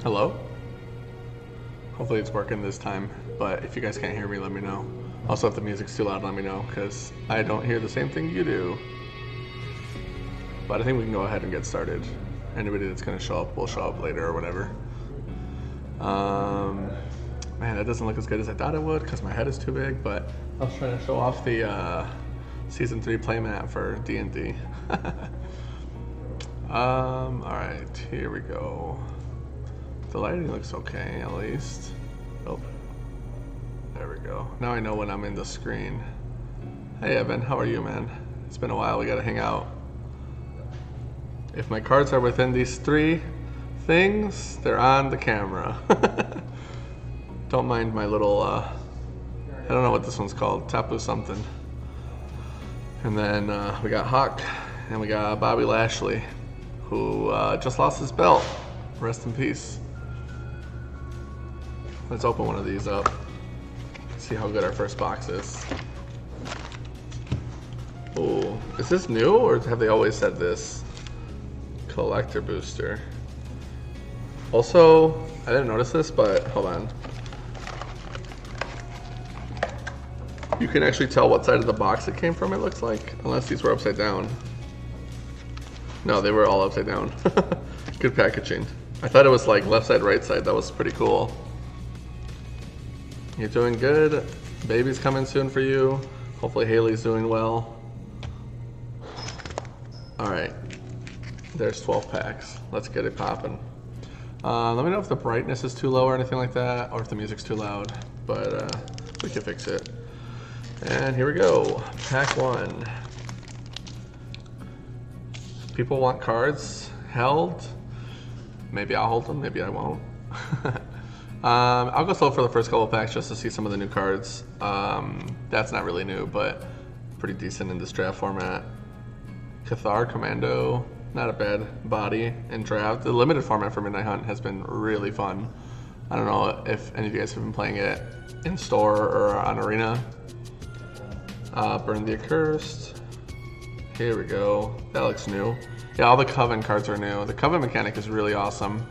Hello? Hopefully it's working this time, but if you guys can't hear me, let me know. Also, if the music's too loud, let me know, because I don't hear the same thing you do. But I think we can go ahead and get started. Anybody that's going to show up will show up later or whatever. Man, that doesn't look as good as I thought it would, because my head is too big, but I was trying to show off the Season 3 playmat for D&D. Alright, here we go. The lighting looks okay, at least. Oh, there we go. Now I know when I'm in the screen. Hey Evan, how are you, man? It's been a while, we gotta hang out. If my cards are within these three things, they're on the camera. Don't mind my little, I don't know what this one's called, Tapu something. And then we got Hawk, and we got Bobby Lashley, who just lost his belt. Rest in peace. Let's open one of these up. See how good our first box is. Ooh, is this new or have they always said this? Collector booster. Also, I didn't notice this, but hold on. You can actually tell what side of the box it came from, it looks like, unless these were upside down. No, they were all upside down. Good packaging. I thought it was like left side, right side. That was pretty cool. You're doing good. Baby's coming soon for you. Hopefully Haley's doing well. Alright. There's 12 packs. Let's get it popping. Let me know if the brightness is too low or anything like that, or if the music's too loud, but we can fix it. And here we go. Pack 1. People want cards held. Maybe I'll hold them, maybe I won't. I'll go slow for the first couple packs just to see some of the new cards. That's not really new, but pretty decent in this draft format. Cathar Commando, not a bad body in draft. The limited format for Midnight Hunt has been really fun. I don't know if any of you guys have been playing it in store or on Arena. Burn the Accursed. Here we go. That looks new. Yeah, all the Coven cards are new. The Coven mechanic is really awesome.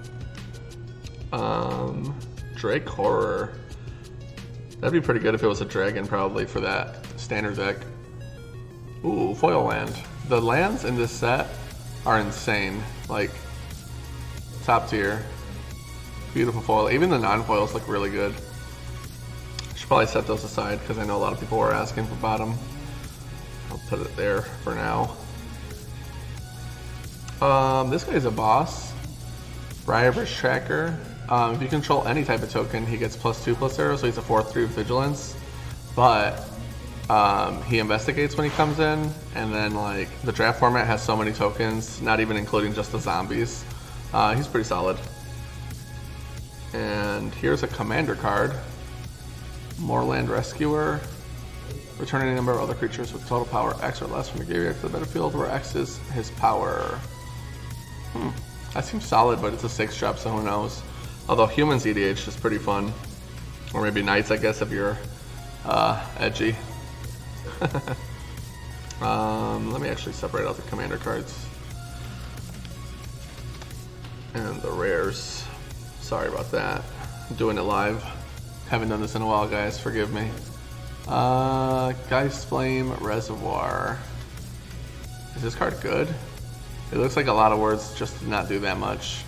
Drake Horror. That'd be pretty good if it was a dragon, probably, for that standard deck. Ooh, foil land. The lands in this set are insane. Like, top tier. Beautiful foil. Even the non-foils look really good. Should probably set those aside because I know a lot of people were asking for bottom. I'll put it there for now. This guy's a boss. Briarbrush Tracker. If you control any type of token, he gets +2/+0, so he's a 4/3 with Vigilance. But he investigates when he comes in, and then like the draft format has so many tokens, not even including just the zombies. He's pretty solid. And here's a commander card. Moorland Rescuer. Return any number of other creatures with total power X or less from your graveyard to the battlefield, where X is his power. That seems solid, but it's a 6-drop, so who knows. Although humans EDH is pretty fun. Or maybe knights, I guess, if you're edgy. Let me actually separate out the commander cards. And the rares. Sorry about that. I'm doing it live. Haven't done this in a while, guys. Forgive me. Geist Flame Reservoir. Is this card good? It looks like a lot of words just did not do that much.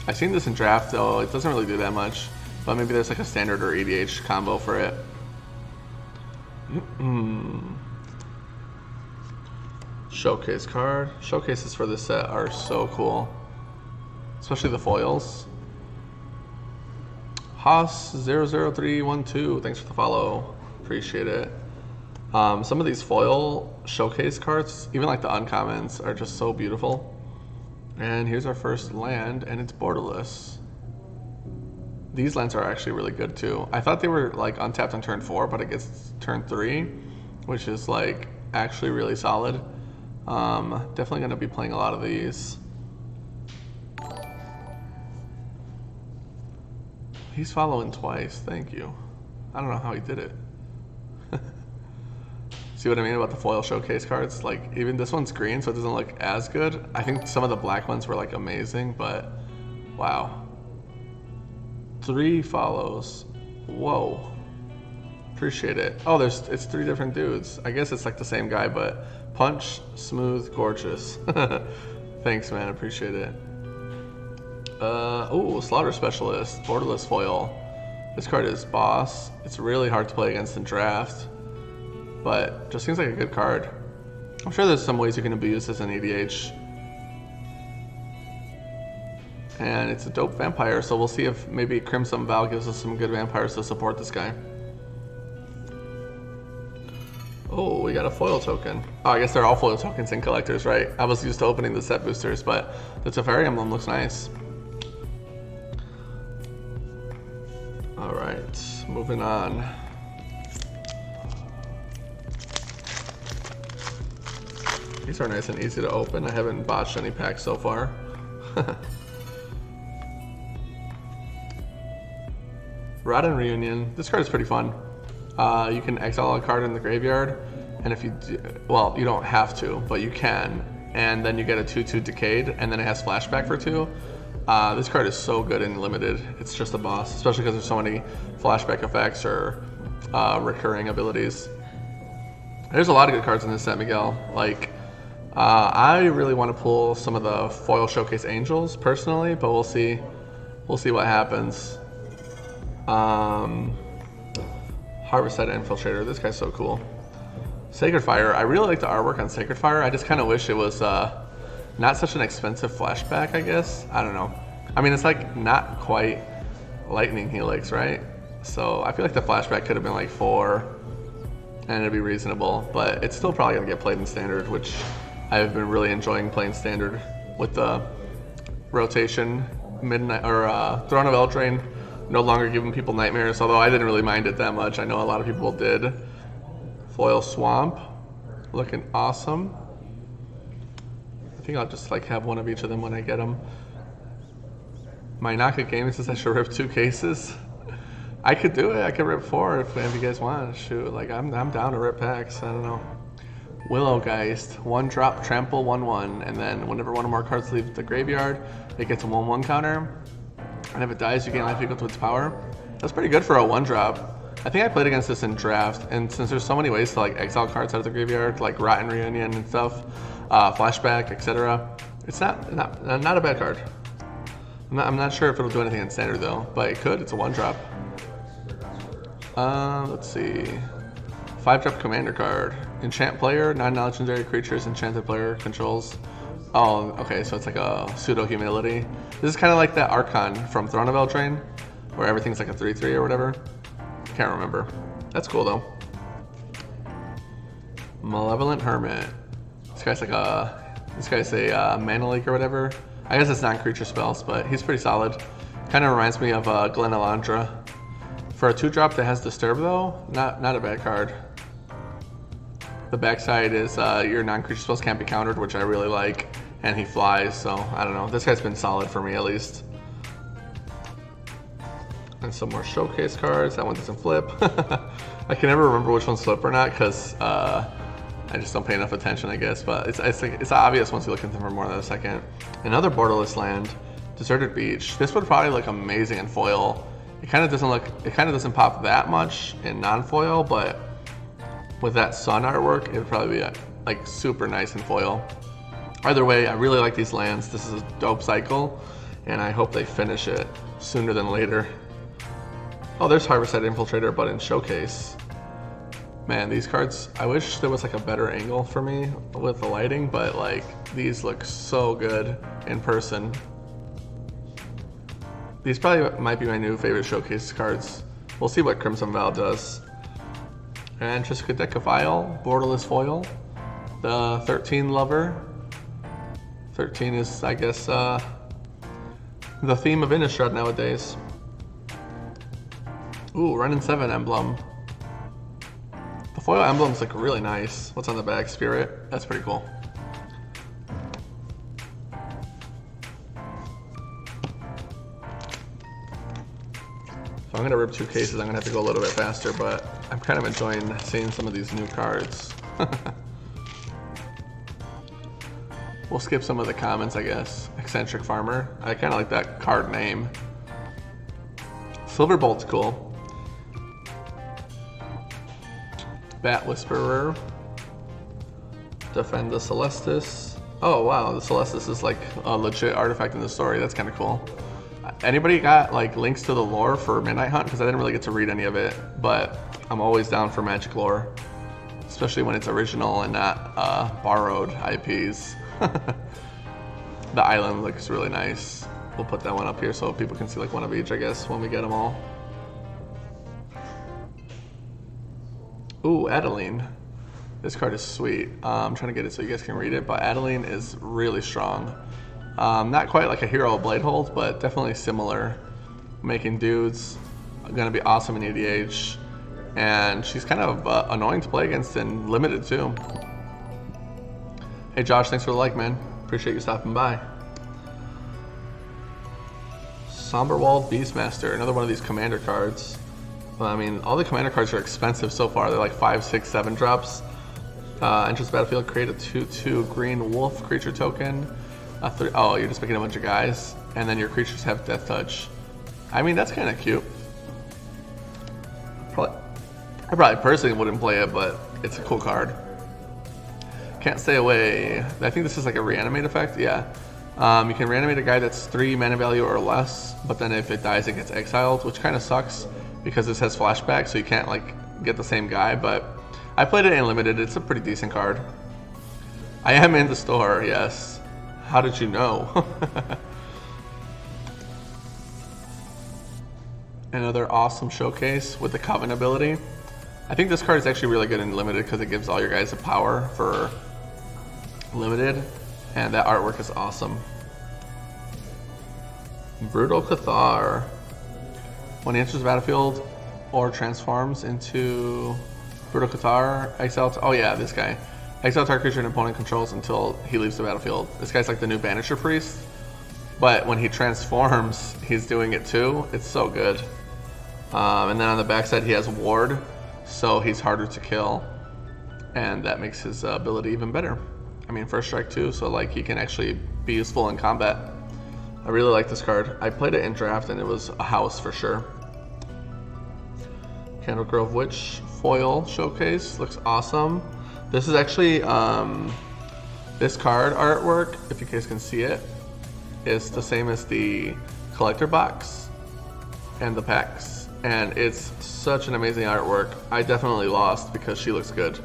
I've seen this in draft though, it doesn't really do that much. But maybe there's like a standard or EDH combo for it. Showcase card. Showcases for this set are so cool. Especially the foils. Haas00312, thanks for the follow. Appreciate it. Some of these foil showcase cards, even like the uncommons, are just so beautiful. And here's our first land, and it's borderless. These lands are actually really good too. I thought they were like untapped on turn 4, but it gets turn 3, which is like actually really solid. Definitely gonna be playing a lot of these. He's following twice, thank you. I don't know how he did it. See what I mean about the foil showcase cards? Like, even this one's green, so it doesn't look as good. I think some of the black ones were like amazing, but Wow. 3 follows. Whoa. Appreciate it. Oh, it's 3 different dudes. I guess it's like the same guy, but Punch, Smooth, Gorgeous. Thanks, man. Appreciate it. Oh, Slaughter Specialist, Borderless foil. This card is boss. It's really hard to play against in draft, but just seems like a good card. I'm sure there's some ways you can abuse this in EDH. And it's a dope vampire, so we'll see if maybe Crimson Vow gives us some good vampires to support this guy. Oh, we got a foil token. Oh, I guess they're all foil tokens in collectors, right? I was used to opening the set boosters, but the Teferi emblem looks nice. All right, moving on. These are nice and easy to open. I haven't botched any packs so far. Rotten Reunion. This card is pretty fun. You can exile a card in the graveyard, and if you do, well, you don't have to, but you can, and then you get a 2/2 Decayed, and then it has flashback for 2. This card is so good in limited. It's just a boss, especially because there's so many flashback effects or recurring abilities. There's a lot of good cards in this set, Miguel. Like, I really want to pull some of the foil showcase angels personally, but we'll see. We'll see what happens. Harvested Infiltrator. This guy's so cool. Sacred Fire. I really like the artwork on Sacred Fire. I just kind of wish it was not such an expensive flashback, I guess. I don't know. I mean, it's like not quite Lightning Helix, right? So I feel like the flashback could have been like 4 and it'd be reasonable, but it's still probably gonna get played in Standard, which I've been really enjoying playing Standard with the rotation, Midnight, or Throne of Eldraine no longer giving people nightmares, although I didn't really mind it that much. I know a lot of people did. Foil Swamp, looking awesome. I think I'll just like have one of each of them when I get them. My Naka Gaming says I should rip 2 cases. I could do it. I could rip 4 if you guys want. Shoot, like I'm down to rip packs. I don't know. Willowgeist, 1-drop, trample, 1/1, and then whenever one or more cards leave the graveyard, it gets a 1/1 counter. And if it dies, you gain life equal to its power. That's pretty good for a 1-drop. I think I played against this in draft, and since there's so many ways to like exile cards out of the graveyard, like Rotten Reunion and stuff, flashback, etc., it's not a bad card. I'm not sure if it'll do anything in Standard though, but it could. It's a 1-drop. Let's see. 5-drop Commander card. Enchant player, non-legendary creatures enchanted player controls. Oh, okay, so it's like a pseudo-humility. This is kind of like that Archon from Throne of Eldraine, where everything's like a 3/3 or whatever. Can't remember. That's cool though. Malevolent Hermit. This guy's a Mana Leak or whatever. I guess it's non-creature spells, but he's pretty solid. Kind of reminds me of Glen Elandra. For a 2-drop that has Disturb though, not a bad card. The backside is your non-creature spells can't be countered, which I really like, and he flies, so I don't know. This guy's been solid for me at least. And some more showcase cards. That one doesn't flip. I can never remember which ones flip or not because I just don't pay enough attention, I guess. But it's obvious once you look at them for more than a second. Another borderless land, Deserted Beach. This would probably look amazing in foil. It kind of doesn't pop that much in non-foil, but with that sun artwork, it would probably be like super nice in foil. Either way, I really like these lands. This is a dope cycle, and I hope they finish it sooner than later. Oh, there's Harvested Infiltrator, but in showcase. Man, these cards, I wish there was like a better angle for me with the lighting, but like these look so good in person. These probably might be my new favorite showcase cards. We'll see what Crimson Vow does. And Triskaidekafile, borderless foil. The 13 lover. 13 is, I guess, the theme of Innistrad nowadays. Ooh, Renin 7 emblem. The foil emblems look really nice. What's on the back? Spirit? That's pretty cool. So I'm gonna rip 2 cases. I'm gonna have to go a little bit faster, but I'm kind of enjoying seeing some of these new cards. We'll skip some of the comments, I guess. Eccentric Farmer. I kind of like that card name. Silverbolt's cool. Bat Whisperer. Defend the Celestis. Oh wow, the Celestis is like a legit artifact in the story. That's kind of cool. Anybody got like links to the lore for Midnight Hunt? Because I didn't really get to read any of it, but I'm always down for Magic lore, especially when it's original and not borrowed IPs. The island looks really nice. We'll put that one up here so people can see like one of each, I guess, when we get them all. Ooh, Adeline. This card is sweet. I'm trying to get it so you guys can read it, but Adeline is really strong. Not quite like a Hero of Bladehold, but definitely similar. Making dudes, gonna be awesome in EDH. And she's kind of annoying to play against in Limited too. Hey Josh, thanks for the like, man. Appreciate you stopping by. Somberwald Beastmaster, another one of these commander cards. Well, I mean, all the commander cards are expensive so far. They're like 5, 6, 7 drops. Enters battlefield, create a 2/2 green wolf creature token. Oh, you're just picking a bunch of guys, and then your creatures have death touch. I mean, that's kind of cute. I probably personally wouldn't play it, but it's a cool card. Can't stay away. I think this is like a reanimate effect. Yeah. You can reanimate a guy that's 3 mana value or less, but then if it dies, it gets exiled, which kind of sucks because this has flashback, so you can't like get the same guy. But I played it in Limited. It's a pretty decent card. I am in the store, yes. How did you know? Another awesome showcase with the Coven ability. I think this card is actually really good in Limited because it gives all your guys a power for Limited, and that artwork is awesome. Brutal Cathar. When he enters the battlefield or transforms into Brutal Cathar, exile. Oh yeah, this guy. Exile target creature an opponent controls until he leaves the battlefield. This guy's like the new Banisher Priest, but when he transforms, he's doing it too. It's so good. And then on the backside, he has Ward, so he's harder to kill, and that makes his ability even better. I mean, first strike too, so like he can actually be useful in combat. I really like this card. I played it in draft, and it was a house for sure. Candlegrove Witch foil showcase looks awesome. This is actually this card artwork, if you guys can see it, is the same as the collector box and the packs, and it's such an amazing artwork. I definitely lost because she looks good.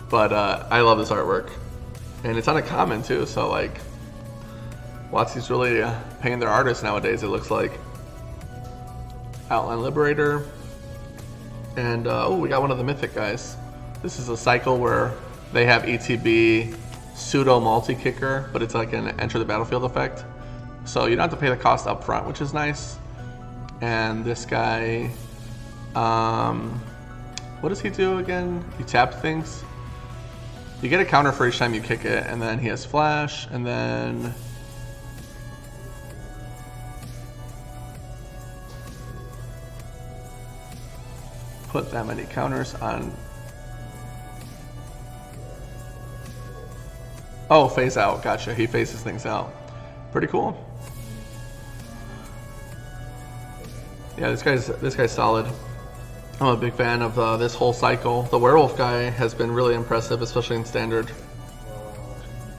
But I love this artwork, and it's on a common too, so like WotC's really paying their artists nowadays, it looks like. Outland Liberator, and oh, we got one of the mythic guys. This is a cycle where they have ETB pseudo multi-kicker, but it's like an enter the battlefield effect, so you don't have to pay the cost up front, which is nice. And this guy, what does he do again? He tap things. You get a counter for each time you kick it, and then he has flash, and then put that many counters on. Oh, phase out, gotcha. He phases things out. Pretty cool. Yeah, this guy's solid. I'm a big fan of this whole cycle. The werewolf guy has been really impressive, especially in standard.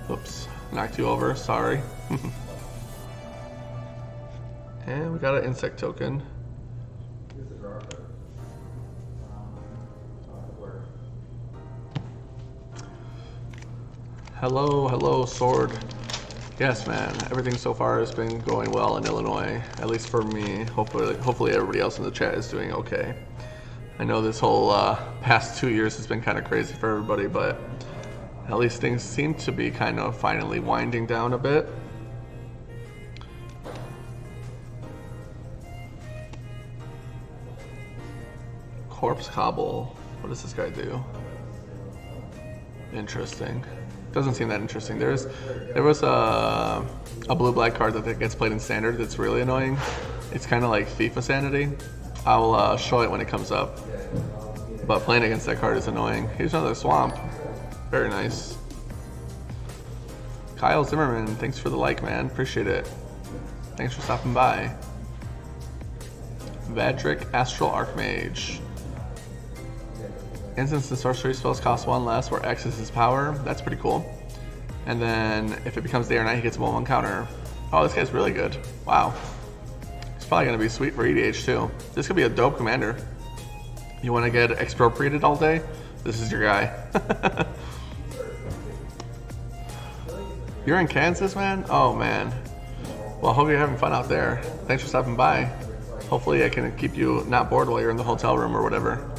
Oops, knocked you over, sorry. And we got an insect token. Hello, Sword. Yes, man. Everything so far has been going well in Illinois, at least for me. Hopefully everybody else in the chat is doing okay. I know this whole past 2 years has been kind of crazy for everybody, but at least things seem to be kind of finally winding down a bit. Corpse Cobble. What does this guy do? Interesting. Doesn't seem that interesting. There was a blue-black card that gets played in standard that's really annoying. It's kind of like Thief of Sanity. I'll show it when it comes up. But playing against that card is annoying. Here's another swamp. Very nice. Kyle Zimmerman, thanks for the like, man. Appreciate it. Thanks for stopping by. Vadric, Astral Archmage. Instants and sorcery spells cost 1 less, where X is his power. That's pretty cool. And then if it becomes day or night, he gets a 1/1 counter. Oh, this guy's really good. Wow. He's probably going to be sweet for EDH too. This could be a dope commander. You want to get expropriated all day? This is your guy. You're in Kansas, man? Oh, man. Well, I hope you're having fun out there. Thanks for stopping by. Hopefully I can keep you not bored while you're in the hotel room or whatever.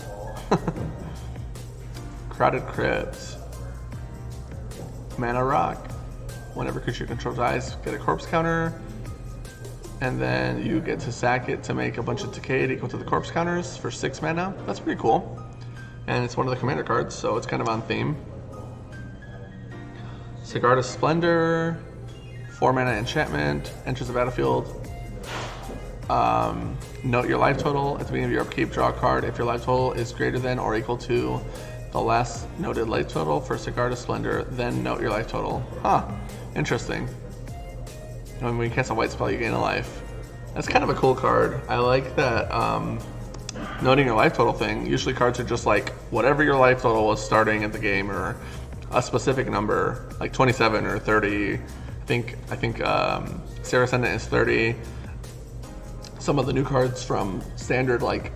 Crowded Crypt. Mana Rock. Whenever creature controls dies, get a corpse counter. And then you get to sack it to make a bunch of Decayed equal to the corpse counters for 6 mana. That's pretty cool. And it's one of the commander cards, so it's kind of on theme. Sigarda's Splendor, 4 mana enchantment, enters the battlefield. Note your life total. At the beginning of your upkeep, draw a card. If your life total is greater than or equal to the last noted life total for Sigarda's Splendor, then note your life total. Huh, interesting. When you cast a white spell, you gain a life. That's kind of a cool card. I like that noting your life total thing. Usually cards are just like whatever your life total was starting at the game, or a specific number, like 27 or 30. I think Serra Ascendant is 30. Some of the new cards from Standard, like,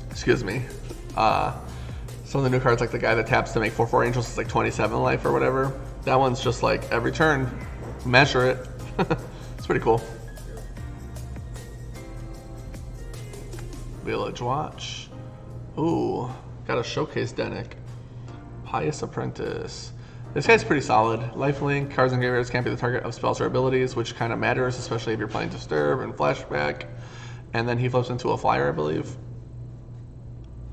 excuse me, some of the new cards, like the guy that taps to make 4/4 Angels, is like 27 life or whatever. That one's just like every turn, measure it. It's pretty cool. Village Watch. Ooh, got a Showcase Dennick. Pious Apprentice. This guy's pretty solid. Lifelink, cards and graveyards can't be the target of spells or abilities, which kind of matters, especially if you're playing Disturb and Flashback. And then he flips into a flyer, I believe.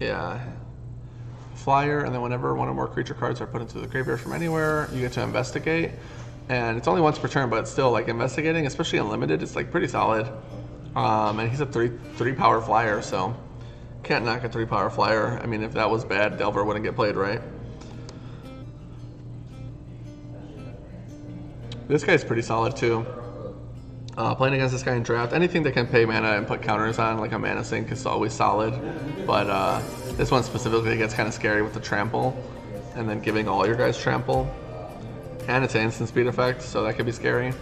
Yeah. Flyer, and then whenever one or more creature cards are put into the graveyard from anywhere, you get to investigate. And it's only once per turn, but it's still like investigating, especially unlimited. It's like pretty solid. And he's a 3 power flyer, so can't knock a 3 power flyer. I mean, if that was bad, Delver wouldn't get played, right? This guy's pretty solid too. Playing against this guy in draft, anything that can pay mana and put counters on, like a mana sink, is always solid. But this one specifically gets kind of scary with the trample, and then giving all your guys trample. And it's an instant speed effect, so that could be scary.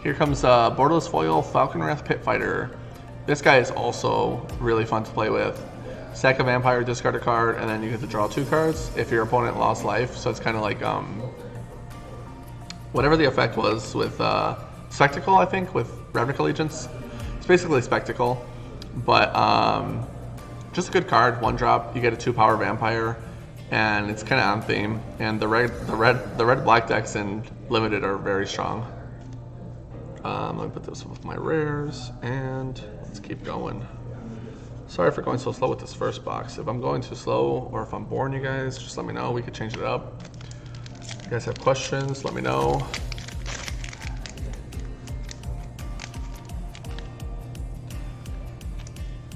Here comes Borderless Foil, Falconwrath Pitfighter. This guy is also really fun to play with. Sack a vampire, discard a card, and then you get to draw 2 cards if your opponent lost life. So it's kind of like whatever the effect was with Spectacle, I think, with Ravnica Allegiance. It's basically Spectacle, but just a good card. 1 drop, you get a 2 power vampire, and it's kind of on theme. And the red black decks in limited are very strong. Let me put this with my rares, and let's keep going. Sorry for going so slow with this first box. If I'm going too slow, or if I'm boring you guys, just let me know. We could change it up. If you guys have questions, let me know.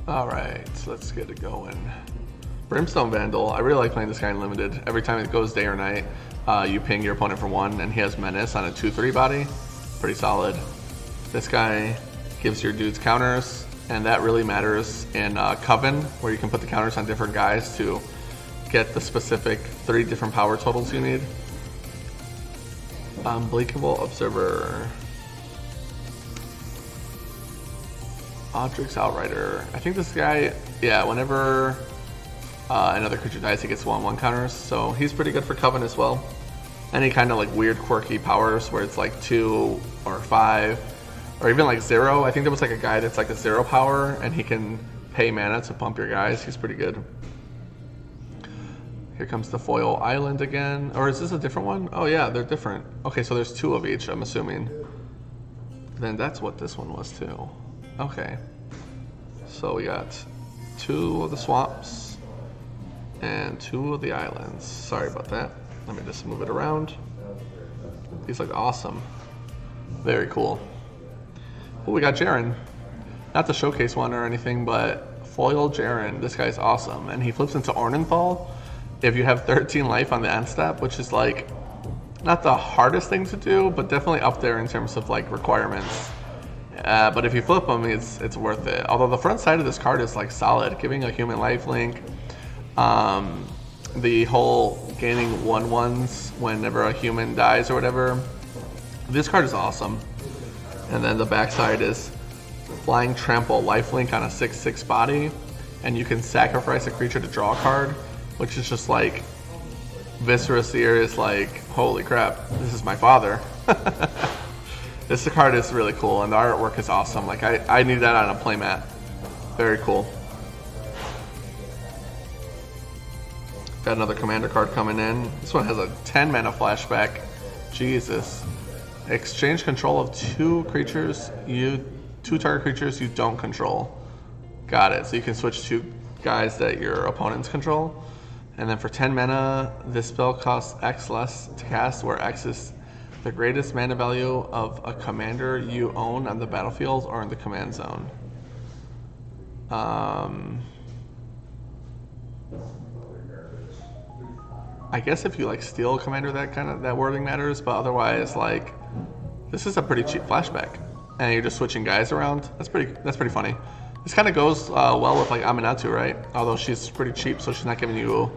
Alright, so let's get it going. Brimstone Vandal. I really like playing this guy in limited. Every time it goes day or night, you ping your opponent for 1, and he has Menace on a 2/3 body. Pretty solid. This guy gives your dudes counters, and that really matters in Coven, where you can put the counters on different guys to get the specific 3 different power totals you need. Unbleakable Observer. Audric's Outrider. I think this guy, yeah, whenever another creature dies, he gets 1/1 counters, so he's pretty good for Coven as well. Any kind of like weird quirky powers where it's like 2 or 5, or even like 0. I think there was like a guy that's like a 0 power, and he can pay mana to pump your guys. He's pretty good. Here comes the Foil Island again. Or is this a different one? Oh yeah, they're different. Okay, so there's 2 of each, I'm assuming. Then that's what this one was too. Okay. So we got 2 of the swamps and 2 of the islands. Sorry about that. Let me just move it around. These look awesome. Very cool. Oh, we got Jaren. Not the showcase one or anything, but Foil Jaren. This guy's awesome. And he flips into Ornithal if you have 13 life on the end step, which is like not the hardest thing to do, but definitely up there in terms of like requirements. But if you flip them, it's worth it. Although the front side of this card is like solid, giving a human lifelink. The whole gaining 1/1s whenever a human dies or whatever. This card is awesome. And then the back side is flying trample lifelink on a 6/6 body, and you can sacrifice a creature to draw a card, which is just like Viscera Seer is like, holy crap, this is my father. This card is really cool, and the artwork is awesome. Like I need that on a playmat. Very cool. Got another commander card coming in. This one has a 10 mana flashback. Jesus. Exchange control of two target creatures you don't control. Got it. So you can switch two guys that your opponents control. And then for 10 mana, this spell costs X less to cast, where X is the greatest mana value of a commander you own on the battlefield or in the command zone. I guess if you like steal a commander, that wording matters, but otherwise, like, this is a pretty cheap flashback, and you're just switching guys around. That's pretty funny. This kind of goes well with like Aminatou, right? Although she's pretty cheap, so she's not giving you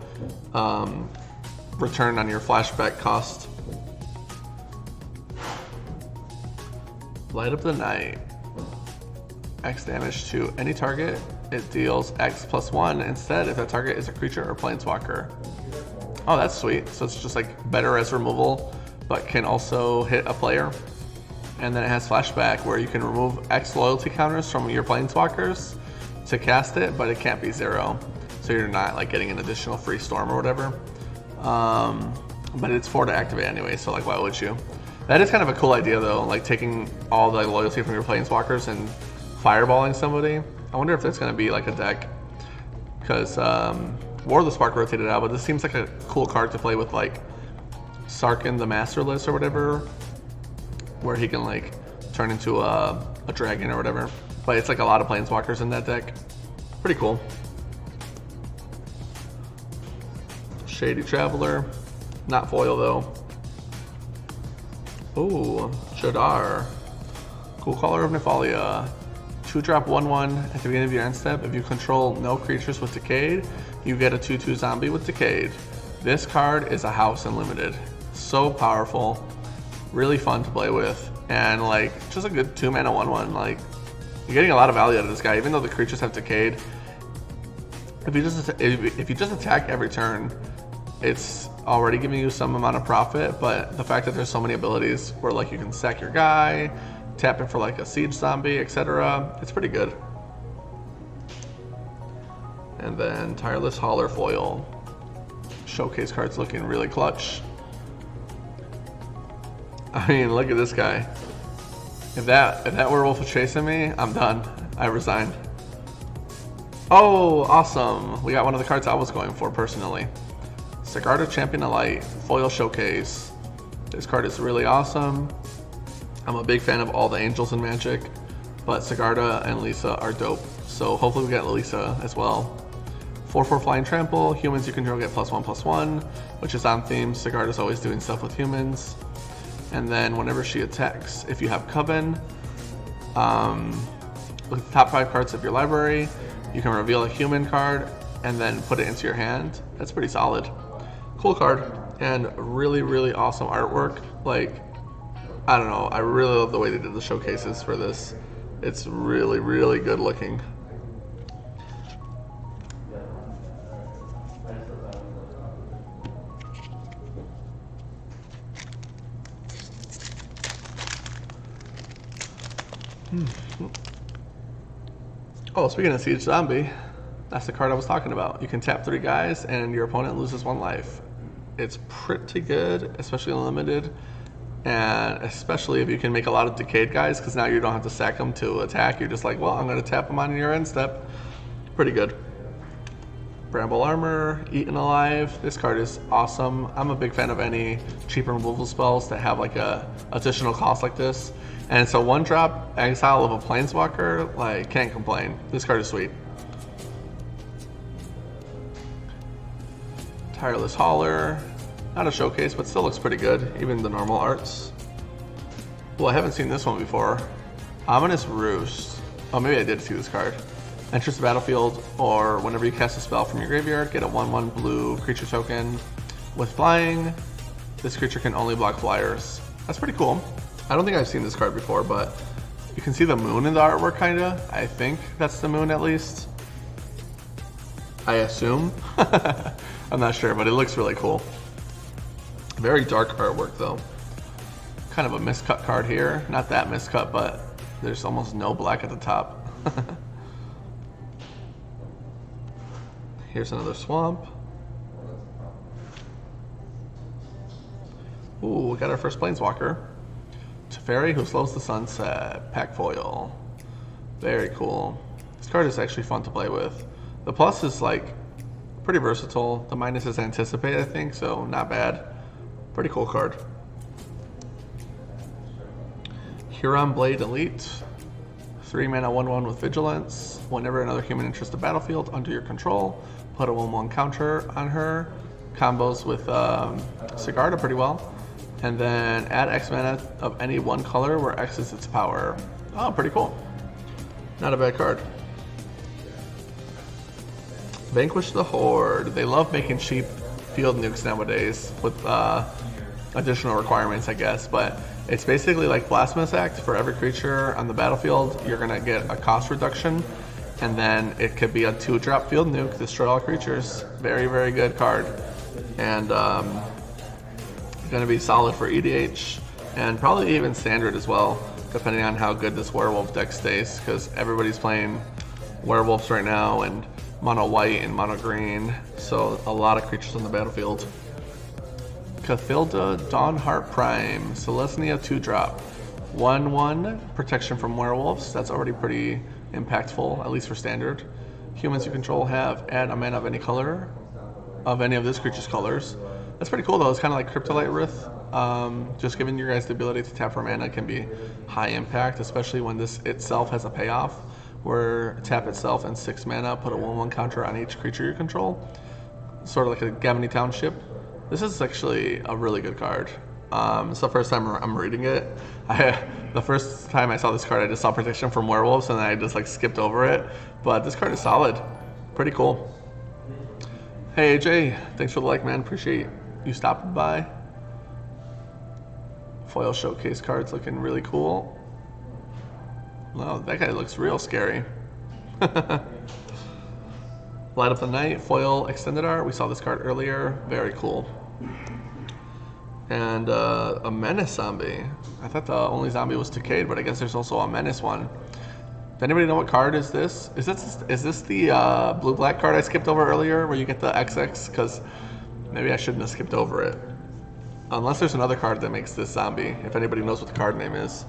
return on your flashback cost. Light of the Night. X damage to any target. It deals X +1 instead if that target is a creature or planeswalker. Oh, that's sweet. So it's just like better as removal, but can also hit a player. And then it has flashback, where you can remove X loyalty counters from your planeswalkers to cast it, but it can't be 0. So you're not like getting an additional free storm or whatever. But it's 4 to activate anyway, so like why would you? That is kind of a cool idea though, like taking all the loyalty from your planeswalkers and fireballing somebody. I wonder if that's going to be like a deck, because War of the Spark rotated out, but this seems like a cool card to play with like Sarkhan the Masterless or whatever, where he can like turn into a dragon or whatever. But it's like a lot of planeswalkers in that deck. Pretty cool. Shady Traveler, not foil though. Ooh, Jodar. Cool Caller of Nephalia. 2-drop 1/1 at the beginning of your end step. If you control no creatures with Decayed, you get a 2/2 zombie with Decayed. This card is a house in limited. So powerful, really fun to play with, and like just a good 2 mana 1/1. Like, you're getting a lot of value out of this guy, even though the creatures have Decayed. If you just attack every turn, it's already giving you some amount of profit. But the fact that there's so many abilities where like you can sack your guy, tap in for like a siege zombie, etc., it's pretty good. And then Tireless Hauler foil. Showcase cards looking really clutch. I mean, look at this guy. If that werewolf was chasing me, I'm done. I resigned. Oh, awesome. We got one of the cards I was going for personally. Sigarda Champion of Light, foil showcase. This card is really awesome. I'm a big fan of all the angels in Magic, but Sigarda and Lisa are dope. So hopefully we get Lisa as well. 4/4 Flying Trample, humans you control get +1/+1, which is on theme. Sigarda's always doing stuff with humans. And then whenever she attacks, if you have Coven, with the top 5 cards of your library, you can reveal a human card and then put it into your hand. That's pretty solid. Cool card, and really, really awesome artwork. Like, I don't know, I really love the way they did the showcases for this. It's really, really good looking. Oh, speaking of Siege Zombie, that's the card I was talking about. You can tap 3 guys and your opponent loses 1 life. It's pretty good, especially in limited, and especially if you can make a lot of Decayed guys, because now you don't have to sack them to attack. You're just like, well, I'm going to tap them on your end step. Pretty good. Bramble Armor, Eaten Alive. This card is awesome. I'm a big fan of any cheap removal spells that have like a additional cost like this. And it's a 1-drop exile of a planeswalker. Like, can't complain. This card is sweet. Tireless Hauler. Not a showcase, but still looks pretty good, even the normal arts. Well, I haven't seen this one before. Ominous Roost. Oh, maybe I did see this card. Enters the battlefield, or whenever you cast a spell from your graveyard, get a 1/1 blue creature token. With flying, this creature can only block flyers. That's pretty cool. I don't think I've seen this card before, but you can see the moon in the artwork, kinda. I think that's the moon, at least. I assume. I'm not sure, but it looks really cool. Very dark artwork, though. Kind of a miscut card here. Not that miscut, but there's almost no black at the top. Here's another swamp. Ooh, we got our first Planeswalker. Teferi, who slows the sunset. Pack foil. Very cool. This card is actually fun to play with. The plus is like pretty versatile. The minus is anticipate, I think, so not bad. Pretty cool card. Huron Blade Elite. 3 mana 1/1 with Vigilance. Whenever another human enters the battlefield under your control, put a 1/1 counter on her. Combos with Sigarda pretty well. And then add X mana of any one color where X is its power. Oh, pretty cool. Not a bad card. Vanquish the Horde. They love making cheap field nukes nowadays with additional requirements, I guess, but it's basically like Blasphemous Act. For every creature on the battlefield, you're gonna get a cost reduction, and then it could be a 2-drop field nuke, destroy all creatures. Very, very good card. And gonna be solid for EDH, and probably even standard as well, depending on how good this werewolf deck stays, because everybody's playing werewolves right now, and mono white and mono green, so a lot of creatures on the battlefield. Cathilda Dawnheart Prime, Selesnya 2-drop. 1/1 protection from werewolves. That's already pretty impactful, at least for standard. Humans you control have add a mana of any color, of any of this creature's colors. That's pretty cool though. It's kind of like Cryptolite Wraith. Just giving you guys the ability to tap for mana can be high impact, especially when this itself has a payoff, where tap itself and 6 mana, put a 1/1 counter on each creature you control. Sort of like a Gavony Township. This is actually a really good card. It's the first time I'm reading it. The first time I saw this card, I just saw protection from werewolves, and I just like skipped over it. But this card is solid. Pretty cool. Hey AJ, thanks for the like, man. Appreciate you stopping by. Foil showcase cards looking really cool. Wow, that guy looks real scary. Light Up the Night, foil extended art. We saw this card earlier. Very cool. And a Menace zombie. I thought the only zombie was Decayed, but I guess there's also a Menace one. Does anybody know what card is this? Is this the blue-black card I skipped over earlier, where you get the XX? Because maybe I shouldn't have skipped over it. Unless there's another card that makes this zombie, if anybody knows what the card name is.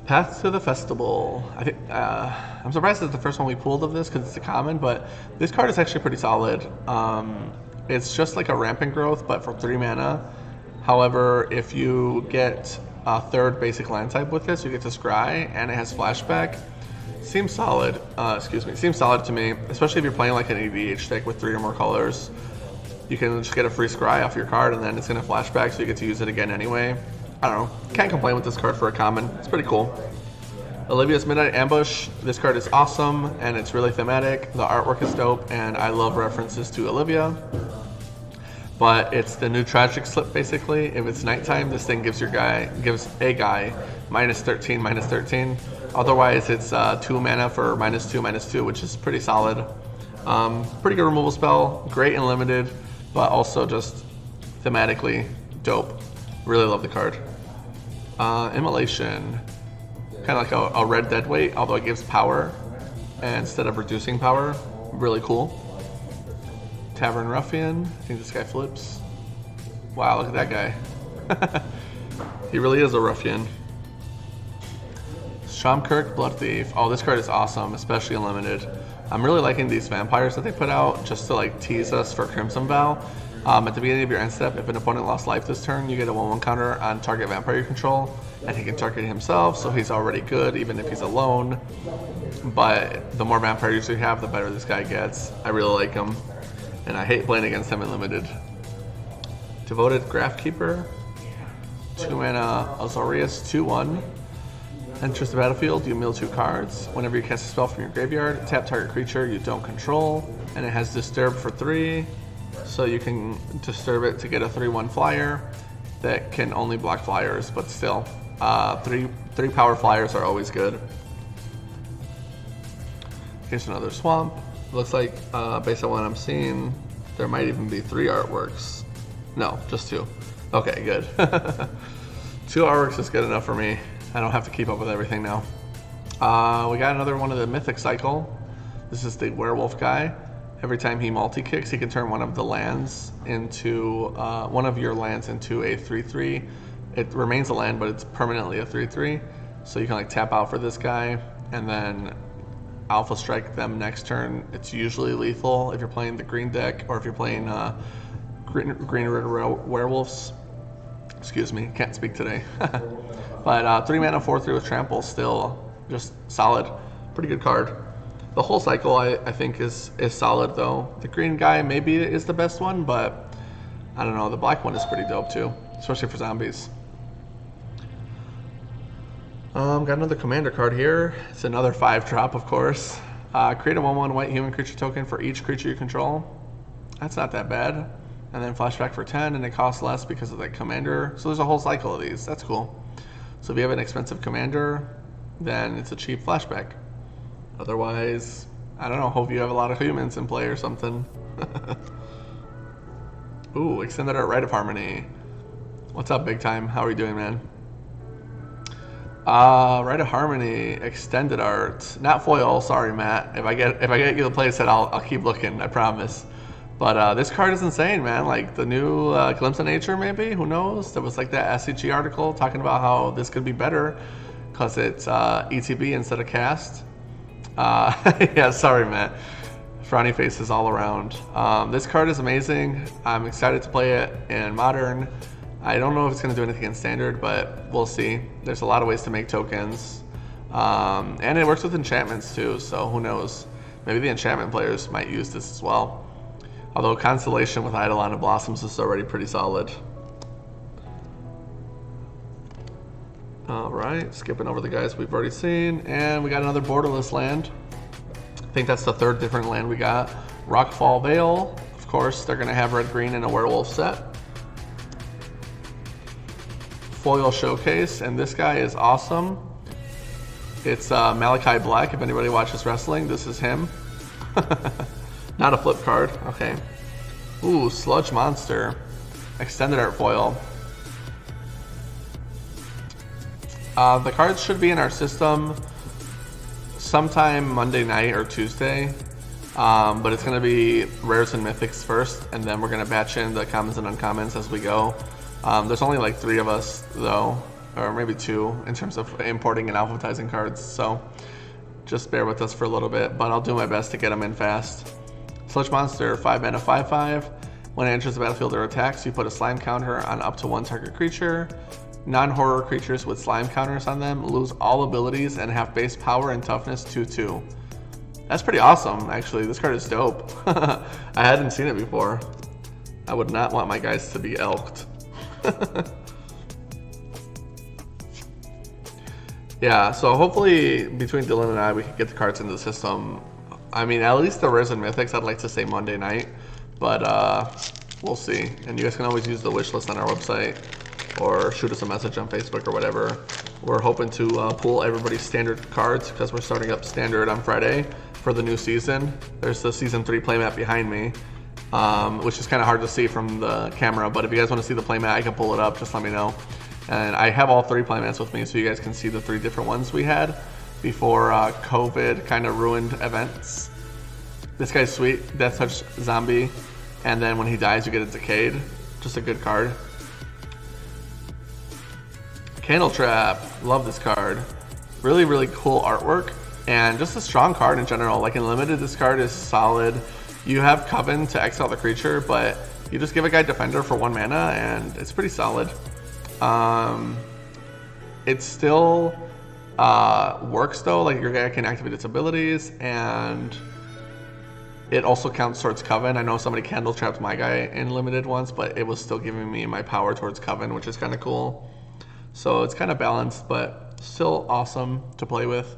Path to the Festival. I think I'm surprised it's the first one we pulled of this because it's a common, but this card is actually pretty solid. It's just like a Rampant Growth, but for 3 mana. However, if you get a 3rd basic land type with this, you get to Scry, and it has Flashback. Seems solid. Seems solid to me, especially if you're playing like an EDH deck with 3 or more colors. You can just get a free Scry off your card, and then it's gonna flashback, so you get to use it again anyway. I don't know. Can't complain with this card for a common. It's pretty cool. Olivia's Midnight Ambush. This card is awesome, and it's really thematic. The artwork is dope, and I love references to Olivia. But it's the new Tragic Slip, basically. If it's nighttime, this thing gives a guy -13/-13. Otherwise, it's 2 mana for -2/-2, which is pretty solid. Pretty good removal spell. Great and limited, but also just thematically dope. Really love the card. Immolation. Kind of like a red deadweight, although it gives power instead of reducing power. Really cool. Tavern Ruffian. I think this guy flips. Wow, look at that guy. He really is a ruffian. Shamkirk Blood Thief. Oh, this card is awesome, especially unlimited. I'm really liking these vampires that they put out just to like tease us for Crimson Vow. At the beginning of your end step, if an opponent lost life this turn, you get a 1/1 counter on target vampire you control, and he can target himself, so he's already good even if he's alone. But the more vampires you have, the better this guy gets. I really like him, and I hate playing against him in limited. Devoted Graphkeeper, 2 mana Azorius, 2/1. Enters the battlefield, you mill 2 cards. Whenever you cast a spell from your graveyard, tap target creature you don't control, and it has Disturb for 3. So you can disturb it to get a 3/1 flyer that can only block flyers, but still, three power flyers are always good. Here's another swamp. Looks like, based on what I'm seeing, there might even be 3 artworks. No, just 2. Okay, good. 2 artworks is good enough for me. I don't have to keep up with everything now. We got another one of the Mythic Cycle. This is the werewolf guy. Every time he multi-kicks, he can turn one of the lands into, one of your lands into a 3/3. It remains a land, but it's permanently a 3/3. So you can like tap out for this guy, and then Alpha Strike them next turn. It's usually lethal if you're playing the green deck, or if you're playing Green Red Werewolves. Excuse me, can't speak today. But 3 mana 4/3 with trample, still just solid. Pretty good card. The whole cycle I think is solid though. The green guy maybe is the best one, but I don't know. The black one is pretty dope too, especially for zombies. Got another commander card here. It's another 5-drop, of course. Create a 1/1 white human creature token for each creature you control. That's not that bad. And then flashback for 10, and it costs less because of the commander. So there's a whole cycle of these. That's cool. So if you have an expensive commander, then it's a cheap flashback. Otherwise, I don't know, hope you have a lot of humans in play or something. Ooh, Extended Art Rite of Harmony. What's up, big time? How are you doing, man? Rite of Harmony, Extended Art. Not foil, sorry, Matt. If I get you the playset, I'll keep looking, I promise. But this card is insane, man. Like the new Glimpse of Nature, maybe? Who knows? There was like that SCG article talking about how this could be better because it's ETB instead of cast. Yeah, sorry, Matt. Frowny faces all around. This card is amazing. I'm excited to play it in Modern. I don't know if it's going to do anything in Standard, but we'll see. There's a lot of ways to make tokens. And it works with enchantments too, so who knows. Maybe the enchantment players might use this as well. Although Constellation with Eidolon and Blossoms is already pretty solid. Alright, skipping over the guys we've already seen. And we got another borderless land. I think that's the 3rd different land we got. Rockfall Vale. Of course, they're going to have red-green in a werewolf set. Foil Showcase, and this guy is awesome. It's Malachi Black. If anybody watches wrestling, this is him. Not a flip card. Okay. Ooh, Sludge Monster. Extended Art Foil. The cards should be in our system sometime Monday night or Tuesday. But it's going to be rares and mythics first, and then we're going to batch in the commons and uncommons as we go. There's only like 3 of us though, or maybe 2 in terms of importing and alphabetizing cards, so just bear with us for a little bit, but I'll do my best to get them in fast. Sludge Monster, 5 mana 5/5. When it enters the battlefield or attacks, you put a slime counter on up to 1 target creature. Non-horror creatures with slime counters on them lose all abilities and have base power and toughness 2/2. That's pretty awesome, actually. This card is dope. I hadn't seen it before. I would not want my guys to be elked. Yeah, so hopefully between Dylan and I, we can get the cards into the system. I mean, at least the rares and mythics, I'd like to say Monday night, but we'll see. And you guys can always use the wish list on our website or shoot us a message on Facebook or whatever. We're hoping to pull everybody's standard cards because we're starting up standard on Friday for the new season. There's the season 3 playmat behind me, which is kind of hard to see from the camera, but if you guys want to see the playmat, I can pull it up, just let me know. And I have all 3 playmats with me so you guys can see the 3 different ones we had before COVID kind of ruined events. This guy's sweet, Death Touch Zombie, and then when he dies you get a Decayed. Just a good card. Candle Trap, love this card. Really, really cool artwork, and just a strong card in general. Like in Limited, this card is solid. You have Coven to exile the creature, but You just give a guy Defender for 1 mana, and it's pretty solid. It still works though, like your guy can activate its abilities, and it also counts towards Coven. I know somebody candle trapped my guy in limited once, but it was still giving me my power towards Coven, which is kind of cool. So it's kind of balanced, but still awesome to play with.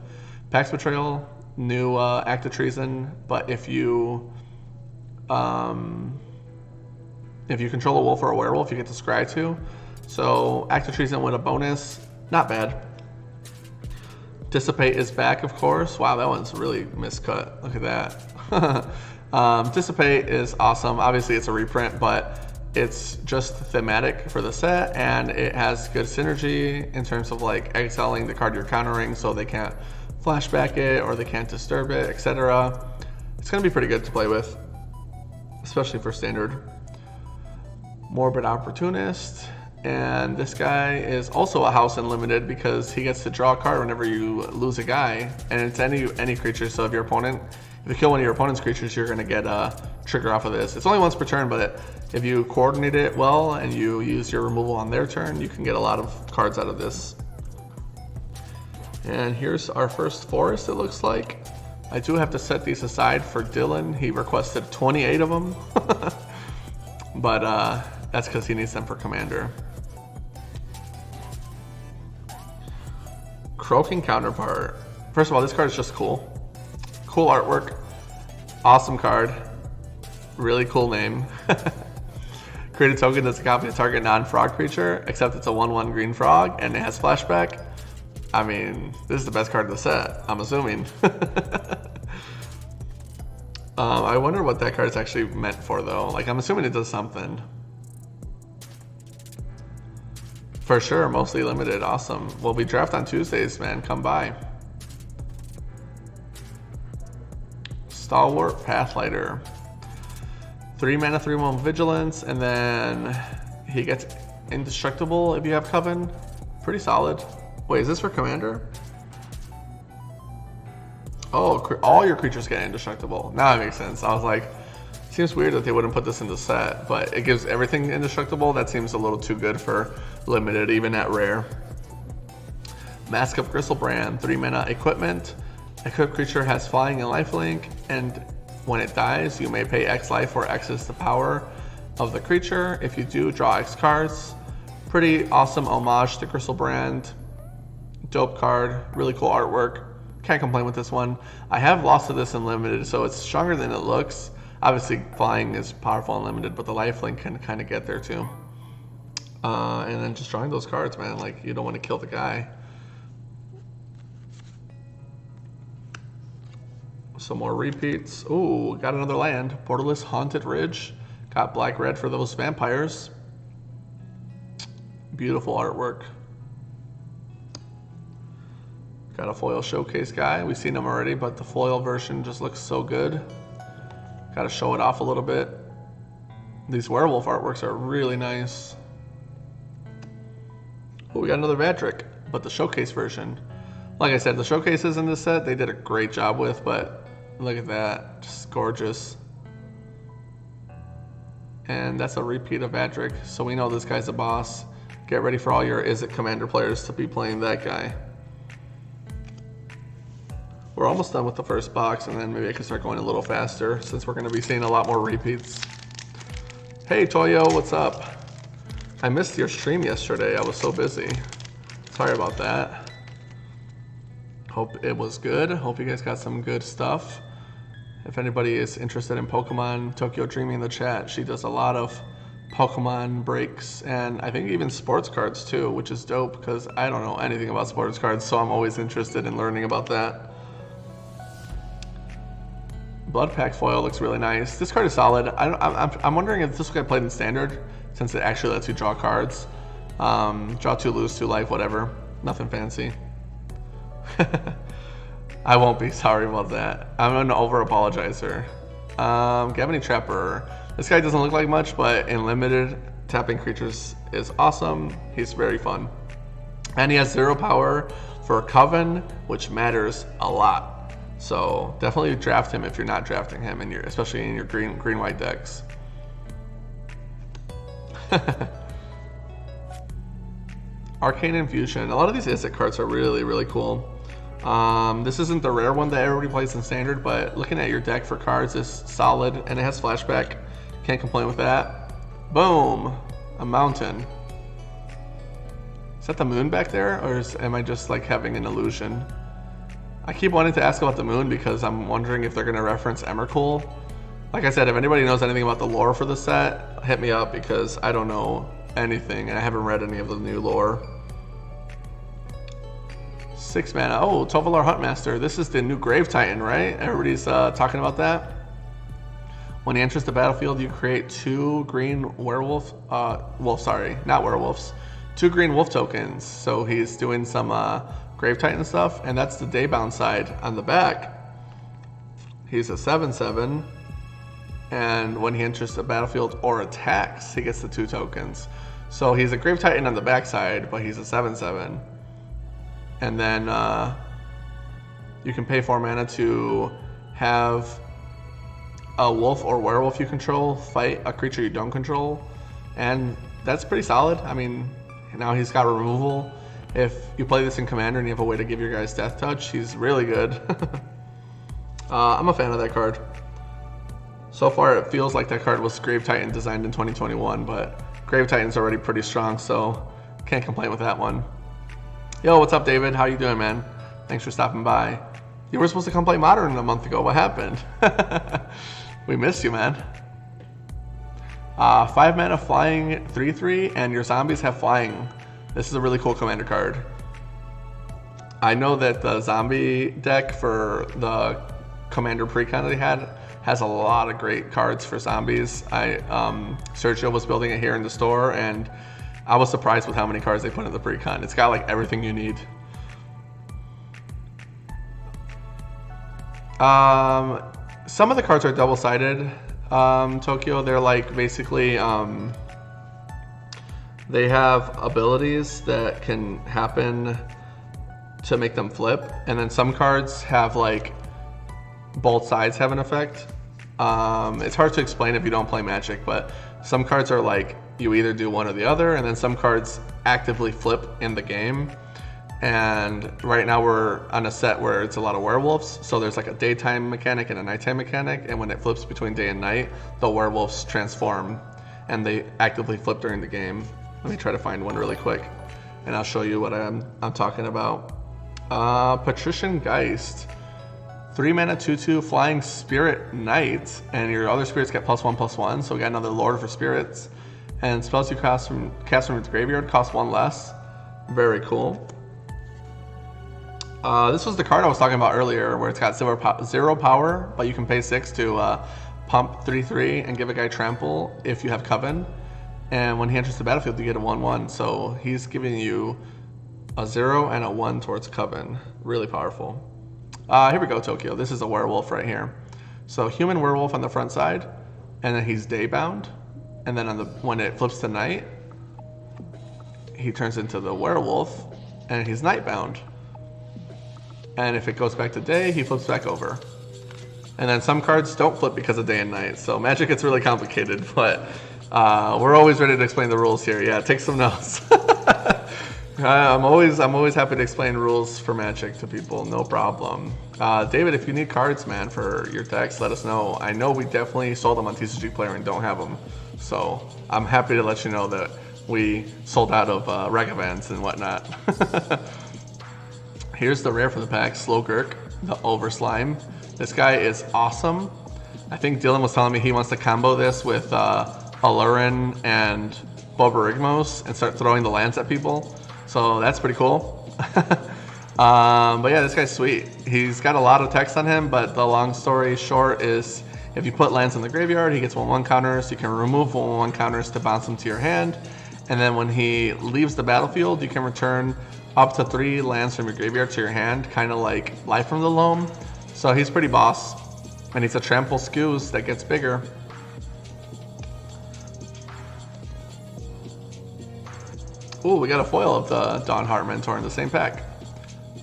Pax Betrayal, new Act of Treason, but if you control a wolf or a werewolf, you get to scry too. So Act of Treason with a bonus, not bad. Dissipate is back, of course. Wow, that one's really miscut. Look at that. Dissipate is awesome. Obviously, it's a reprint, but it's just thematic for the set, and it has good synergy in terms of like exiling the card you're countering so they can't flashback it or they can't disturb it, etc. It's going to be pretty good to play with, especially for standard. Morbid Opportunist. And this guy is also a house in limited because he gets to draw a card whenever you lose a guy, and it's any creature. So if you kill one of your opponent's creatures, you're going to get a trigger off of this. It's only once per turn, but if you coordinate it well and you use your removal on their turn, you can get a lot of cards out of this. And here's our first forest, it looks like. I do have to set these aside for Dylan. He requested 28 of them, but that's because he needs them for Commander. Croaking Counterpart. First of all, this card is just cool. Cool artwork. Awesome card. Really cool name. Create a token that's a copy of target non-frog creature, except it's a 1/1 green frog and it has flashback. I mean, this is the best card in the set, I'm assuming. I wonder what that card is actually meant for though. Like, I'm assuming it does something. For sure, mostly limited. Awesome. Well, we draft on Tuesdays, man. Come by. Stalwart Pathlighter. 3 mana, 3/1 Vigilance, and then he gets Indestructible if you have Coven. Pretty solid. Wait, is this for Commander? Oh, all your creatures get Indestructible. Now it makes sense. I was like, seems weird that they wouldn't put this in the set, but it gives everything Indestructible. That seems a little too good for limited, even at rare. Mask of Gristlebrand, 3 mana equipment. Equipped creature has flying and lifelink, and when it dies, you may pay X life, or X is the power of the creature. If you do, draw X cards. Pretty awesome homage to Gristlebrand. Dope card, really cool artwork. Can't complain with this one. I have lost to this in limited, so it's stronger than it looks. Obviously, flying is powerful and limited, but the lifelink can kind of get there too. And then just drawing those cards, man. Like, you don't want to kill the guy. Some more repeats. Ooh, got another land. Portalist Haunted Ridge. Got black-red for those vampires. Beautiful artwork. Got a foil showcase guy. We've seen him already, but the foil version just looks so good. Got to show it off a little bit. These werewolf artworks are really nice. Oh, we got another Vadric, but the showcase version. Like I said, the showcases in this set, they did a great job with, but look at that, just gorgeous. And that's a repeat of Vadric, so we know this guy's a boss. Get ready for all your Izzet Commander players to be playing that guy. We're almost done with the first box, and then maybe I can start going a little faster since we're going to be seeing a lot more repeats. Hey Toyo, what's up? I missed your stream yesterday. I was so busy. Sorry about that. Hope it was good. Hope you guys got some good stuff. If anybody is interested in Pokemon, Tokyo Dreamy in the chat. She does a lot of Pokemon breaks, and I think even sports cards too, which is dope because I don't know anything about sports cards, so I'm always interested in learning about that. Blood Pact foil looks really nice. This card is solid. I'm wondering if this will get played in standard, since it actually lets you draw cards. Draw 2, lose 2 life, whatever. Nothing fancy. I won't be sorry about that. I'm an over-apologizer. Gavany Trapper. This guy doesn't look like much, but in limited, tapping creatures is awesome. He's very fun. And he has 0 power for Coven, which matters a lot. So definitely draft him if you're not drafting him, especially in your green-white decks. Arcane Infusion. A lot of these Izzet cards are really, really cool. This isn't the rare one that everybody plays in Standard, but looking at your deck for cards is solid, and it has Flashback. Can't complain with that. Boom! A mountain. Is that the moon back there, or am I just like having an illusion? I keep wanting to ask about the moon because I'm wondering if they're going to reference Emrakul. Like I said, if anybody knows anything about the lore for the set, hit me up because I don't know anything and I haven't read any of the new lore. 6 mana. Oh, Tovolar Huntmaster. This is the new Grave Titan, right? Everybody's talking about that. When he enters the battlefield, you create 2 green werewolf. Not werewolves. 2 green wolf tokens. So he's doing some Grave Titan stuff, and that's the Daybound side. On the back, he's a 7/7, and when he enters the battlefield or attacks, he gets the 2 tokens. So he's a Grave Titan on the back side, but he's a 7/7. And then you can pay 4 mana to have a wolf or werewolf you control fight a creature you don't control, and that's pretty solid. I mean, now he's got removal. If you play this in Commander and you have a way to give your guys Death Touch, he's really good. I'm a fan of that card. So far, it feels like that card was Grave Titan designed in 2021, but Grave Titan's already pretty strong, so can't complain with that one. Yo, what's up, David? How you doing, man? Thanks for stopping by. You were supposed to come play Modern a month ago. What happened? We missed you, man. 5 mana flying 3/3, and your zombies have flying. This is a really cool Commander card. I know that the zombie deck for the Commander Precon that they had has a lot of great cards for zombies. Sergio was building it here in the store, and I was surprised with how many cards they put in the Precon. It's got like everything you need. Some of the cards are double-sided. Tokyo, they're like basically they have abilities that can happen to make them flip, and then some cards have like both sides have an effect. It's hard to explain if you don't play Magic, but some cards are like you either do one or the other, and then some cards actively flip in the game. And right now we're on a set where it's a lot of werewolves, so there's like a daytime mechanic and a nighttime mechanic, and when it flips between day and night, the werewolves transform and they actively flip during the game. Let me try to find one really quick and I'll show you what I'm talking about. Patrician Geist. 3 mana 2/2 flying spirit knight, and your other spirits get +1/+1, so we got another Lord for spirits. And spells you cast from its graveyard cost 1 less. Very cool. This was the card I was talking about earlier, where it's got 0 power, but you can pay 6 to pump 3/3 and give a guy trample if you have Coven. And when he enters the battlefield, you get a 1/1. So he's giving you a 0 and a 1 towards Coven. Really powerful. Here we go, Tokyo. This is a werewolf right here. So human werewolf on the front side, and then he's daybound. And then when it flips to night, he turns into the werewolf, and he's nightbound. And if it goes back to day, he flips back over. And then some cards don't flip because of day and night. So Magic gets really complicated, but we're always ready to explain the rules here. Yeah, take some notes. I'm always happy to explain rules for Magic to people, no problem. David, if you need cards, man, for your decks, let us know. I know we definitely sold them on TCG Player and don't have them. So I'm happy to let you know that we sold out of Ragavans and whatnot. Here's the rare for the pack, Slogurk, the Overslime. This guy is awesome. I think Dylan was telling me he wants to combo this with Aluren and Boborigmos and start throwing the lands at people. So that's pretty cool. But yeah, this guy's sweet. He's got a lot of text on him, but the long story short is if you put lands in the graveyard, he gets 1/1 counters. You can remove 1/1 counters to bounce them to your hand. And then when he leaves the battlefield, you can return up to 3 lands from your graveyard to your hand, kind of like Life from the Loam. So he's pretty boss. And he's a trample Skews that gets bigger. Ooh, we got a foil of the Dawnhart Mentor in the same pack.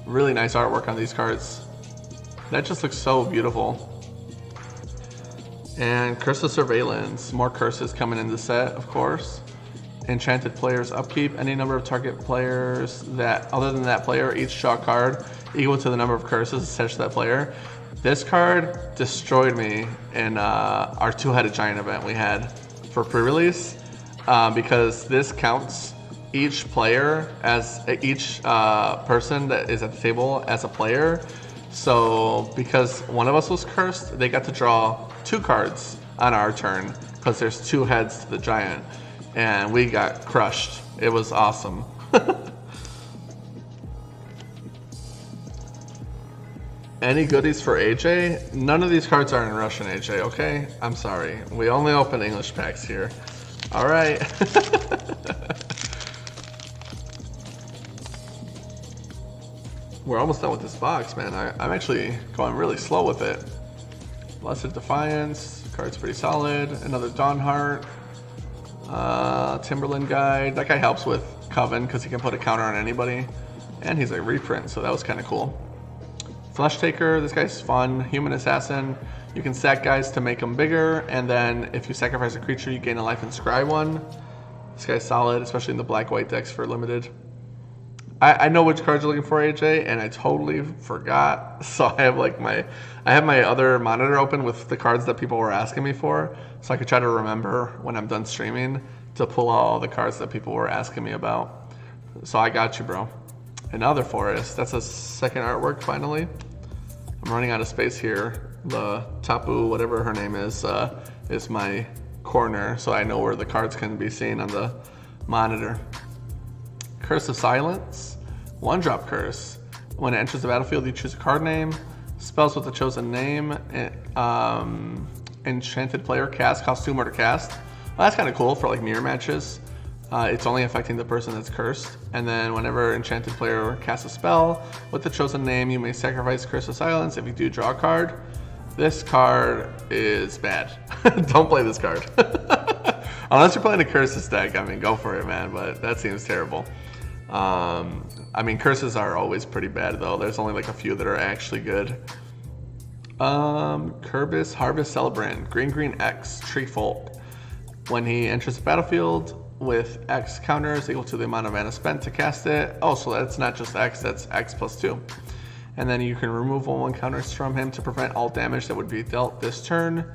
Really nice artwork on these cards. That just looks so beautiful. And Curse of Surveillance. More curses coming in the set, of course. enchanted player's upkeep. Any number of target players that, other than that player, each draw card equal to the number of curses attached to that player. This card destroyed me in our two-headed giant event we had for pre-release because this counts each player as each person that is at the table as a player. So because one of us was cursed, they got to draw 2 cards on our turn because there's 2 heads to the giant, and we got crushed. It was awesome. Any goodies for AJ? None of these cards are in Russian, AJ, okay? I'm sorry. We only open English packs here. All right. We're almost done with this box, man. I'm actually going really slow with it. Blessed Defiance, card's pretty solid. Another Dawnheart. Timberland Guide. That guy helps with Coven because he can put a counter on anybody. And he's a reprint, so that was kind of cool. Flesh Taker, this guy's fun. Human Assassin. You can stack guys to make them bigger, and then if you sacrifice a creature, you gain a life and scry 1. This guy's solid, especially in the black-white decks for limited. I know which cards you're looking for, AJ, and I totally forgot. So I have like my other monitor open with the cards that people were asking me for, so I could try to remember when I'm done streaming to pull out all the cards that people were asking me about. So I got you, bro. Another Forest. That's a second artwork finally. I'm running out of space here. The Tapu, whatever her name is my corner, so I know where the cards can be seen on the monitor. Curse of Silence, 1-drop curse. When it enters the battlefield, you choose a card name. Spells with the chosen name. Enchanted player cast, cost 2 more to cast. Well, that's kind of cool for like mirror matches. It's only affecting the person that's cursed. And then whenever enchanted player casts a spell with the chosen name, you may sacrifice Curse of Silence. If you do, draw a card. This card is bad. Don't play this card. Unless you're playing a Curses deck, I mean, go for it, man, but that seems terrible. I mean, curses are always pretty bad, though. There's only like a few that are actually good. Kerbis Harvest Celebrant, green X, Tree Folk. When he enters the battlefield with X counters equal to the amount of mana spent to cast it. Oh, so that's not just X, that's X plus 2. And then you can remove 1/1 counters from him to prevent all damage that would be dealt this turn.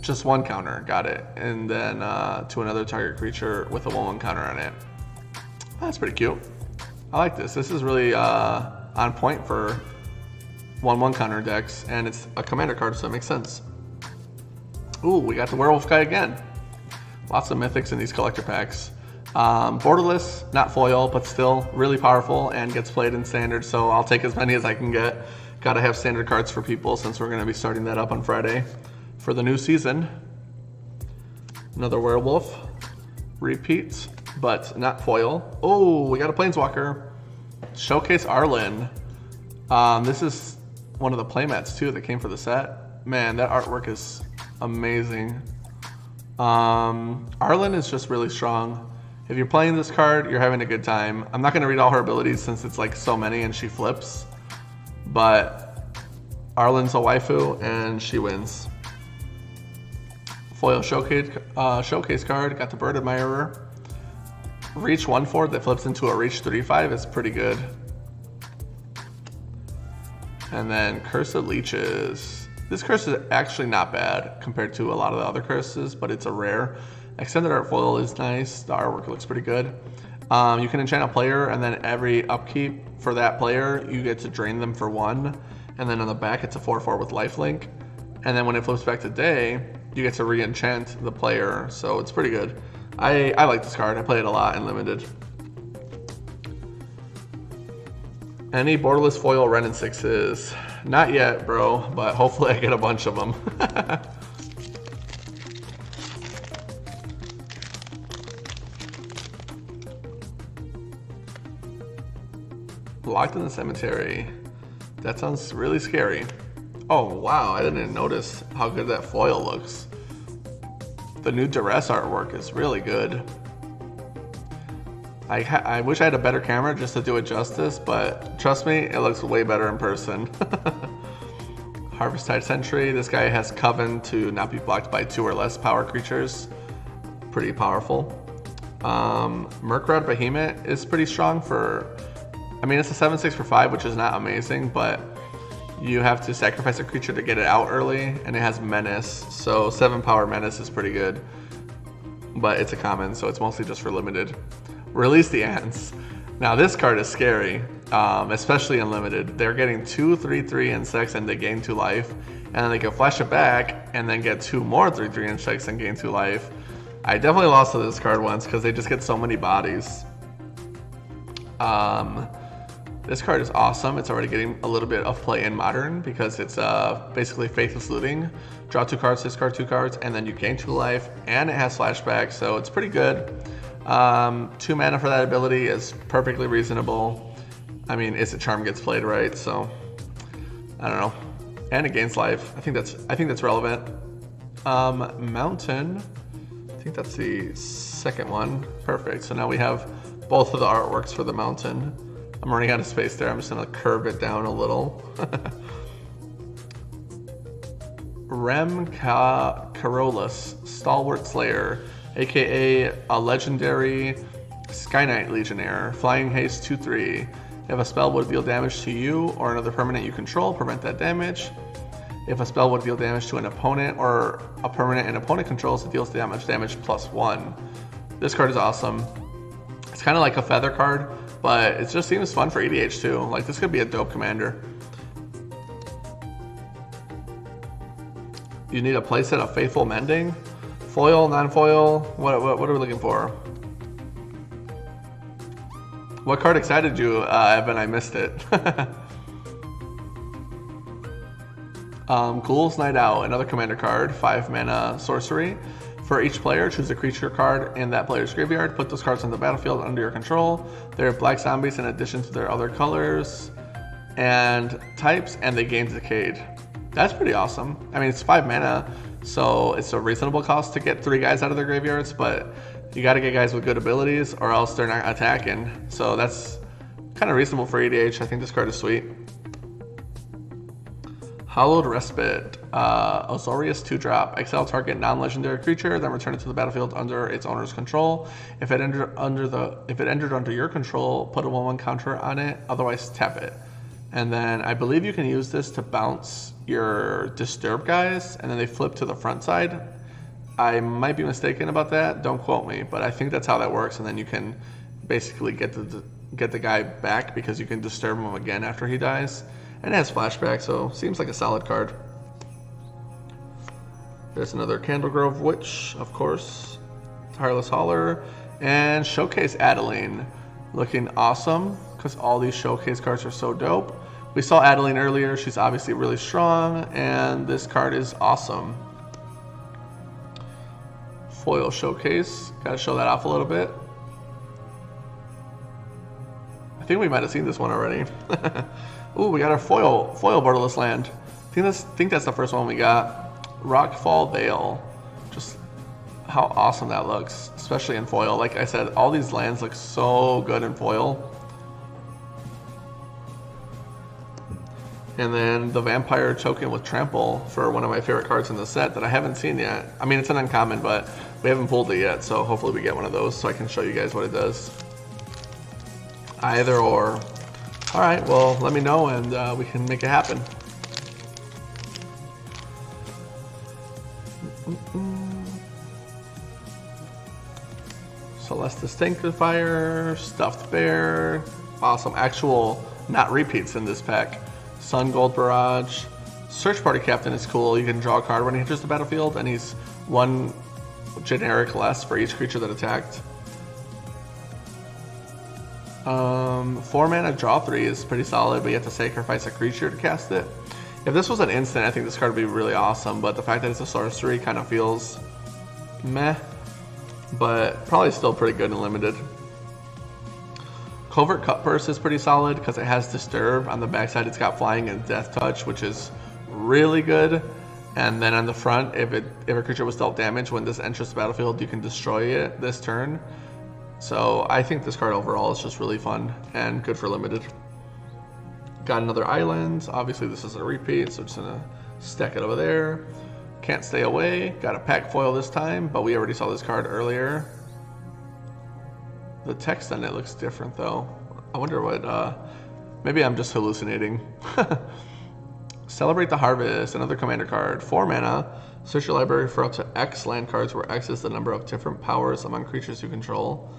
Just 1 counter, got it. And then to another target creature with a 1/1 counter on it. That's pretty cute. I like this. This is really on point for 1/1 counter decks, and it's a commander card, so it makes sense. Ooh, we got the Werewolf guy again. Lots of mythics in these collector packs. Borderless, not foil, but still really powerful and gets played in standard, so I'll take as many as I can get. Gotta have standard cards for people since we're gonna be starting that up on Friday for the new season. Another Werewolf. Repeat, but not foil. Oh, we got a Planeswalker. Showcase Arlen. This is one of the playmats too that came for the set. Man, that artwork is amazing. Arlen is just really strong. If you're playing this card, you're having a good time. I'm not going to read all her abilities since it's like so many and she flips. But Arlen's a waifu and she wins. Foil showcase card. Got the Bird Admirer. Reach 1/4 that flips into a Reach 3/5 is pretty good. And then Curse of Leeches. This curse is actually not bad compared to a lot of the other curses, but it's a rare. Extended Art Foil is nice. The artwork looks pretty good. You can enchant a player, and then every upkeep for that player, you get to drain them for 1. And then on the back, it's a 4/4 with lifelink. And then when it flips back to day, you get to re-enchant the player, so it's pretty good. I like this card. I play it a lot in Limited. Any borderless foil Ren and 6s? Not yet, bro, but hopefully I get a bunch of them. Locked in the Cemetery. That sounds really scary. Oh wow, I didn't notice how good that foil looks. The new Duress artwork is really good. I wish I had a better camera just to do it justice, but trust me, it looks way better in person. Harvesttide Sentry. This guy has Coven to not be blocked by 2 or less power creatures. Pretty powerful. Murkrad Behemoth is pretty strong for, I mean, it's a 7/6 for 5, which is not amazing, but you have to sacrifice a creature to get it out early, and it has Menace, so 7 power Menace is pretty good. But it's a common, so it's mostly just for limited. Release the Ants. Now this card is scary, especially in limited. They're getting 2 3/3 insects and they gain 2 life, and then they can flash it back and then get 2 more 3/3 insects and gain 2 life. I definitely lost to this card once because they just get so many bodies. This card is awesome. It's already getting a little bit of play in Modern because it's basically Faithless Looting. Draw 2 cards, discard 2 cards, and then you gain 2 life, and it has flashback, so it's pretty good. 2 mana for that ability is perfectly reasonable. I mean, Izzet Charm gets played, right? So I don't know. And it gains life. I think that's relevant. Mountain. I think that's the second one. Perfect. So now we have both of the artworks for the mountain. I'm running out of space there. I'm just gonna curve it down a little. Carolus, Stalwart Slayer, aka a legendary Sky Knight Legionnaire, flying haste 2/3. If a spell would deal damage to you or another permanent you control, prevent that damage. If a spell would deal damage to an opponent or a permanent an opponent controls, it deals damage +1. This card is awesome. It's kind of like a feather card, but it just seems fun for EDH too. Like, this could be a dope commander. You need a playset of Faithful Mending. Foil, non-foil, what are we looking for? What card excited you, Evan? I missed it. Ghoul's Night Out, another commander card, 5 mana sorcery. For each player, choose a creature card in that player's graveyard. Put those cards on the battlefield under your control. They're black zombies in addition to their other colors and types, and they gain Decayed. That's pretty awesome. I mean, it's 5 mana, so it's a reasonable cost to get 3 guys out of their graveyards, but you gotta get guys with good abilities or else they're not attacking. So that's kind of reasonable for EDH. I think this card is sweet. Hallowed Respite, Azorius 2-drop. Exile target non-legendary creature, then return it to the battlefield under its owner's control. If it entered under your control, put a 1/1 counter on it. Otherwise, tap it. And then I believe you can use this to bounce your Disturb guys, and then they flip to the front side. I might be mistaken about that. Don't quote me, but I think that's how that works. And then you can basically get the guy back because you can disturb him again after he dies. And it has flashback, so seems like a solid card. There's another Candlegrove Witch, of course. Tireless Hauler. And Showcase Adeline. Looking awesome, because all these Showcase cards are so dope. We saw Adeline earlier. She's obviously really strong, and this card is awesome. Foil Showcase. Gotta show that off a little bit. I think we might have seen this one already. Ooh, we got our foil borderless land. I think that's the first one we got. Rockfall Vale. Just how awesome that looks, especially in foil. Like I said, all these lands look so good in foil. And then the Vampire Token with Trample for one of my favorite cards in the set that I haven't seen yet. I mean, it's an uncommon, but we haven't pulled it yet, so hopefully we get one of those so I can show you guys what it does. Either or. All right, well, let me know and we can make it happen. Celestus Sanctifier, Stuffed Bear, awesome. Actual, not repeats in this pack. Sun Gold Barrage. Search Party Captain is cool. You can draw a card when he enters the battlefield, and he's 1 generic less for each creature that attacked. 4 mana draw 3 is pretty solid, but you have to sacrifice a creature to cast it. If this was an instant, I think this card would be really awesome, but the fact that it's a sorcery kind of feels meh, but probably still pretty good and limited. Covert Cutpurse is pretty solid because it has Disturb. On the backside, it's got Flying and Death Touch, which is really good. And then on the front, if a creature was dealt damage when this enters the battlefield, you can destroy it this turn. So I think this card overall is just really fun and good for limited. Got another island. Obviously this is a repeat, so just gonna stack it over there. Can't Stay Away. Got a pack foil this time, but we already saw this card earlier. The text on it looks different though. I wonder what, maybe I'm just hallucinating. Celebrate the Harvest, another commander card. 4 mana. Search your library for up to X land cards, where X is the number of different powers among creatures you control.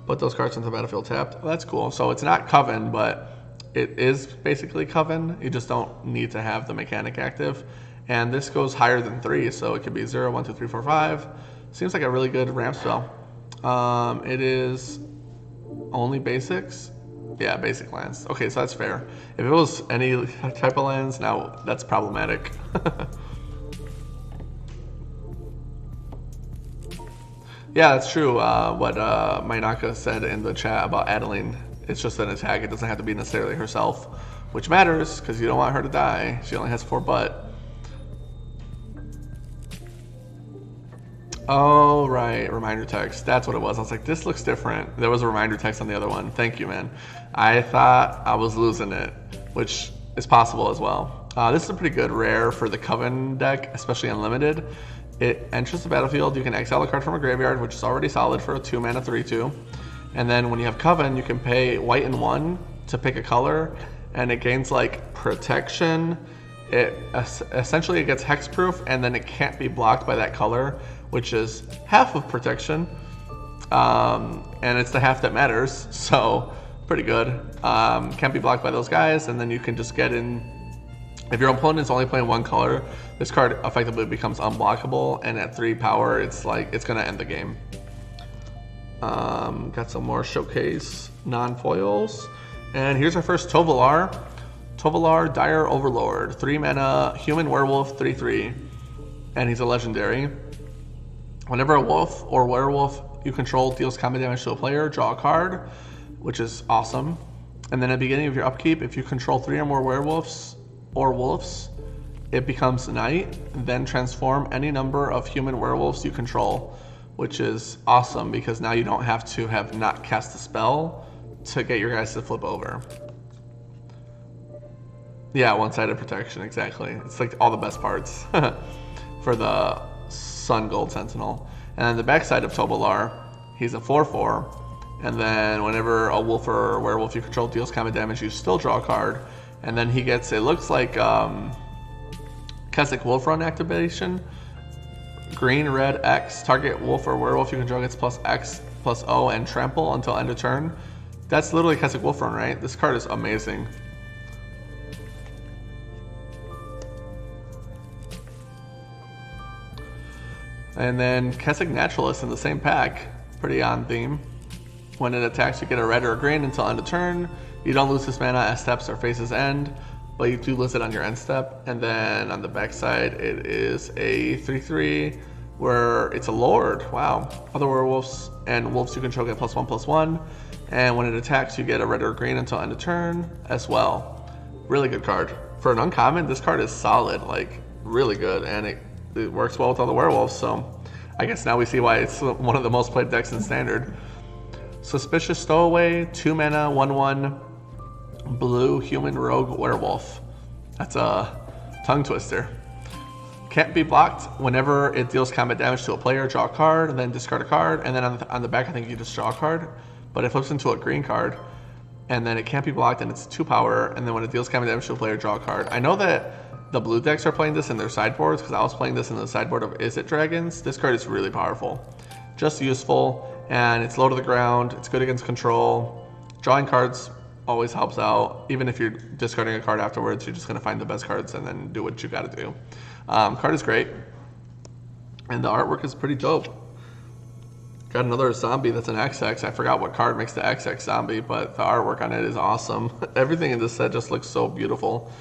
Put those cards into the battlefield tapped. Oh, that's cool. So it's not Coven, but it is basically Coven. You just don't need to have the mechanic active. And this goes higher than 3, so it could be 0, 1, 2, 3, 4, 5. Seems like a really good ramp spell. It is only basics. Yeah, basic lands. Okay, so that's fair. If it was any type of lands, now that's problematic. Yeah, that's true. What Mainaka said in the chat about Adeline. It's just an attack. It doesn't have to be necessarily herself, which matters because you don't want her to die. She only has 4 butt. Oh, right. Reminder text. That's what it was. I was like, this looks different. There was a reminder text on the other one. Thank you, man. I thought I was losing it, which is possible as well. This is a pretty good rare for the Coven deck, especially Unlimited. It enters the battlefield. You can exile a card from a graveyard, which is already solid for a 2 mana 3/2. And then when you have Coven, you can pay white and 1 to pick a color, and it gains like protection. It essentially it gets hexproof, and then it can't be blocked by that color, which is half of protection, and it's the half that matters, so pretty good. Can't be blocked by those guys, and then you can just get in. If your opponent's only playing 1 color, this card effectively becomes unblockable, and at 3 power, it's like it's gonna end the game. Got some more showcase non-foils, and here's our first Tovolar. Tovolar, Dire Overlord, 3 mana, human werewolf, 3/3, and he's a legendary. Whenever a wolf or werewolf you control deals combat damage to a player, draw a card, which is awesome. And then at the beginning of your upkeep, if you control 3 or more werewolves or wolves, it becomes night, then transform any number of human werewolves you control, which is awesome because now you don't have to have not cast a spell to get your guys to flip over. Yeah, one-sided protection, exactly. It's like all the best parts for the Sun Gold Sentinel. And then the backside of Tovolar, he's a 4/4, and then whenever a wolf or a werewolf you control deals combat damage, you still draw a card, and then he gets, it looks like Kessig Wolfrun activation, green, red, X, target wolf or werewolf you control gets +X/+O and trample until end of turn. That's literally Kessig Wolfrun, right? This card is amazing. And then Kessig Naturalist in the same pack, pretty on theme. When it attacks, you get a red or a green until end of turn. You don't lose this mana as steps or phases end, but you do lose it on your end step. And then on the backside, it is a 3/3 where it's a Lord. Wow. Other werewolves and wolves you control get +1/+1. And when it attacks, you get a red or green until end of turn as well. Really good card. For an uncommon, this card is solid, like really good, and it works well with all the werewolves, so I guess now we see why it's one of the most played decks in Standard. Suspicious Stowaway, 2 mana, 1/1, blue human rogue werewolf. That's a tongue twister. Can't be blocked. Whenever it deals combat damage to a player, draw a card, then discard a card, and then on the back I think you just draw a card, but it flips into a green card, and then it can't be blocked, and it's 2 power, and then when it deals combat damage to a player, draw a card. I know that the blue decks are playing this in their sideboards because I was playing this in the sideboard of Izzet Dragons. This card is really powerful. Just useful, and it's low to the ground. It's good against control. Drawing cards always helps out. Even if you're discarding a card afterwards, you're just going to find the best cards and then do what you got to do. Card is great, and the artwork is pretty dope. Got another zombie that's an XX. I forgot what card makes the XX zombie, but the artwork on it is awesome. Everything in this set just looks so beautiful.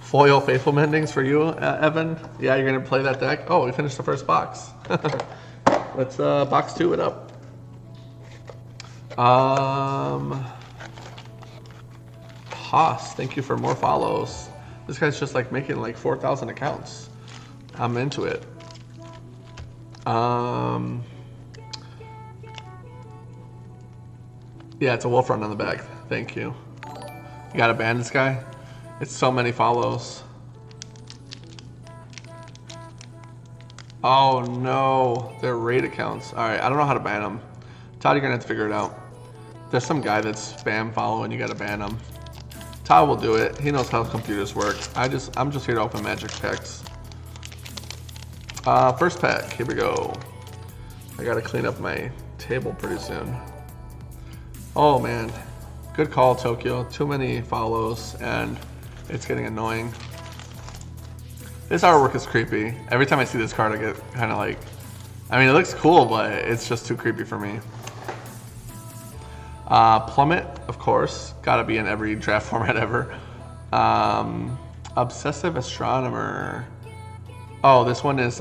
Foil Faithful Mendings for you, Evan. Yeah, you're going to play that deck? Oh, we finished the first box. Let's box 2 it up. Haas, thank you for more follows. This guy's just like making like 4,000 accounts. I'm into it. Yeah, it's a wolf run on the back. Thank you. You got to ban this guy? It's so many follows. Oh no, they're raid accounts. All right, I don't know how to ban them. Todd, you're gonna have to figure it out. There's some guy that's spam follow and you gotta ban him. Todd will do it. He knows how computers work. I'm just here to open magic packs. First pack, here we go. I gotta clean up my table pretty soon. Oh man, good call, Tokyo. Too many follows and it's getting annoying. This artwork is creepy. Every time I see this card, I get kind of like, I mean, it looks cool, but it's just too creepy for me. Plummet, of course, gotta be in every draft format ever. Obsessive Astronomer. Oh, this one is,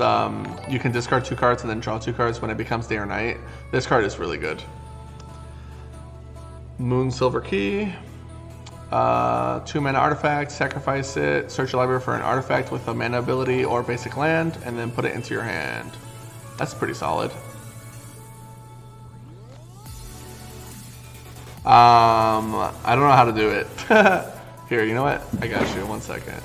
you can discard 2 cards and then draw 2 cards when it becomes day or night. This card is really good. Moon Silver Key. 2 mana artifact, sacrifice it, search your library for an artifact with a mana ability or basic land, and then put it into your hand. That's pretty solid. I don't know how to do it. Here, you know what? I got you. 1 second.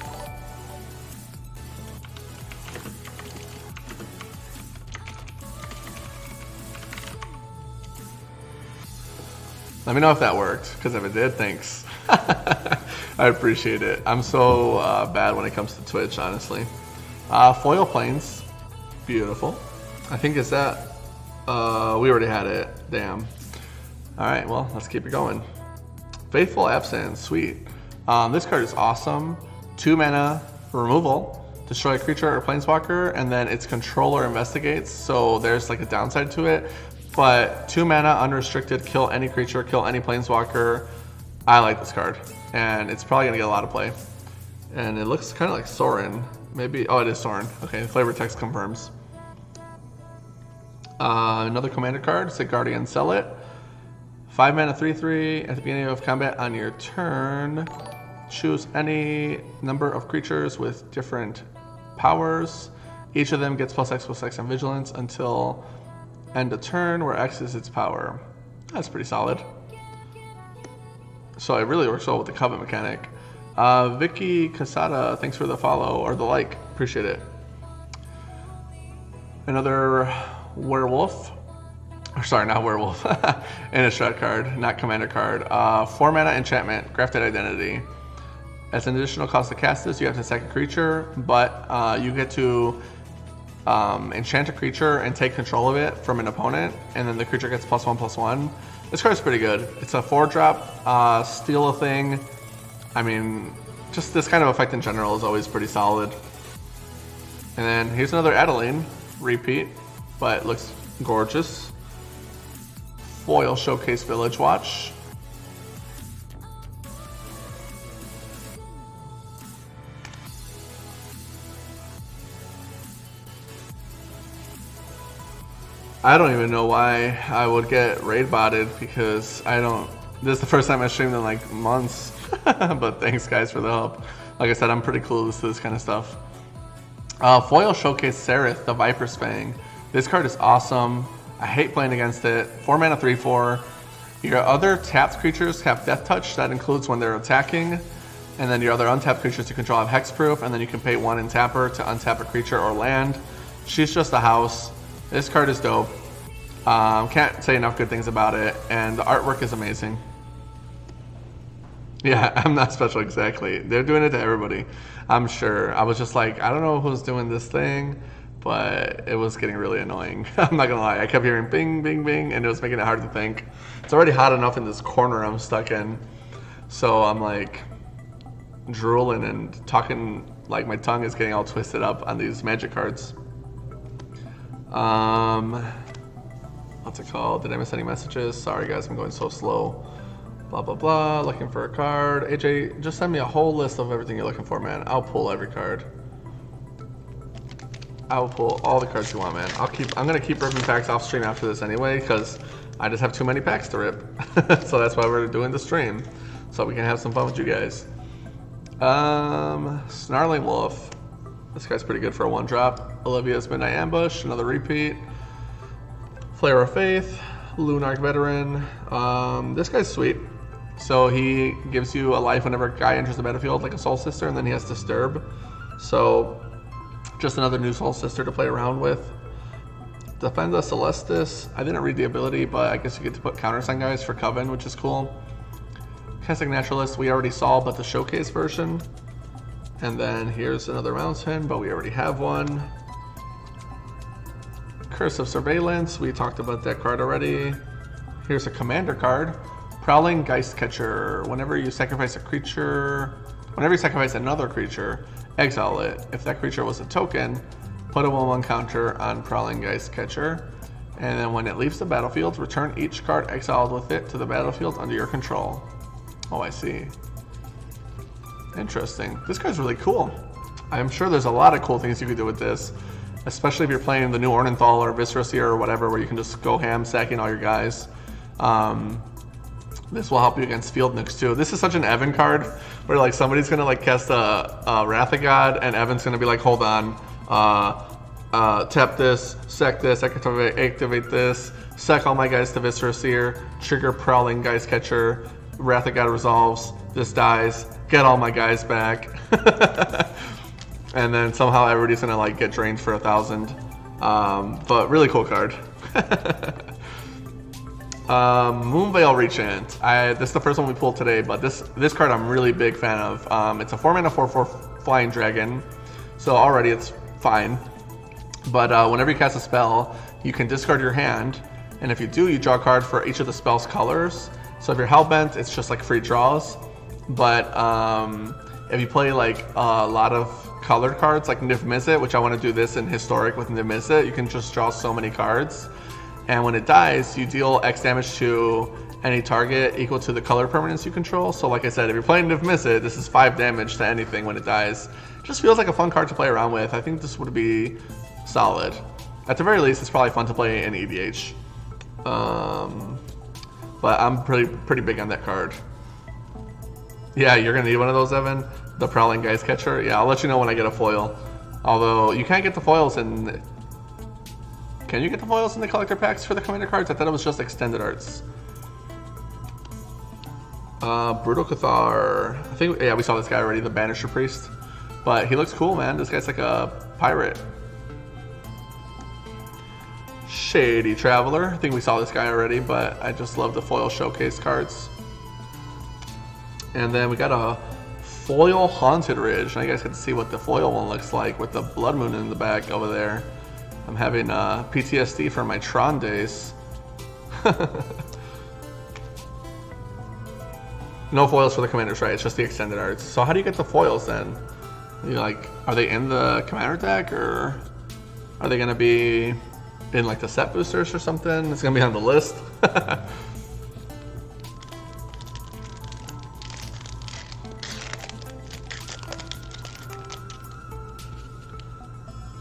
Let me know if that worked, because if it did, thanks. I appreciate it. I'm so bad when it comes to Twitch, honestly. Foil Plains. Beautiful. I think it's that. We already had it. Damn. Alright, well, let's keep it going. Faithful Absence. Sweet. This card is awesome. 2 mana removal. Destroy a creature or planeswalker, and then its controller investigates. So there's like a downside to it. But 2 mana, unrestricted, kill any creature, kill any planeswalker. I like this card, and it's probably gonna get a lot of play. And it looks kind of like Sorin, maybe. Oh, it is Sorin. Okay, flavor text confirms. Another commander card, say Guardian, sell it. 5 mana, 3/3. At the beginning of combat on your turn, choose any number of creatures with different powers. Each of them gets +X on vigilance until end of turn, where X is its power. That's pretty solid. So it really works well with the Covet mechanic. Vicky Casada, thanks for the follow or the like. Appreciate it. Another werewolf. Or sorry, not werewolf. Innistrad card, not commander card. 4 mana enchantment, Grafted Identity. As an additional cost to cast this, you have to sack a creature, but you get to enchant a creature and take control of it from an opponent, and then the creature gets +1/+1. This card is pretty good. It's a 4-drop, steal a thing. I mean, just this kind of effect in general is always pretty solid. And then here's another Adeline repeat, but it looks gorgeous. Foil Showcase Village Watch. I don't even know why I would get raid botted, because this is the first time I streamed in like months. But thanks guys for the help. Like I said, I'm pretty clueless to this kind of stuff. Foil Showcase Sereth, the Viper's Fang. This card is awesome. I hate playing against it. 4 mana, 3/4. Your other tapped creatures have Death Touch. That includes when they're attacking. And then your other untapped creatures you control have Hexproof. And then you can pay 1 in tapper to untap a creature or land. She's just a house. This card is dope. Can't say enough good things about it, and the artwork is amazing. Yeah, I'm not special, exactly. They're doing it to everybody, I'm sure. I was just like, I don't know who's doing this thing, but it was getting really annoying. I'm not gonna lie, I kept hearing bing, bing, bing, and it was making it hard to think. It's already hot enough in this corner I'm stuck in, so I'm like drooling and talking, like my tongue is getting all twisted up on these magic cards. What's it called? Did I miss any messages? Sorry guys, I'm going so slow. Blah, blah, blah. Looking for a card. AJ, just send me a whole list of everything you're looking for, man. I'll pull every card. I will pull all the cards you want, man. I'm gonna keep ripping packs off stream after this anyway, because I just have too many packs to rip. So that's why we're doing the stream, so we can have some fun with you guys. Snarling Wolf. This guy's pretty good for a 1-drop. Olivia's Midnight Ambush, another repeat. Flare of Faith, Lunarch Veteran. This guy's sweet. So he gives you a life whenever a guy enters the battlefield, like a Soul Sister, and then he has Disturb. So Just another new Soul Sister to play around with. Defenda Celestis. I didn't read the ability, but I guess you get to put counters on guys for Coven, which is cool. Kessig Naturalist we already saw, but the showcase version. And then here's another Mountain, but we already have one. Curse of Surveillance, we talked about that card already. Here's a commander card. Prowling Geistcatcher. Whenever you sacrifice another creature, exile it. If that creature was a token, put a 1/1 counter on Prowling Geistcatcher. And then when it leaves the battlefield, return each card exiled with it to the battlefield under your control. Oh, I see. Interesting. This card's really cool. I'm sure there's a lot of cool things you could do with this, especially if you're playing the new Ornithal or Viscera Seer or whatever, where you can just go ham sacking all your guys. This will help you against field nukes too. This is such an Evan card where like somebody's gonna like cast a Wrath of God and Evan's gonna be like, hold on, tap this, sack this, activate this, sack all my guys to Viscera Seer, trigger Prowling Geistcatcher, Wrath of God resolves, this dies, get all my guys back. And then somehow everybody's gonna like get drained for 1,000. But really cool card. Moonveil Rechant. This is the first one we pulled today, but this card I'm really big fan of. It's a 4-mana 4/4 flying dragon, so already it's fine. But whenever you cast a spell, you can discard your hand, and if you do, you draw a card for each of the spell's colors. So if you're Hellbent, it's just like free draws. But if you play like a lot of colored cards, like Niv Mizzet, which I want to do this in Historic with Niv Mizzet, you can just draw so many cards. And when it dies, you deal X damage to any target equal to the color permanence you control. So like I said, if you're playing Niv Mizzet, this is 5 damage to anything when it dies. Just feels like a fun card to play around with. I think this would be solid. At the very least, it's probably fun to play in EDH. But I'm pretty big on that card. Yeah, you're gonna need one of those, Evan. The Prowling Geistcatcher. Yeah, I'll let you know when I get a foil. Although you can't get the foils in. Can you get the foils in the collector packs for the commander cards? I thought it was just extended arts. Brutal Cathar. I think, yeah, we saw this guy already, the Banisher Priest. But he looks cool, man. This guy's like a pirate. Shady Traveler. I think we saw this guy already, but I just love the foil showcase cards. And then we got a foil Haunted Ridge. Now you guys get to see what the foil one looks like with the Blood Moon in the back over there. I'm having PTSD from my Tron days. No foils for the commanders, right? It's just the extended arts. So how do you get the foils then? Are they in the commander deck, or are they gonna be in like the set boosters or something? It's gonna be on the list.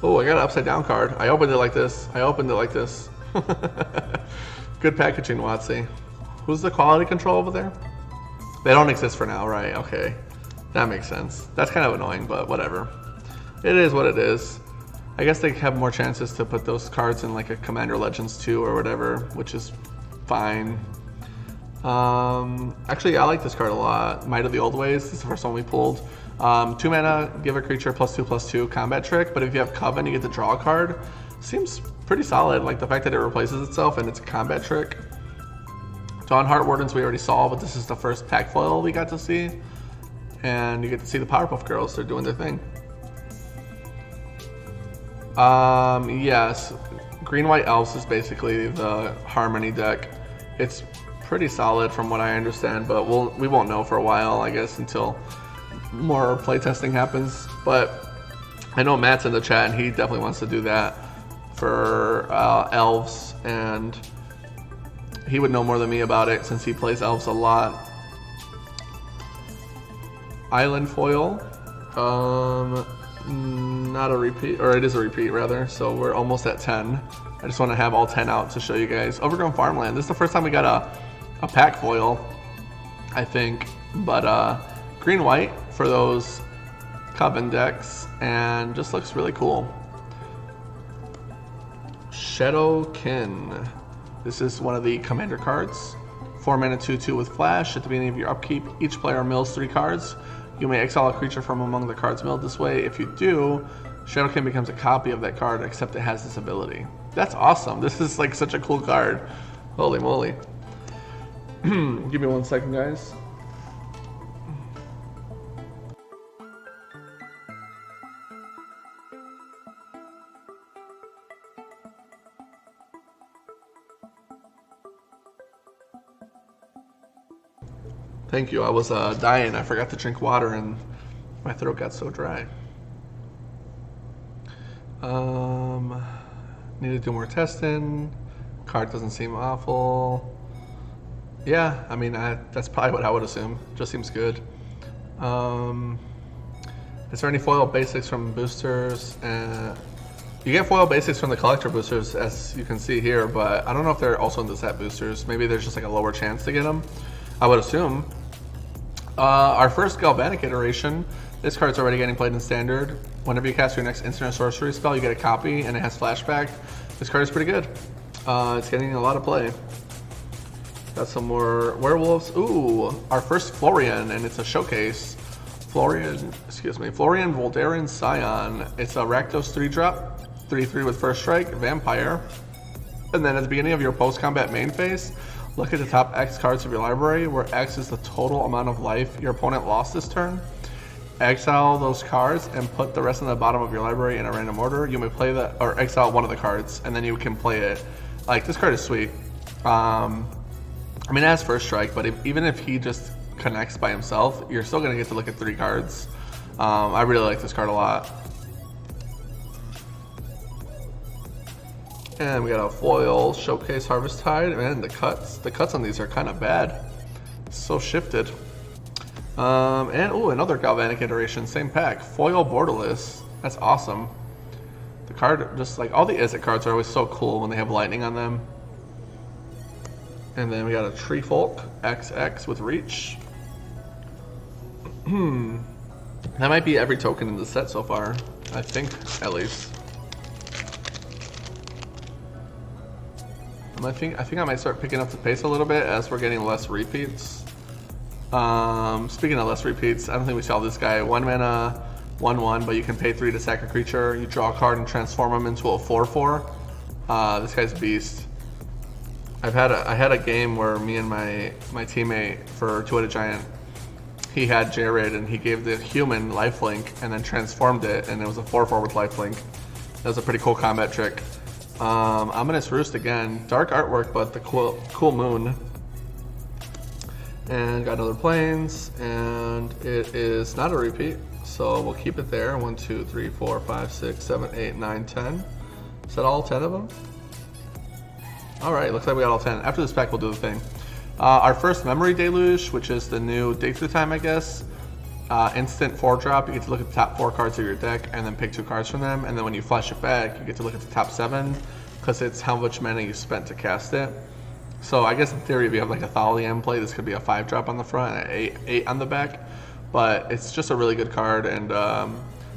Oh, I got an upside down card. I opened it like this. Good packaging, Watsy. Who's the quality control over there? They don't exist for now, right? Okay. That makes sense. That's kind of annoying, but whatever. It is what it is. I guess they have more chances to put those cards in like a Commander Legends 2 or whatever, which is fine. Actually, I like this card a lot. Might of the Old Ways. This is the first one we pulled. 2 mana, give a creature +2/+2 combat trick, but if you have Coven, you get to draw a card. Seems pretty solid, like the fact that it replaces itself and it's a combat trick. Dawnheart Wardens we already saw, but this is the first pack foil we got to see. And you get to see the Powerpuff Girls, they're doing their thing. Yes, Green-White Elves is basically the Harmony deck. It's pretty solid from what I understand, but we won't know for a while, I guess, until more playtesting happens. But I know Matt's in the chat and he definitely wants to do that for elves, and he would know more than me about it since he plays elves a lot. Island foil, not a repeat, or it is a repeat rather, so we're almost at 10. I just want to have all 10 out to show you guys. Overgrown Farmland, this is the first time we got a pack foil, I think, but green-white for those Coven decks, and just looks really cool. Shadowkin. This is one of the commander cards. 4 mana 2/2 with flash. At the beginning of your upkeep, each player mills 3 cards. You may exile a creature from among the cards milled this way. If you do, Shadowkin becomes a copy of that card, except it has this ability. That's awesome. This is like such a cool card. Holy moly. Give me 1 second, guys. Thank you. I was dying. I forgot to drink water and my throat got so dry. Need to do more testing. Card doesn't seem awful. Yeah, I mean, that's probably what I would assume. Just seems good. Is there any foil basics from boosters? You get foil basics from the collector boosters, as you can see here, but I don't know if they're also in the set boosters. Maybe there's just like a lower chance to get them, I would assume. Our first Galvanic iteration, this card's already getting played in Standard. Whenever you cast your next instant or sorcery spell, you get a copy, and it has flashback. This card is pretty good. It's getting a lot of play. Got some more werewolves. Ooh, our first Florian, and it's a showcase. Florian Voldaren Scion. It's a Rakdos 3-drop, 3/3 with first strike, vampire. And then at the beginning of your post-combat main phase, look at the top X cards of your library, where X is the total amount of life your opponent lost this turn. Exile those cards and put the rest on the bottom of your library in a random order. You may play that, or exile one of the cards, and then you can play it. Like, this card is sweet. I mean, it has first strike, but even if he just connects by himself, you're still gonna get to look at 3 cards. I really like this card a lot. And we got a foil showcase Harvest Tide. Man, the cuts on these are kind of bad. So shifted. And ooh, another Galvanic iteration, same pack. Foil Borderless. That's awesome. The card, just like all the Izzet cards are always so cool when they have lightning on them. And then we got a Tree Folk XX with Reach. That might be every token in the set so far. I think, at least. I think I might start picking up the pace a little bit as we're getting less repeats. Speaking of less repeats, I don't think we saw this guy. 1 mana, 1/1, but you can pay 3 to sack a creature. You draw a card and transform him into a 4/4. This guy's a beast. I had a game where me and my teammate for Two-Headed Giant, he had Jared and he gave the human lifelink and then transformed it, and it was a 4/4 with lifelink. That was a pretty cool combat trick. Ominous Roost again. Dark artwork, but the cool moon. And got another Plains, and it is not a repeat, so we'll keep it there. 1, 2, 3, 4, 5, 6, 7, 8, 9, 10. Is that all 10 of them? Alright, looks like we got all 10. After this pack, we'll do the thing. Our first Memory Deluge, which is the new Dig Through Time, I guess. Instant 4-drop, you get to look at the top 4 cards of your deck and then pick 2 cards from them. And then when you flash it back, you get to look at the top 7, because it's how much mana you spent to cast it. So I guess in theory, if you have like a Thalian play, this could be a 5-drop on the front and an 8 on the back. But it's just a really good card, and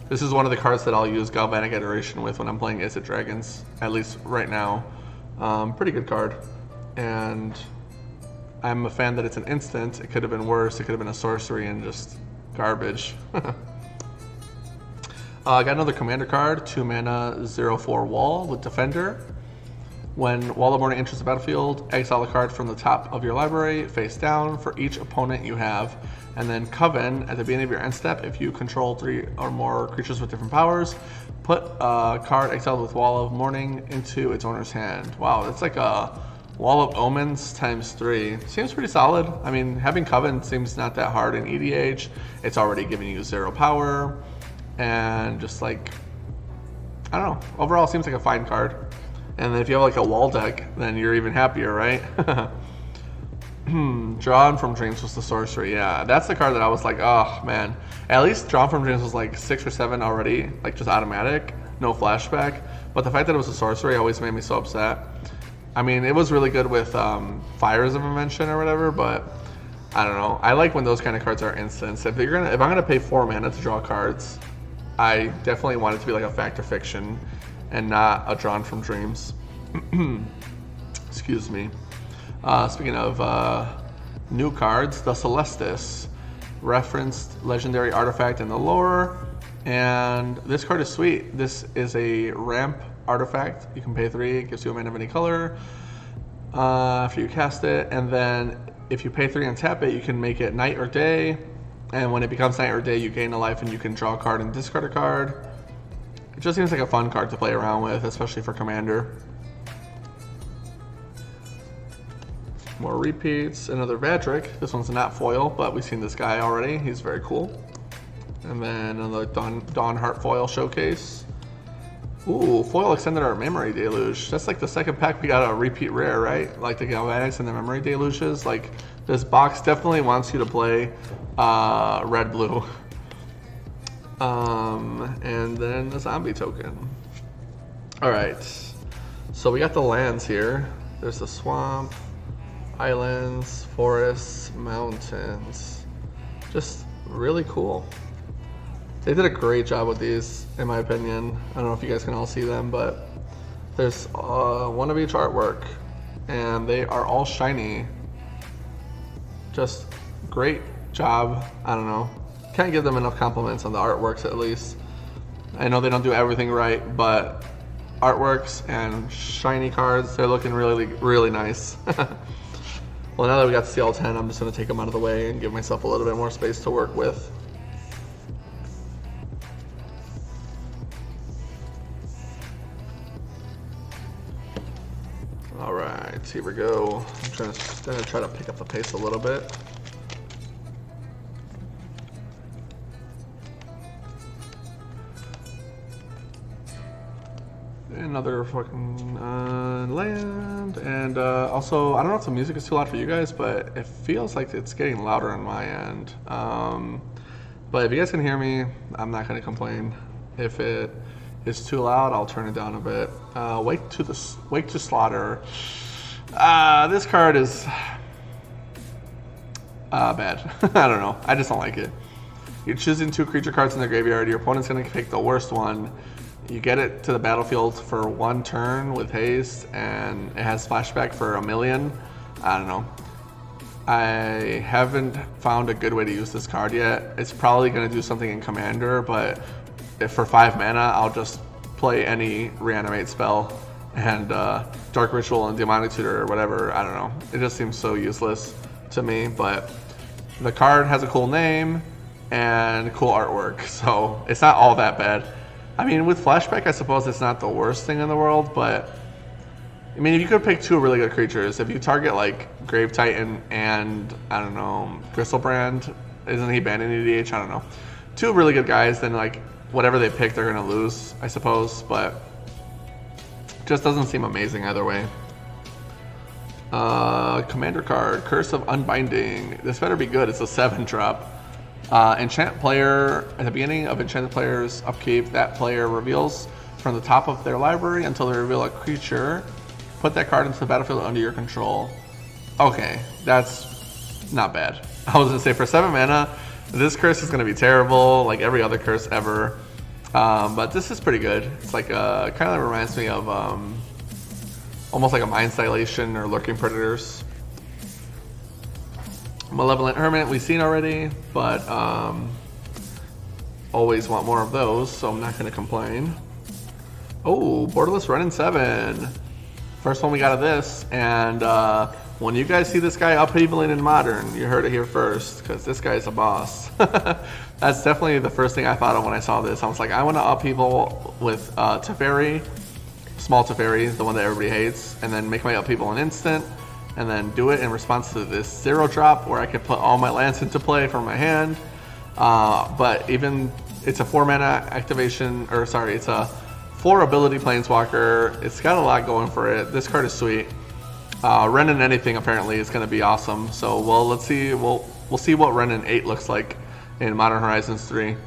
this is one of the cards that I'll use Galvanic Iteration with when I'm playing Izzet Dragons, at least right now. Pretty good card, and I'm a fan that it's an instant. It could have been worse. It could have been a sorcery and just garbage. Got another commander card, 2 mana, 0/4 Wall with Defender. When Wall of Morning enters the battlefield, exile a card from the top of your library, face down, for each opponent you have. And then Coven, at the beginning of your end step, if you control 3 or more creatures with different powers, put a card exiled with Wall of Morning into its owner's hand. Wow, that's like a Wall of Omens ×3. Seems pretty solid. I mean, having Coven seems not that hard in EDH. It's already giving you 0 power. And just like, I don't know. Overall, it seems like a fine card. And if you have like a wall deck, then you're even happier, right? Drawn from Dreams was the sorcery. Yeah, that's the card that I was like, oh man. At least Drawn from Dreams was like 6 or 7 already, like just automatic, no flashback. But the fact that it was a sorcery always made me so upset. I mean, it was really good with Fires of Invention or whatever, but I don't know. I like when those kind of cards are instants. If I'm gonna pay 4 mana to draw cards, I definitely want it to be like a Fact or Fiction and not a Drawn from Dreams. Excuse me. Speaking of new cards, the Celestis, referenced legendary artifact in the lore. And this card is sweet. This is a ramp artifact. You can pay 3, it gives you a mana of any color after you cast it. And then if you pay 3 and tap it, you can make it night or day. And when it becomes night or day, you gain a life and you can draw a card and discard a card. It just seems like a fun card to play around with, especially for Commander. More repeats. Another Vadric. This one's not foil, but we've seen this guy already. He's very cool. And then another Dawnhart foil showcase. Ooh, foil extended our Memory Deluge. That's like the second pack we got a repeat rare, right? Like the Galvanics and the Memory Deluges. Like, this box definitely wants you to play red-blue. And then the zombie token. Alright, so we got the lands here. There's the swamp, islands, forests, mountains. Just really cool. They did a great job with these, in my opinion. I don't know if you guys can all see them, but there's one of each artwork, and they are all shiny. Just great job. I don't know. Can't give them enough compliments on the artworks, at least. I know they don't do everything right, but artworks and shiny cards, they're looking really, really nice. Well, now that we got to see all 10, I'm just going to take them out of the way and give myself a little bit more space to work with. Alright, here we go. I'm gonna try to pick up the pace a little bit. Another fucking land, and also, I don't know if the music is too loud for you guys, but it feels like it's getting louder on my end. But if you guys can hear me, I'm not gonna complain. If it is too loud, I'll turn it down a bit. Wake to Slaughter. This card is bad. I don't know. I just don't like it. You're choosing 2 creature cards in the graveyard. Your opponent's gonna pick the worst one. You get it to the battlefield for 1 turn with haste, and it has flashback for 1,000,000. I don't know. I haven't found a good way to use this card yet. It's probably gonna do something in Commander, but if for 5 mana, I'll just play any reanimate spell and Dark Ritual and Demonic Tutor or whatever. I don't know. It just seems so useless to me, but the card has a cool name and cool artwork, so it's not all that bad. I mean, with flashback, I suppose it's not the worst thing in the world, but I mean, if you could pick 2 really good creatures, if you target like Grave Titan and, I don't know, Gristlebrand, isn't he banned in EDH? I don't know. 2 really good guys, then like whatever they pick, they're gonna lose, I suppose, but just doesn't seem amazing either way. Commander card, Curse of Unbinding. This better be good. It's a 7-drop. Enchant player, at the beginning of enchanted player's upkeep, that player reveals from the top of their library until they reveal a creature. Put that card into the battlefield under your control. Okay, that's not bad. I was gonna say for 7 mana, this curse is gonna be terrible, like every other curse ever. But this is pretty good. It's like kind of reminds me of almost like a Mind Stylation or Lurking Predators. Malevolent Hermit we've seen already, but always want more of those, so I'm not going to complain. Oh, Borderless Renin 7. First one we got of this, and when you guys see this guy upheavaling in Modern, you heard it here first, because this guy's a boss. That's definitely the first thing I thought of when I saw this. I was like, I want to upheaval with Teferi, small Teferi, the one that everybody hates, and then make my upheaval an instant, and then do it in response to this 0-drop where I could put all my lands into play from my hand. But even it's a 4 mana activation, or sorry, it's a 4 ability planeswalker. It's got a lot going for it. This card is sweet. Renin anything apparently is going to be awesome. So well, let's see. We'll see what Renin 8 looks like in Modern Horizons 3.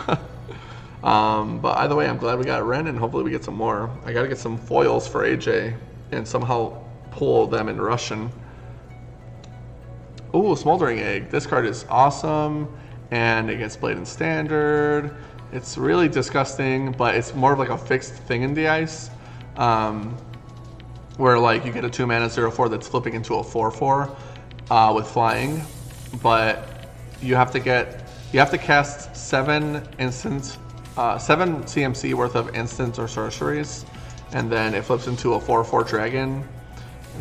But either way, I'm glad we got Ren, and hopefully we get some more. I got to get some foils for AJ and somehow pull them in Russian. Ooh, Smoldering Egg. This card is awesome, and it gets played in Standard. It's really disgusting, but it's more of like a fixed thing in the ice, where like you get a 2 mana 0/4 that's flipping into a 4/4 with flying, but you have to cast 7 instant 7 CMC worth of instants or sorceries, and then it flips into a 4/4 dragon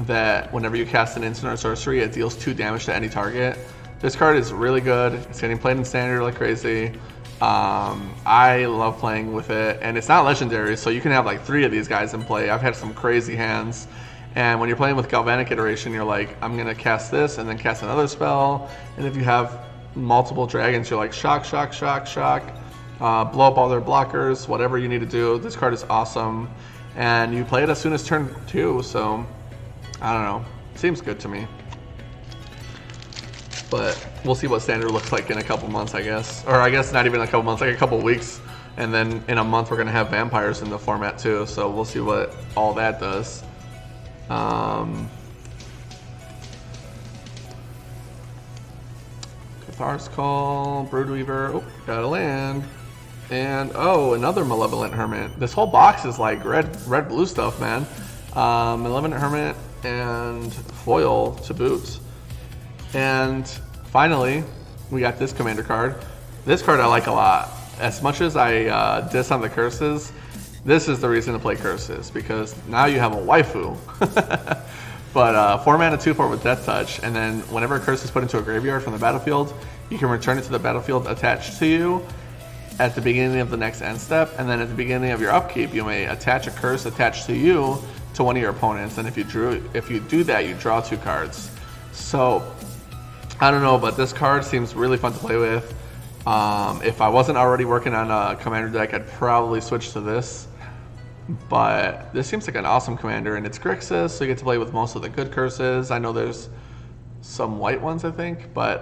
that whenever you cast an instant or sorcery, it deals 2 damage to any target. This card is really good. It's getting played in standard like crazy. I love playing with it, and it's not legendary, so you can have like 3 of these guys in play. I've had some crazy hands, and when you're playing with Galvanic Iteration, you're like, I'm gonna cast this and then cast another spell, and if you have multiple dragons, you're like shock, shock, shock, shock, blow up all their blockers, whatever you need to do. This card is awesome, and you play it as soon as turn 2, so I don't know, seems good to me. But we'll see what standard looks like in a couple months, I guess. Or I guess not even a couple months, like a couple weeks. And then in a month we're gonna have vampires in the format too, so we'll see what all that does. Cathar's Call, Broodweaver, oh, got a land. And oh, another Malevolent Hermit. This whole box is like red blue stuff, man. Malevolent Hermit and foil to boot. And finally, we got this commander card. This card I like a lot. As much as I diss on the curses, this is the reason to play curses, because now you have a waifu. But 4 mana 2/4 with Death Touch, and then whenever a curse is put into a graveyard from the battlefield, you can return it to the battlefield attached to you at the beginning of the next end step, and then at the beginning of your upkeep, you may attach a curse attached to you to one of your opponents, and if you do that, you draw 2 cards. So I don't know, but this card seems really fun to play with. If I wasn't already working on a commander deck, I'd probably switch to this. But this seems like an awesome commander, and it's Grixis, so you get to play with most of the good curses. I know there's some white ones, I think, but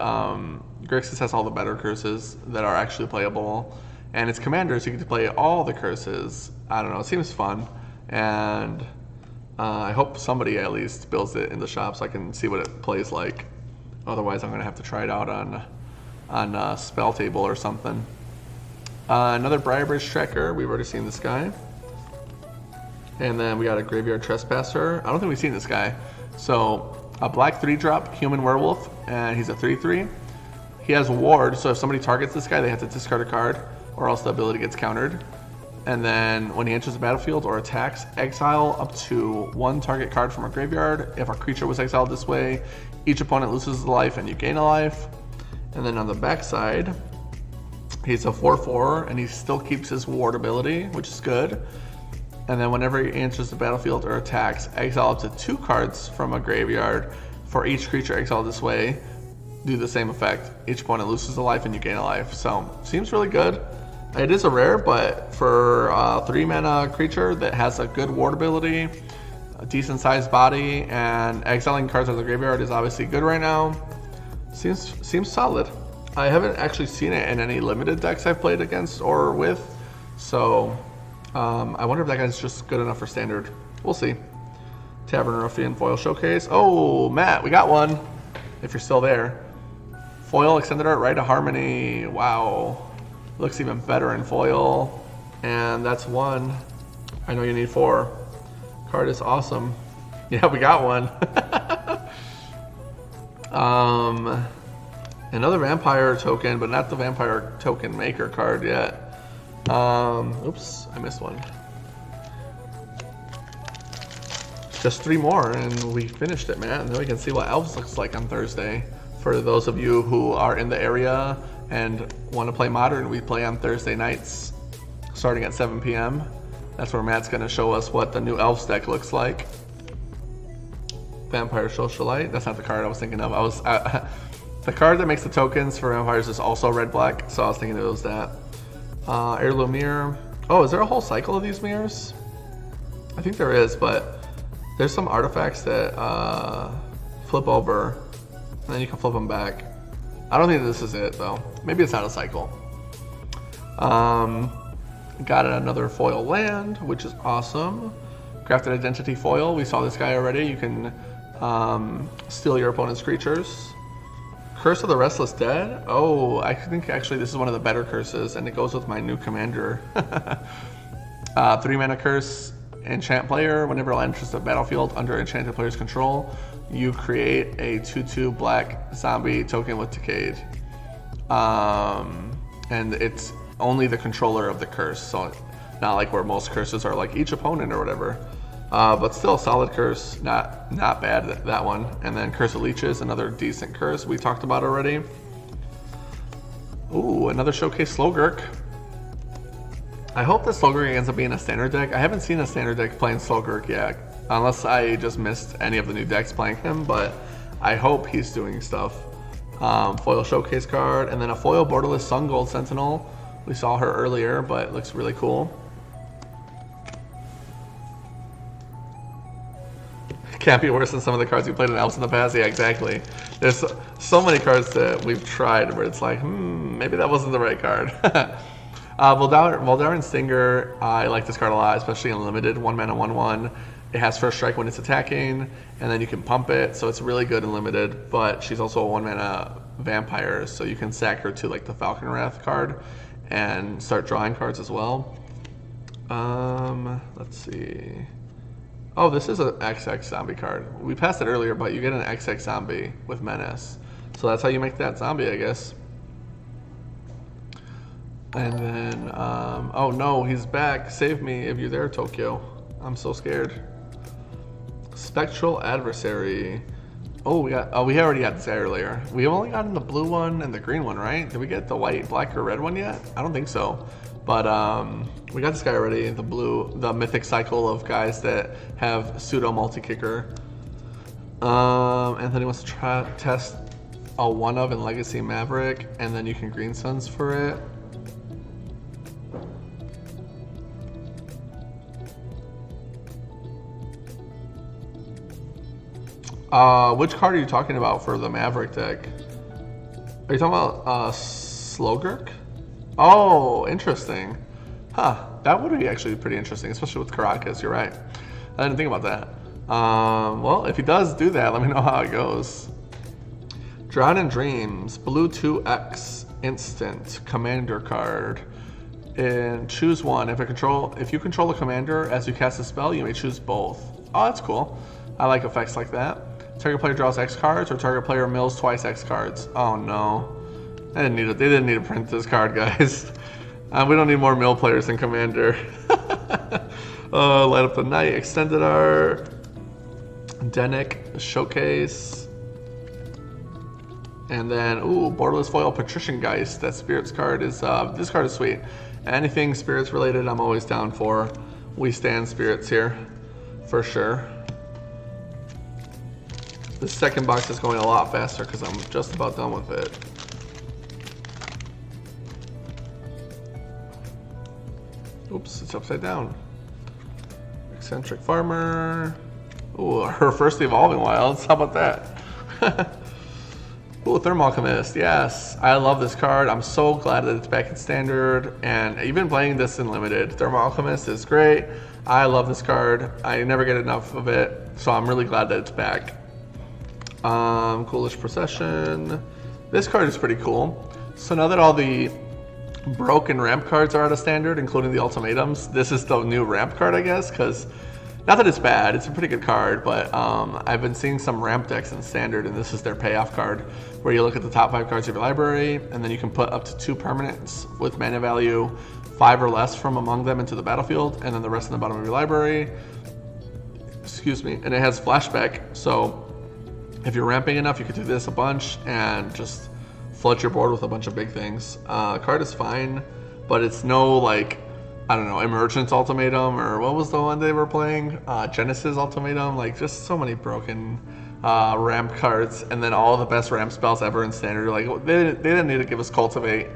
Grixis has all the better curses that are actually playable. And it's commander, so you get to play all the curses. I don't know, it seems fun. And I hope somebody at least builds it in the shop so I can see what it plays like. Otherwise, I'm going to have to try it out on Spell Table or something. Another Briarbridge Tracker. We've already seen this guy. And then we got a Graveyard Trespasser. I don't think we've seen this guy. So, a black 3-drop Human Werewolf, and he's a 3/3. He has Ward, so if somebody targets this guy, they have to discard a card, or else the ability gets countered. And then when he enters the battlefield or attacks, exile up to 1 target card from a graveyard. If a creature was exiled this way, each opponent loses a life and you gain a life. And then on the back side, he's a 4/4 and he still keeps his ward ability, which is good. And then whenever he enters the battlefield or attacks, exile up to 2 cards from a graveyard. For each creature exiled this way, do the same effect. Each opponent loses a life and you gain a life. So, seems really good. It is a rare, but for a 3 mana creature that has a good ward ability, a decent sized body, and exiling cards out of the graveyard is obviously good right now. Seems solid. I haven't actually seen it in any limited decks I've played against or with, so I wonder if that guy's just good enough for standard. We'll see. Tavern Ruffian Foil Showcase. Oh, Matt, we got one, if you're still there. Foil Extended Art, Rite of Harmony. Wow. Looks even better in foil. And that's 1. I know you need 4. Card is awesome. Yeah, we got one. Another vampire token, but not the vampire token maker card yet. Oops, I missed one. Just 3 more and we finished it, man. And then we can see what Elves looks like on Thursday. For those of you who are in the area and want to play Modern, we play on Thursday nights starting at 7 p.m. That's where Matt's going to show us what the new Elves deck looks like. Vampire Socialite. That's not the card I was thinking of. The card that makes the tokens for vampires is also red-black, so I was thinking it was that. Heirloom Mirror. Oh, is there a whole cycle of these mirrors? I think there is, but there's some artifacts that flip over, and then you can flip them back. I don't think this is it, though. Maybe it's not a cycle. Got another foil land, which is awesome. Crafted Identity Foil. We saw this guy already. You can steal your opponent's creatures. Curse of the Restless Dead. Oh, I think actually this is one of the better curses, and it goes with my new commander. 3 mana curse. Enchant player. Whenever it enters the battlefield under enchanted player's control, you create a 2/2 black zombie token with Decayed. And it's only the controller of the curse. So not like where most curses are like each opponent or whatever. But still, solid curse, not bad, that one. And then Curse of Leeches, another decent curse we talked about already. Ooh, another Showcase Slowgurk. I hope that Slowgurk ends up being a standard deck. I haven't seen a standard deck playing Slowgurk yet, unless I just missed any of the new decks playing him, but I hope he's doing stuff. Foil Showcase card, and then a foil Borderless Sun Gold Sentinel. We saw her earlier, but it looks really cool. Can't be worse than some of the cards we played in Elves in the past. Yeah, exactly. There's so many cards that we've tried where it's like, maybe that wasn't the right card. Voldaren Stinger, I like this card a lot, especially in limited. 1 mana, 1/1. It has first strike when it's attacking, and then you can pump it, so it's really good in limited. But she's also a 1 mana vampire, so you can sack her to like the Falcon Wrath card and start drawing cards as well. Let's see. Oh, this is an XX zombie card. We passed it earlier, but you get an XX zombie with Menace. So that's how you make that zombie, I guess. And then, oh no, he's back. Save me if you're there, Tokyo. I'm so scared. Spectral Adversary. Oh, we already got this guy earlier. We only got in the blue one and the green one, right? Did we get the white, black, or red one yet? I don't think so. But we got this guy already, the blue, the mythic cycle of guys that have pseudo multi-kicker. Anthony wants to test a 1-of in Legacy Maverick, and then you can Green Suns for it. Which card are you talking about for the Maverick deck? Are you talking about Slowgurk? Oh, interesting. Huh, that would be actually pretty interesting, especially with Karakas, you're right. I didn't think about that. Well, if he does do that, let me know how it goes. Drown in Dreams, blue 2X, instant, commander card. And choose one. If you control a commander, as you cast a spell, you may choose both. Oh, that's cool. I like effects like that. Target player draws X cards, or target player mills twice X cards. Oh no. They didn't need to print this card, guys. We don't need more mill players than Commander. Light Up the Night, Extended Art, Denic, Showcase, and then Borderless Foil Patrician Geist. That Spirits card is this card is sweet. Anything Spirits related, I'm always down for. We stand Spirits here, for sure. The second box is going a lot faster because I'm just about done with it. Oops, it's upside down. Eccentric Farmer. Ooh, her first Evolving Wilds. How about that? Ooh, Thermal Alchemist. Yes, I love this card. I'm so glad that it's back in Standard, and even playing this in Limited. Thermal Alchemist is great. I love this card. I never get enough of it, so I'm really glad that it's back. Ghoulish Procession. This card is pretty cool. So now that all the broken ramp cards are out of Standard, including the ultimatums, this is the new ramp card, I guess, because not that it's bad, it's a pretty good card, but I've been seeing some ramp decks in Standard, and this is their payoff card, where you look at the top 5 cards of your library, and then you can put up to 2 permanents with mana value 5 or less from among them into the battlefield, and then the rest in the bottom of your library. Excuse me. And it has flashback, so if you're ramping enough, you could do this a bunch and just flood your board with a bunch of big things. Card is fine, but it's no, like, I don't know, Emergence Ultimatum, or what was the one they were playing? Genesis Ultimatum. Like, just so many broken ramp cards, and then all the best ramp spells ever in Standard. Like, they didn't need to give us Cultivate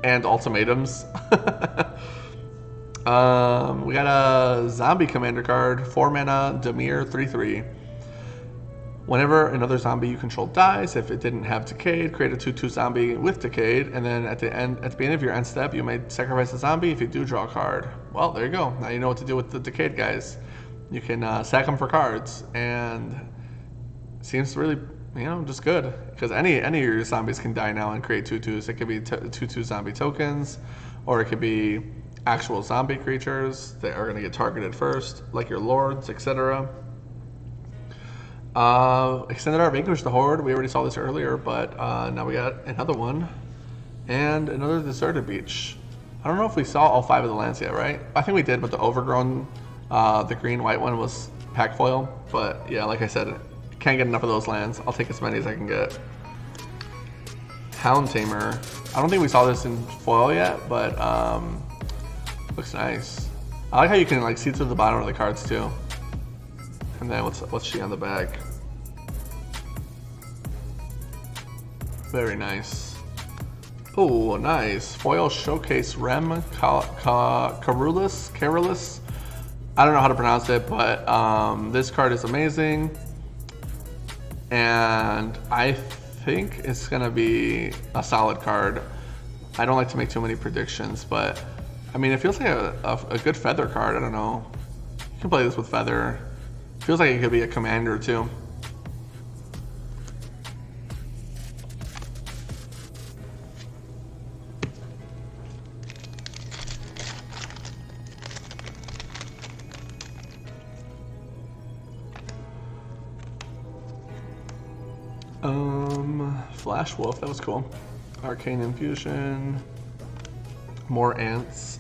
and Ultimatums. We got a Zombie Commander card, 4 mana, Dimir, 3/3. Whenever another zombie you control dies, if it didn't have Decayed, create a 2/2 zombie with Decayed, and then at the beginning of your end step, you may sacrifice a zombie. If you do, draw a card. Well, there you go. Now you know what to do with the Decayed guys. You can sack them for cards, and it seems really, just good, because any of your zombies can die now and create 2/2s. It could be 2/2 zombie tokens, or it could be actual zombie creatures that are going to get targeted first, like your lords, etc. Extended Art, Vanquish the Horde. We already saw this earlier, but now we got another one. And another Deserted Beach. I don't know if we saw all 5 of the lands yet, right? I think we did, but the overgrown, the green-white one was pack foil. But yeah, like I said, can't get enough of those lands. I'll take as many as I can get. Hound Tamer. I don't think we saw this in foil yet, but looks nice. I like how you can like see through the bottom of the cards too. And then what's she on the back? Very nice. Oh, nice. Foil Showcase Rem Carolus. I don't know how to pronounce it, but this card is amazing. And I think it's gonna be a solid card. I don't like to make too many predictions, but I mean, it feels like a good feather card. I don't know. You can play this with feather. Feels like it could be a commander too. Flash Wolf, that was cool. Arcane Infusion. More ants.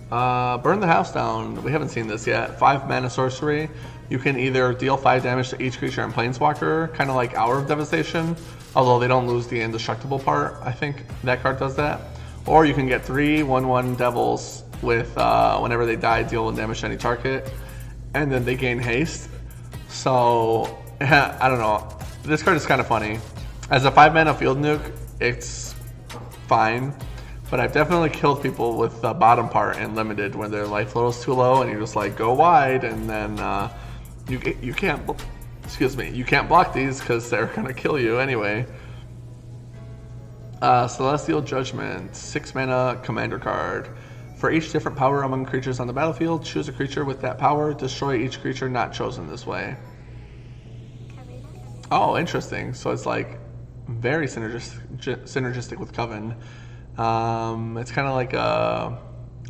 Burn the House Down. We haven't seen this yet. 5 mana sorcery. You can either deal 5 damage to each creature in Planeswalker, kind of like Hour of Devastation, although they don't lose the indestructible part. I think that card does that. Or you can get 3 1/1 devils with whenever they die, deal 1 damage to any target, and then they gain haste. So I don't know. This card is kind of funny. As a 5 mana field nuke, it's fine. But I've definitely killed people with the bottom part in limited when their life level is too low, and you're just like go wide, and then you can't. Excuse me, you can't block these because they're gonna kill you anyway. Celestial Judgment, 6 mana commander card. For each different power among creatures on the battlefield, choose a creature with that power. Destroy each creature not chosen this way. Oh, interesting. So it's like very synergistic with Coven. It's kind of like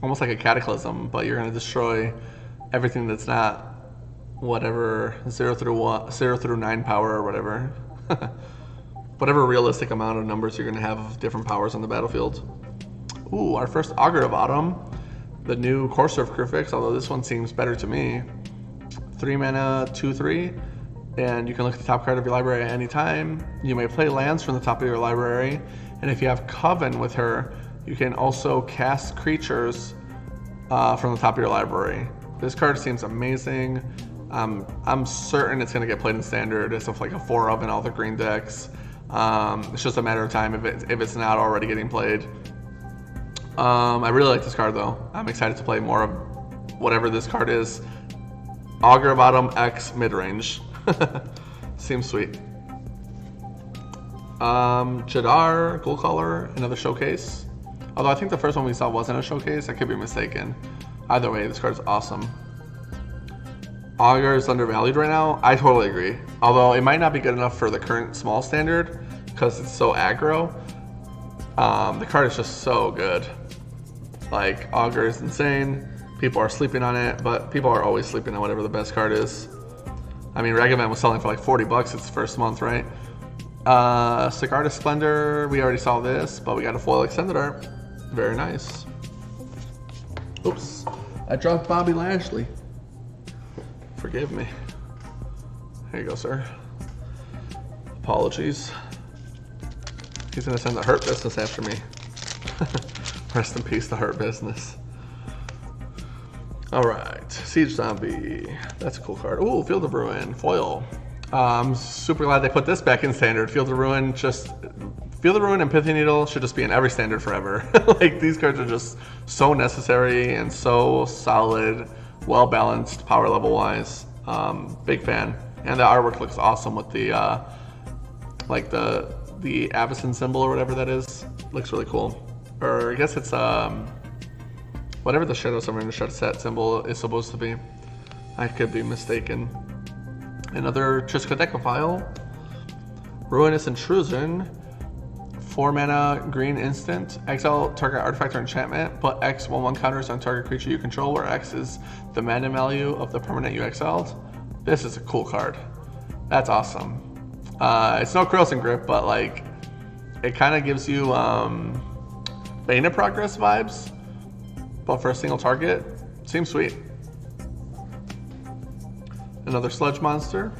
almost like a Cataclysm, but you're going to destroy everything that's not whatever 0 through 9 power or whatever. Whatever realistic amount of numbers you're going to have of different powers on the battlefield. Ooh, our first Augur of Autumn. The new Courser of Kruphix, although this one seems better to me. 3 mana, 2/3. And you can look at the top card of your library at any time. You may play lands from the top of your library. And if you have Coven with her, you can also cast creatures from the top of your library. This card seems amazing. I'm certain it's going to get played in Standard. It's like a 4-of in all the green decks. It's just a matter of time if it's not already getting played. I really like this card though. I'm excited to play more of whatever this card is. Augur of Autumn X midrange. Seems sweet. Jadar, Ghoulcaller, another showcase. Although I think the first one we saw wasn't a showcase, I could be mistaken. Either way, this card is awesome. Augur is undervalued right now. I totally agree. Although it might not be good enough for the current small standard because it's so aggro. The card is just so good. Like, Augur is insane. People are sleeping on it, but people are always sleeping on whatever the best card is. I mean, Ragavan was selling for like $40 its first month, right? Sigarda Splendor, we already saw this, but we got a foil extended art. Very nice. Oops, I dropped Bobby Lashley. Forgive me. Here you go, sir. Apologies. He's gonna send the Hurt Business after me. Rest in peace, the Hurt Business. Alright, Siege Zombie. That's a cool card. Ooh, Field of Ruin, foil. I'm super glad they put this back in Standard. Field of Ruin and Pithy Needle should just be in every Standard forever. Like, these cards are just so necessary and so solid, well balanced power level wise. Big fan. And the artwork looks awesome with the like the Avacyn symbol or whatever that is. Looks really cool. Or I guess it's whatever the Shadow Summoner set symbol is supposed to be. I could be mistaken. Another Triska Decaphile. Ruinous Intrusion. 4 mana green instant. Exile target artifact or enchantment. Put X 1/1 counters on target creature you control, where X is the mana value of the permanent you exiled. This is a cool card. That's awesome. It's no Corrosive Grip, but like it kind of gives you Bane of Progress vibes, but for a single target. Seems sweet. Another Sludge Monster.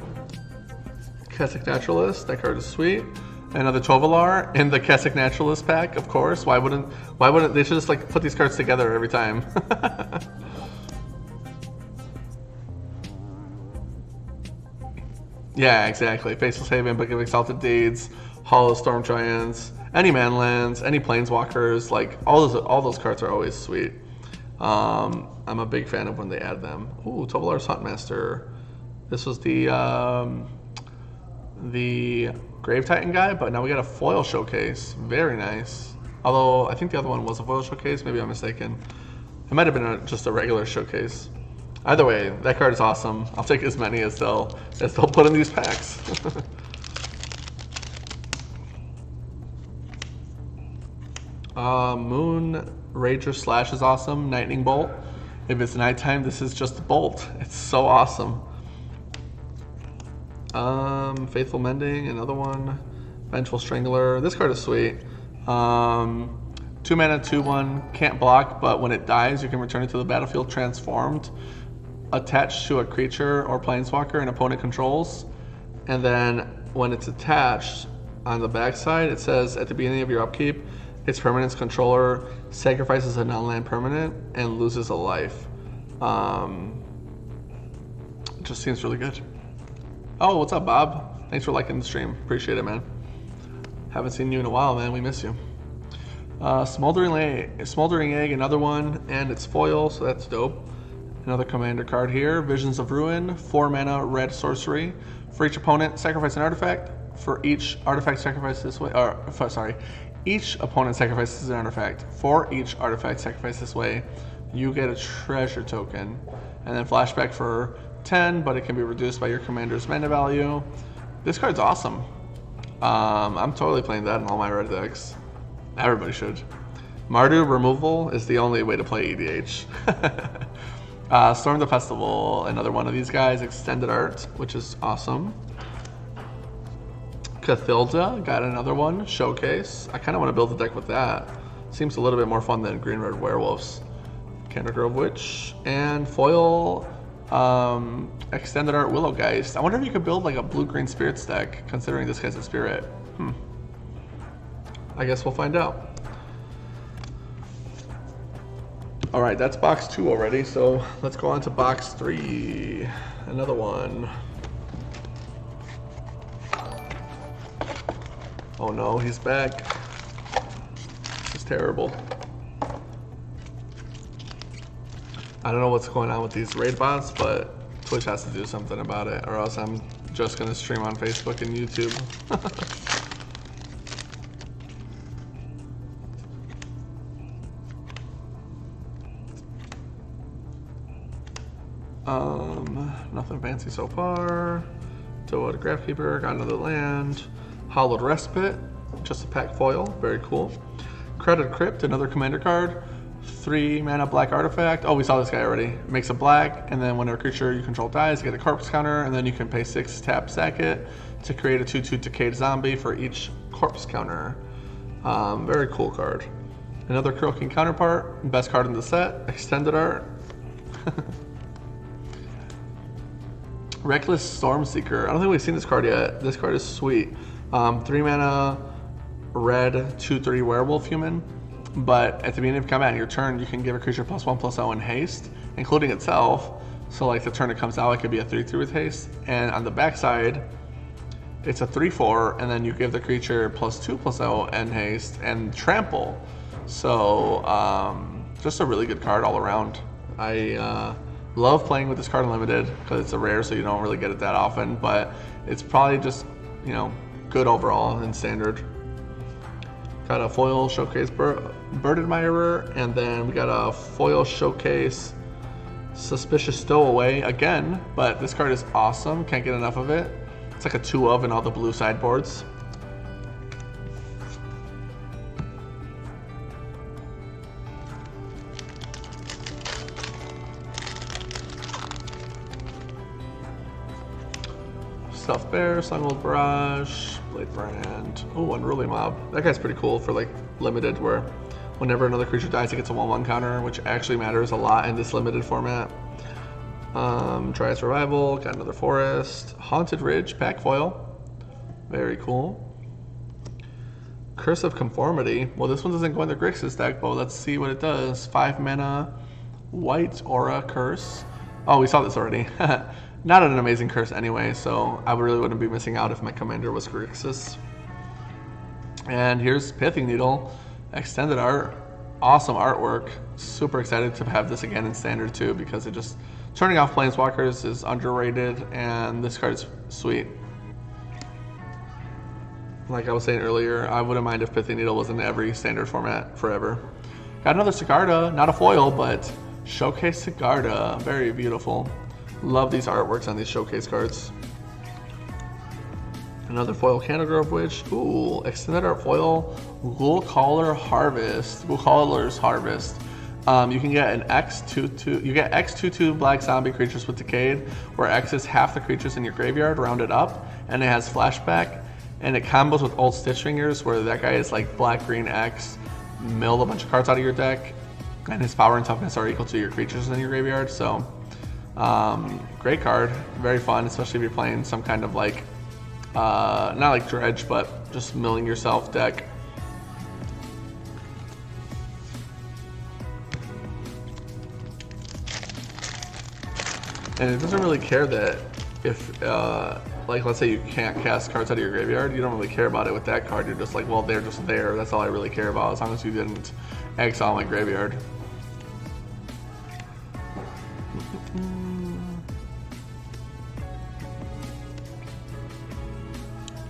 Kessig Naturalist, that card is sweet. Another Tovolar in the Kessig Naturalist pack, of course. Why wouldn't they should just like put these cards together every time? Yeah, exactly. Faceless Haven, Book of Exalted Deeds, Hollow Storm Giants, any Manlands, any Planeswalkers, like all those cards are always sweet. I'm a big fan of when they add them. Ooh, Tovolar's Huntmaster. This was the Grave Titan guy, but now we got a foil showcase. Very nice. Although I think the other one was a foil showcase. Maybe I'm mistaken. It might have been just a regular showcase. Either way, that card is awesome. I'll take as many as they'll put in these packs. Moon Rager Slash is awesome. Lightning Bolt. If it's nighttime, this is just a bolt. It's so awesome. Faithful Mending, another one. Vengeful Strangler. This card is sweet. 2 mana, 2/1, can't block, but when it dies, you can return it to the battlefield transformed, attached to a creature or planeswalker an opponent controls. And then when it's attached on the backside, it says at the beginning of your upkeep, its permanent's controller sacrifices a non-land permanent and loses a life. It just seems really good. Oh, what's up, Bob? Thanks for liking the stream. Appreciate it, man. Haven't seen you in a while, man. We miss you. Smoldering Egg, another one, and it's foil, so that's dope. Another commander card here. Visions of Ruin, 4 mana, red sorcery. For each opponent, sacrifice an artifact. For each artifact sacrificed this way, each opponent sacrifices an artifact. For each artifact sacrificed this way, you get a treasure token. And then flashback for 10, but it can be reduced by your commander's mana value. This card's awesome. I'm totally playing that in all my red decks. Everybody should. Mardu removal is the only way to play EDH. Storm the Festival, another one of these guys. Extended Art, which is awesome. Cathilda, got another one. Showcase. I kind of want to build a deck with that. Seems a little bit more fun than Green Red Werewolves. Canter Grove Witch. And foil Extended Art Willowgeist. I wonder if you could build like a blue-green Spirits deck, considering this guy's a Spirit. I guess we'll find out. All right, that's box 2 already, so let's go on to box 3. Another one. Oh no, he's back. This is terrible. I don't know what's going on with these raid bots, but Twitch has to do something about it, or else I'm just gonna stream on Facebook and YouTube. Nothing fancy so far. Toad Graphkeeper, got another land. Hallowed Respite, just a pack foil, very cool. Credit Crypt, another commander card. 3 mana black artifact. Oh, we saw this guy already. It makes a black, and then when a creature you control dies, you get a corpse counter, and then you can pay 6, tap, sack it to create a 2/2 Decayed Zombie for each corpse counter. Very cool card. Another Croaking Counterpart, best card in the set. Extended Art. Reckless Stormseeker. I don't think we've seen this card yet. This card is sweet. 3 mana, red, 2/3 werewolf human. But at the beginning of combat on your turn, you can give a creature +1/+0 in haste, including itself. So like the turn it comes out, it could be a 3/3 with haste. And on the backside, it's a 3/4, and then you give the creature +2/+0 and haste and trample. So just a really good card all around. I love playing with this card in Limited because it's a rare, so you don't really get it that often. But it's probably just, you know, good overall in Standard. Got a foil showcase Bird Admirer, and then we got a foil showcase Suspicious Stowaway again, but this card is awesome. Can't get enough of it. It's like a 2 of in all the blue sideboards. Stuffed Bear, Sungold Barrage, Blade Brand. Oh, Unruly Mob. That guy's pretty cool for like Limited, where Whenever another creature dies, it gets a 1/1 counter, which actually matters a lot in this limited format. Dryad Survival, got another Forest. Haunted Ridge, pack foil. Very cool. Curse of Conformity. Well, this one doesn't go in the Grixis deck, but let's see what it does. 5 mana, white aura curse. Oh, we saw this already. Not an amazing curse anyway, so I really wouldn't be missing out if my commander was Grixis. And here's Pithing Needle, extended art. Awesome artwork. Super excited to have this again in Standard too, because it just turning off Planeswalkers is underrated, and this card is sweet. Like I was saying earlier, I wouldn't mind if Pithing Needle was in every Standard format forever. Got another Sigarda, not a foil, but Showcase Sigarda. Very beautiful. Love these artworks on these showcase cards. Another foil Candlegrove Witch. Ooh, extended art foil Ghoulcaller's Harvest. You can get an X2/2. You get X2/2 black zombie creatures with Decayed, where X is half the creatures in your graveyard rounded up, and it has flashback. And it combos with Old Stitch Fingers, where that guy is like black-green X, mill a bunch of cards out of your deck, and his power and toughness are equal to your creatures in your graveyard. So, great card, very fun, especially if you're playing some kind of like, not like Dredge, but just milling yourself deck. And it doesn't really care that if, like, let's say you can't cast cards out of your graveyard, you don't really care about it with that card. You're just like, well, they're just there. That's all I really care about, as long as you didn't exile my graveyard.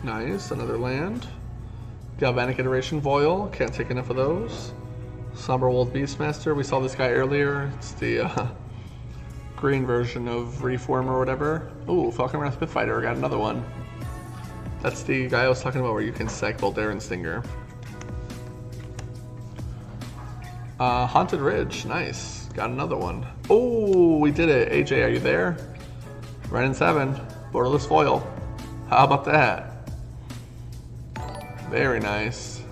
Nice, another land. Galvanic Iteration Voil, can't take enough of those. Somberwold Beastmaster, we saw this guy earlier. It's the green version of Reform or whatever. Ooh, Falcon Wrath Spitfighter, got another one. That's the guy I was talking about where you can sack Voldaren Stinger. Haunted Ridge, nice. Got another one. Oh, we did it. AJ, are you there? Renin 7, Borderless Foil. How about that? Very nice.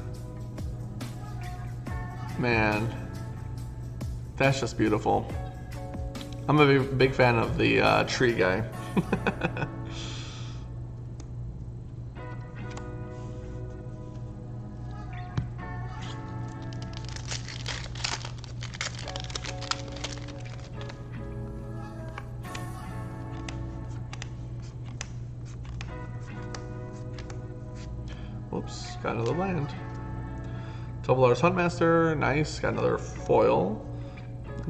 Man, that's just beautiful. I'm a big fan of the tree guy. Whoops, got another land. Tovolar's Huntmaster, nice. Got another foil.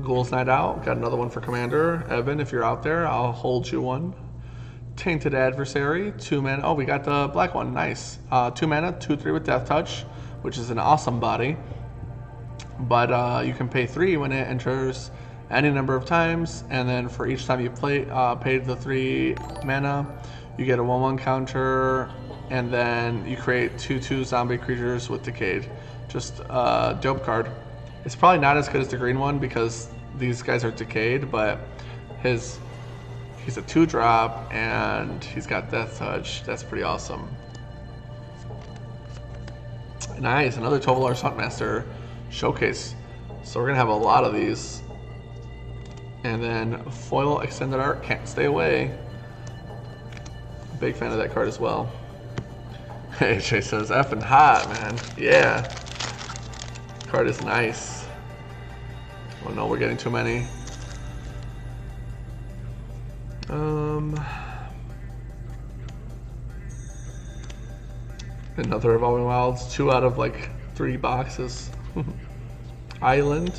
Ghoul's Night Out, got another one for Commander. Evan, if you're out there, I'll hold you one. Tainted Adversary, 2 mana. Oh, we got the black one, nice. 2 mana, 2/3 with Death Touch, which is an awesome body. But you can pay 3 when it enters any number of times, and then for each time you paid the 3 mana, you get a 1/1 counter, and then you create 2/2 zombie creatures with Decayed. Just a dope card. It's probably not as good as the green one because these guys are Decayed, but he's a 2-drop and he's got Death Touch. That's pretty awesome. Nice, another Tovolar's Huntmaster showcase. So we're gonna have a lot of these. And then foil extended art, can't stay away. Big fan of that card as well. Hey, Jay says, effing hot, man. Yeah. Card is nice. Oh no, we're getting too many. Another Evolving Wilds, 2 out of like 3 boxes. Island.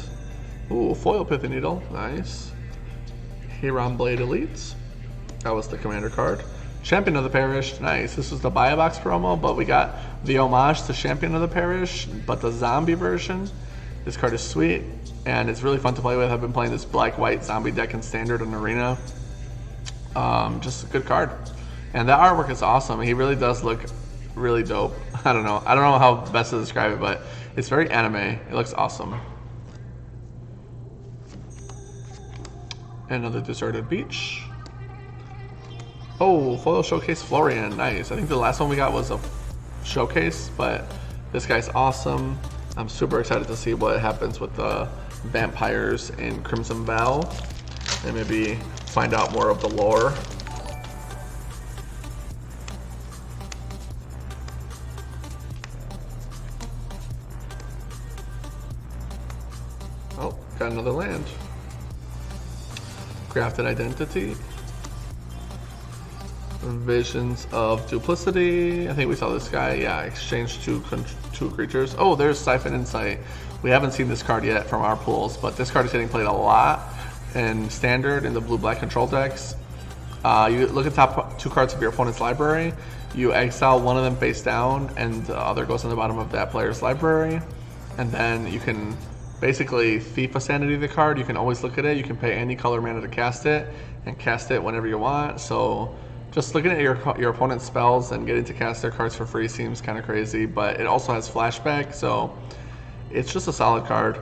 Ooh, foil Pithing Needle, nice. Huron Blade Elites. That was the commander card. Champion of the Parish, nice. This was the buy a box promo, but we got the homage to Champion of the Parish, but the zombie version. This card is sweet, and it's really fun to play with. I've been playing this black-white zombie deck in Standard and Arena. Just a good card. And the artwork is awesome. He really does look really dope. I don't know how best to describe it, but it's very anime. It looks awesome. Another Deserted Beach. Oh, foil showcase Florian, nice. I think the last one we got was a showcase, but this guy's awesome. I'm super excited to see what happens with the vampires in Crimson Vow, and maybe find out more of the lore. Oh, got another land. Grafted Identity. Visions of Duplicity. I think we saw this guy. Yeah, exchange two creatures. Oh, there's Siphon Insight. We haven't seen this card yet from our pools, but this card is getting played a lot in Standard in the blue-black control decks. You look at the top 2 cards of your opponent's library. You exile one of them face down, and the other goes on the bottom of that player's library. And then you can basically thief a Sanity of the card. You can always look at it. You can pay any color mana to cast it, and cast it whenever you want. So just looking at your opponent's spells and getting to cast their cards for free seems kind of crazy, but it also has flashback, so it's just a solid card.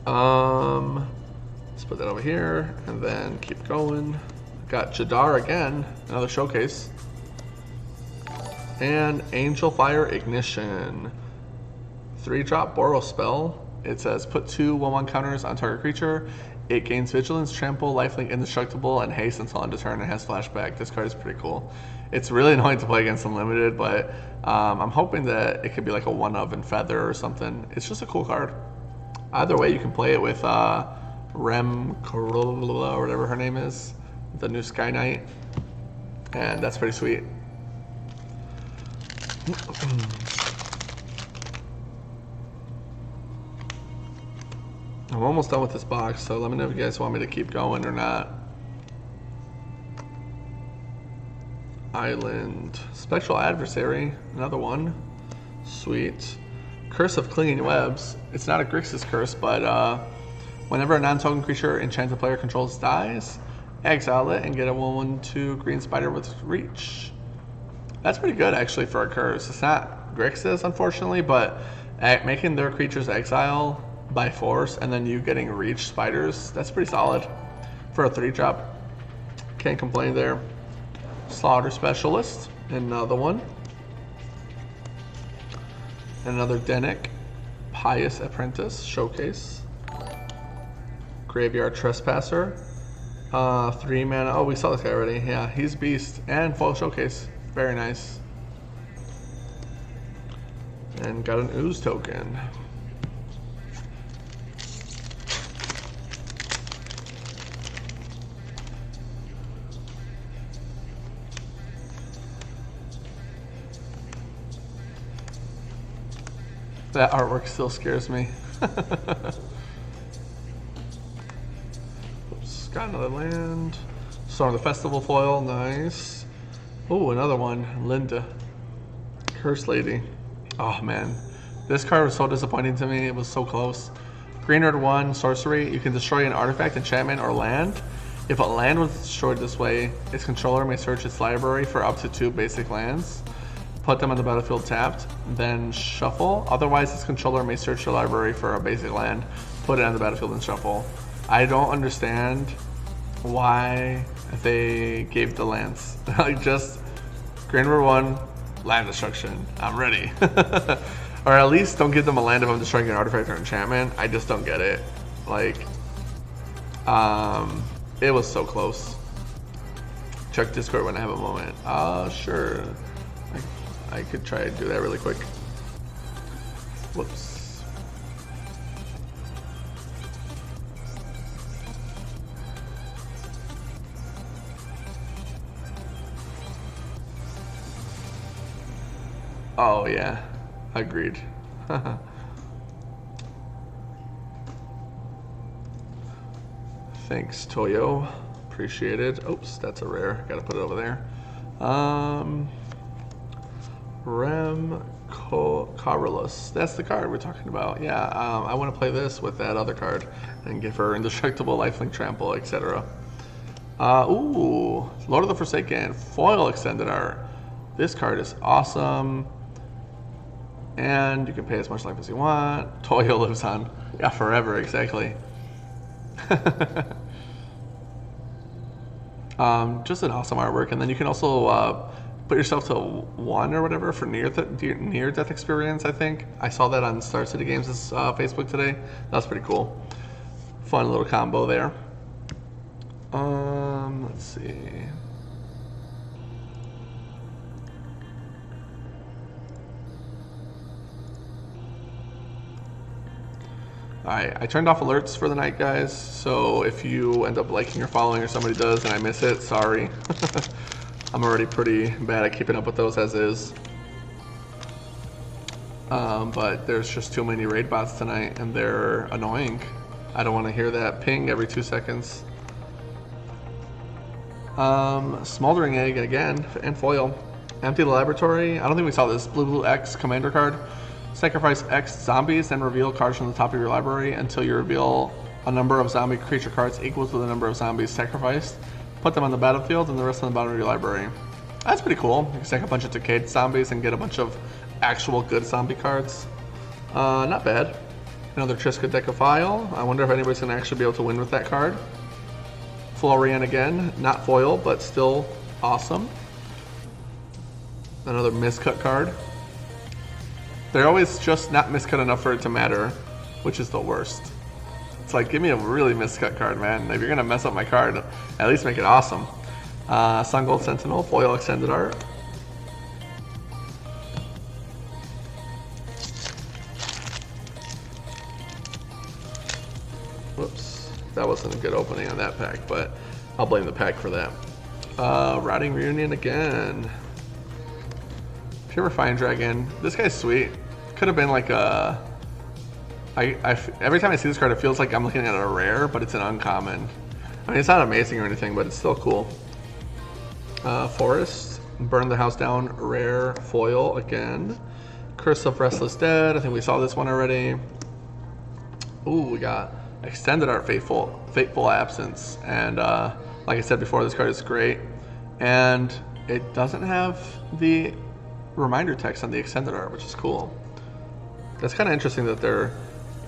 Let's put that over here and then keep going. Got Jadar again, another showcase. And Angel Fire Ignition. 3-drop Boros spell. It says put 2 1/1 counters on target creature. It gains Vigilance, Trample, Lifelink, Indestructible, and Haste until end of turn and has flashback. This card is pretty cool. It's really annoying to play against Unlimited, but I'm hoping that it could be like a 1-of and Feather or something. It's just a cool card. Either way, you can play it with Rem Corolla, or whatever her name is, the new Sky Knight, and that's pretty sweet. I'm almost done with this box, so let me know if you guys want me to keep going or not. Island. Spectral Adversary, another one. Sweet. Curse of Clinging Webs. It's not a Grixis curse, but whenever a non-token creature enchanted player controls dies, exile it and get a 1/1/2 green spider with reach. That's pretty good actually for a curse. It's not Grixis, unfortunately, but making their creatures exile by force and then you getting reach spiders, that's pretty solid for a 3-drop. Can't complain there. Slaughter Specialist, another one. Another Dennick. Pious Apprentice, showcase. Graveyard Trespasser. 3 mana. Oh, we saw this guy already. Yeah, he's beast and full showcase. Very nice. And got an Ooze token. That artwork still scares me. Oops, got another land. Storm the Festival foil, nice. Oh, another one, Linda. Curse Lady. Oh man, this card was so disappointing to me. It was so close. Green Red 1, sorcery. You can destroy an artifact, enchantment, or land. If a land was destroyed this way, its controller may search its library for up to 2 basic lands. Put them on the battlefield tapped, then shuffle. Otherwise, its controller may search the library for a basic land, put it on the battlefield and shuffle. I don't understand why they gave the lands. Like just Grand River 1, land destruction. I'm ready. Or at least don't give them a land if I'm destroying an artifact or enchantment. I just don't get it. Like, it was so close. Check Discord when I have a moment. Sure. I could try to do that really quick. Whoops. Oh yeah, agreed. Thanks, Toyo. Appreciate it. Oops, that's a rare. Gotta put it over there. Rem Carolus. That's the card we're talking about. Yeah, I want to play this with that other card and give her Indestructible, Lifelink, Trample, etc. Ooh, Lord of the Forsaken, foil extended art. This card is awesome. And you can pay as much life as you want. Toyo lives on. Yeah, forever, exactly. Just an awesome artwork. And then you can also put yourself to 1 or whatever for near death experience. I think I saw that on Star City Games' Facebook today. That's pretty cool. Fun little combo there. Let's see. Alright, I turned off alerts for the night, guys, so if you end up liking or following or somebody does and I miss it, sorry. I'm already pretty bad at keeping up with those as is. But there's just too many raid bots tonight and they're annoying. I don't want to hear that ping every 2 seconds. Smoldering Egg again, and foil. Empty the laboratory. I don't think we saw this. Blue X commander card. Sacrifice X zombies, then reveal cards from the top of your library until you reveal a number of zombie creature cards equal to the number of zombies sacrificed. Put them on the battlefield and the rest on the bottom of your library. That's pretty cool. You can stack a bunch of decayed zombies and get a bunch of actual good zombie cards. Not bad. Another Triska Decaphile. I wonder if anybody's going to actually be able to win with that card. Florian again. Not foil, but still awesome. Another miscut card. They're always just not miscut enough for it to matter, which is the worst. It's like, give me a really miscut card, man. If you're gonna mess up my card, at least make it awesome. Sun Gold Sentinel, foil extended art. Whoops, that wasn't a good opening on that pack, but I'll blame the pack for that. Rotting Reunion again. Purifying Dragon. This guy's sweet. Could have been like a... every time I see this card, it feels like I'm looking at a rare, but it's an uncommon. I mean, it's not amazing or anything, but it's still cool. Forest. Burn the House Down. Rare. Foil again. Curse of Restless Dead. I think we saw this one already. Ooh, we got Extended Art Fateful Absence. And like I said before, this card is great. And it doesn't have the reminder text on the extended art, which is cool. That's kind of interesting that they're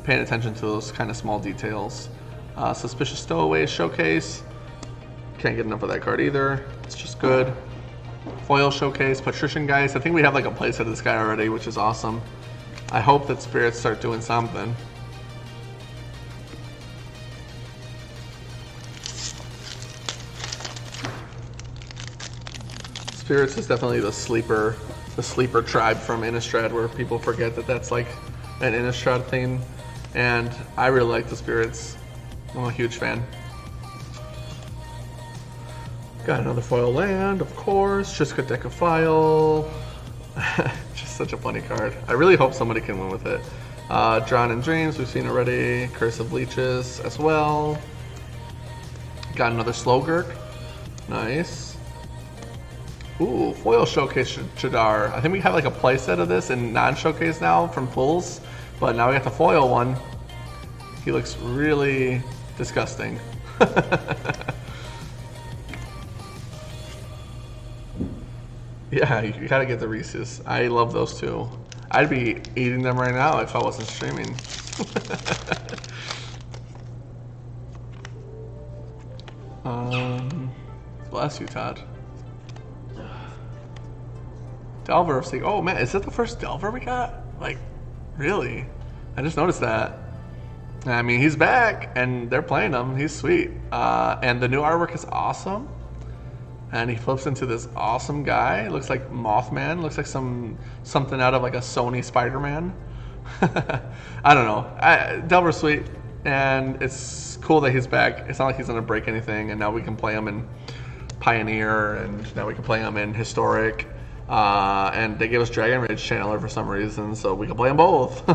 paying attention to those kind of small details. Suspicious Stowaway Showcase. Can't get enough of that card either. It's just good. Foil Showcase, Patrician Geist. I think we have like a playset of this guy already, which is awesome. I hope that Spirits start doing something. Spirits is definitely the sleeper tribe from Innistrad, where people forget that that's like an Innistrad thing, and I really like the Spirits. I'm a huge fan. Got another foil land, of course. Triska Decaphile. Just such a funny card. I really hope somebody can win with it. Drawn in Dreams, we've seen already. Curse of Leeches as well. Got another Slowgurk. Nice. Ooh, foil Showcase Chadar. I think we have like a playset of this in non-showcase now from pulls, but now we got the foil one. He looks really disgusting. Yeah, you gotta get the Reese's. I love those too. I'd be eating them right now if I wasn't streaming. Bless you, Todd. Delver of Sleep. Oh man, is that the first Delver we got? Like, really? I just noticed that. I mean, he's back, and they're playing him. He's sweet. And the new artwork is awesome. And he flips into this awesome guy. Looks like Mothman. Looks like something out of like a Sony Spider-Man. I don't know. Delver's sweet, and it's cool that he's back. It's not like he's gonna break anything, and now we can play him in Pioneer, and now we can play him in Historic. And they gave us Dragon Rage Channeler for some reason, so we can play them both.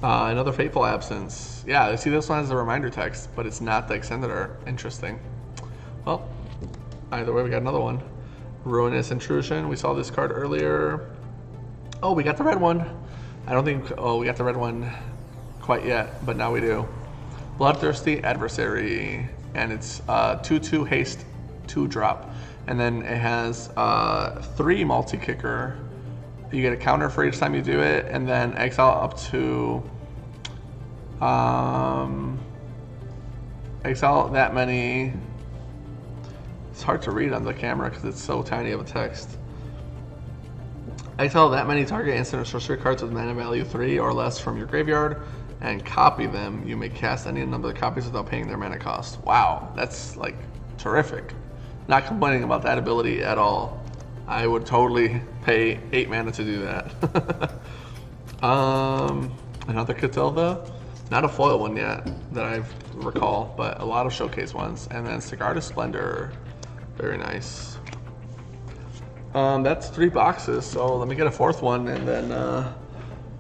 Another Fateful Absence. Yeah, see, this one has a reminder text, but it's not the extended art. Interesting. Well, either way, we got another one. Ruinous Intrusion. We saw this card earlier. Oh, we got the red one. I don't think... Oh, we got the red one quite yet, but now we do. Bloodthirsty Adversary. And it's 2/2 haste, 2-drop. And then it has 3 multi-kicker. You get a counter for each time you do it, and then exile up to exile that many It's hard to read on the camera because it's so tiny of a text. Exile that many target instant or sorcery cards with mana value 3 or less from your graveyard and copy them. You may cast any number of copies without paying their mana cost. Wow, that's like terrific. Not complaining about that ability at all. I would totally pay 8 mana to do that. Another Catalva. Not a foil one yet that I recall, but a lot of showcase ones. And then Cigar to Splendor. Very nice. That's 3 boxes, so let me get a 4th one and then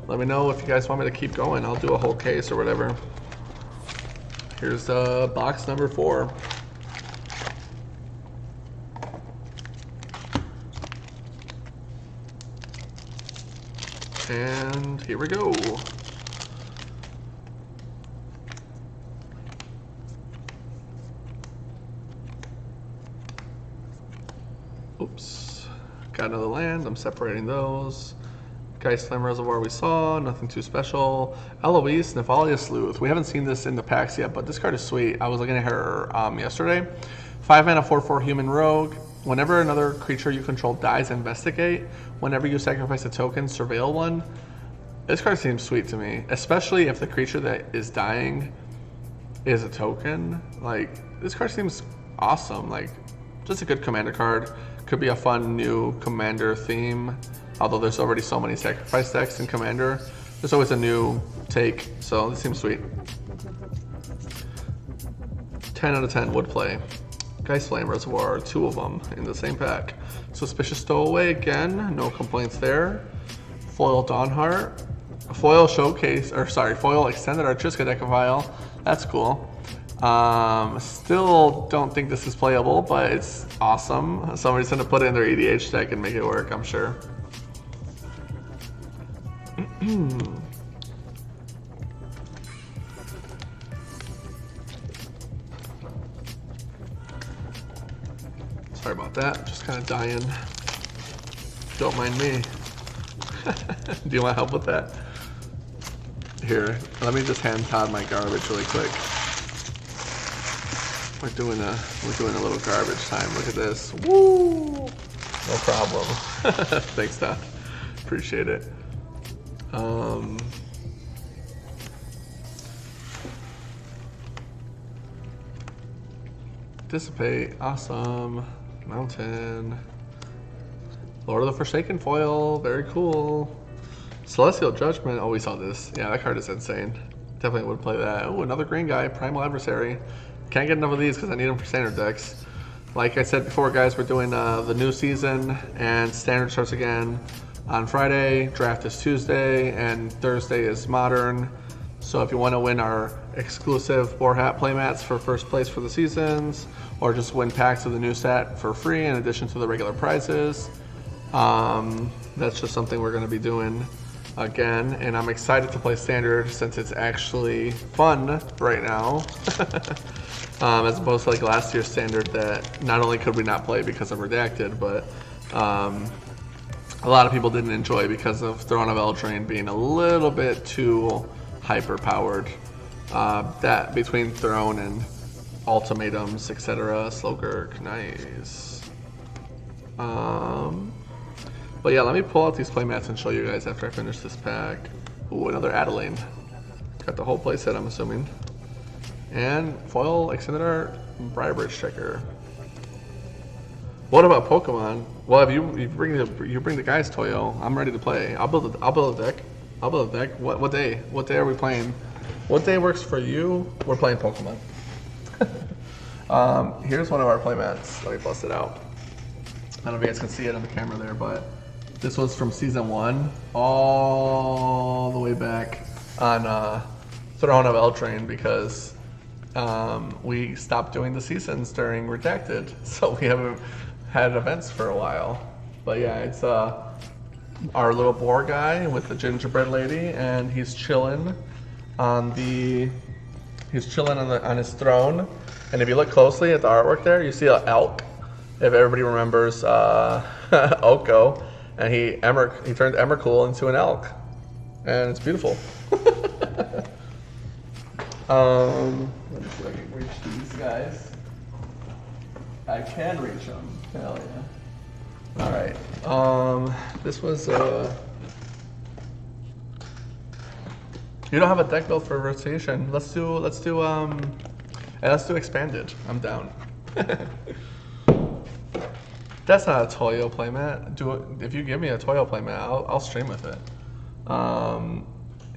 let me know if you guys want me to keep going. I'll do a whole case or whatever. Here's box number 4. And here we go. Oops. Got another land. I'm separating those. Geistland Reservoir we saw. Nothing too special. Eloise, Nephalia Sleuth. We haven't seen this in the packs yet, but this card is sweet. I was looking at her yesterday. 5 mana, 4/4 human rogue. Whenever another creature you control dies, investigate. Whenever you sacrifice a token, surveil one. This card seems sweet to me, especially if the creature that is dying is a token. Like, this card seems awesome. Like, just a good commander card. Could be a fun new commander theme. Although there's already so many sacrifice decks in commander, there's always a new take. So this seems sweet. 10 out of 10 would play. Geistland Reservoir, 2 of them in the same pack. Suspicious Stowaway again, no complaints there. Foil Dawnheart. Foil Showcase, or sorry, Foil Extended Archiska Decavile. That's cool. Still don't think this is playable, but it's awesome. Somebody's gonna put it in their EDH deck and make it work, I'm sure. Sorry about that, just kind of dying. Don't mind me. Do you want help with that? Here, let me just hand Todd my garbage really quick. We're doing a little garbage time. Look at this. Woo! No problem. Thanks, Todd. Appreciate it. Dissipate. Awesome. Mountain. Lord of the Forsaken foil. Very cool. Celestial Judgment. Oh, we saw this. Yeah, that card is insane. Definitely would play that. Oh, another green guy. Primal Adversary. Can't get enough of these because I need them for standard decks. Like I said before, guys, we're doing the new season, and standard starts again on Friday. Draft is Tuesday, and Thursday is modern. So if you want to win our exclusive Boar Hat playmats for first place for the seasons, or just win packs of the new set for free in addition to the regular prizes, that's just something we're going to be doing again. And I'm excited to play standard since it's actually fun right now. As opposed to like last year's standard that not only could we not play because of Redacted, but a lot of people didn't enjoy because of Throne of Eldraine being a little bit too hyper powered. That between Throne and Ultimatums, etc. Slowgurk, nice. But yeah, let me pull out these playmats and show you guys after I finish this pack. Ooh, another Adelaide. Got the whole playset, I'm assuming. And Foil Extended Art Briarbridge Checker. What about Pokemon? Well, if you bring the guys, Toyo, I'm ready to play. I'll build a deck. I'll build a deck. What day? What day are we playing? What day works for you? We're playing Pokemon. Here's one of our playmats. Let me bust it out. I don't know if you guys can see it on the camera there, but this was from season 1 all the way back on Throne of Eldraine because we stopped doing the seasons during Redacted, so we haven't had events for a while. But yeah, it's our little boar guy with the gingerbread lady, and he's chilling on his throne. And if you look closely at the artwork there, you see an elk. If everybody remembers Oko, and he turned Emrakul into an elk, and it's beautiful. Let me see if I can reach these guys. I can reach him. Hell yeah. All right. This was You don't have a deck build for rotation. Let's do expanded. I'm down. That's not a Toyo playmat. If you give me a Toyo playmat, I'll stream with it.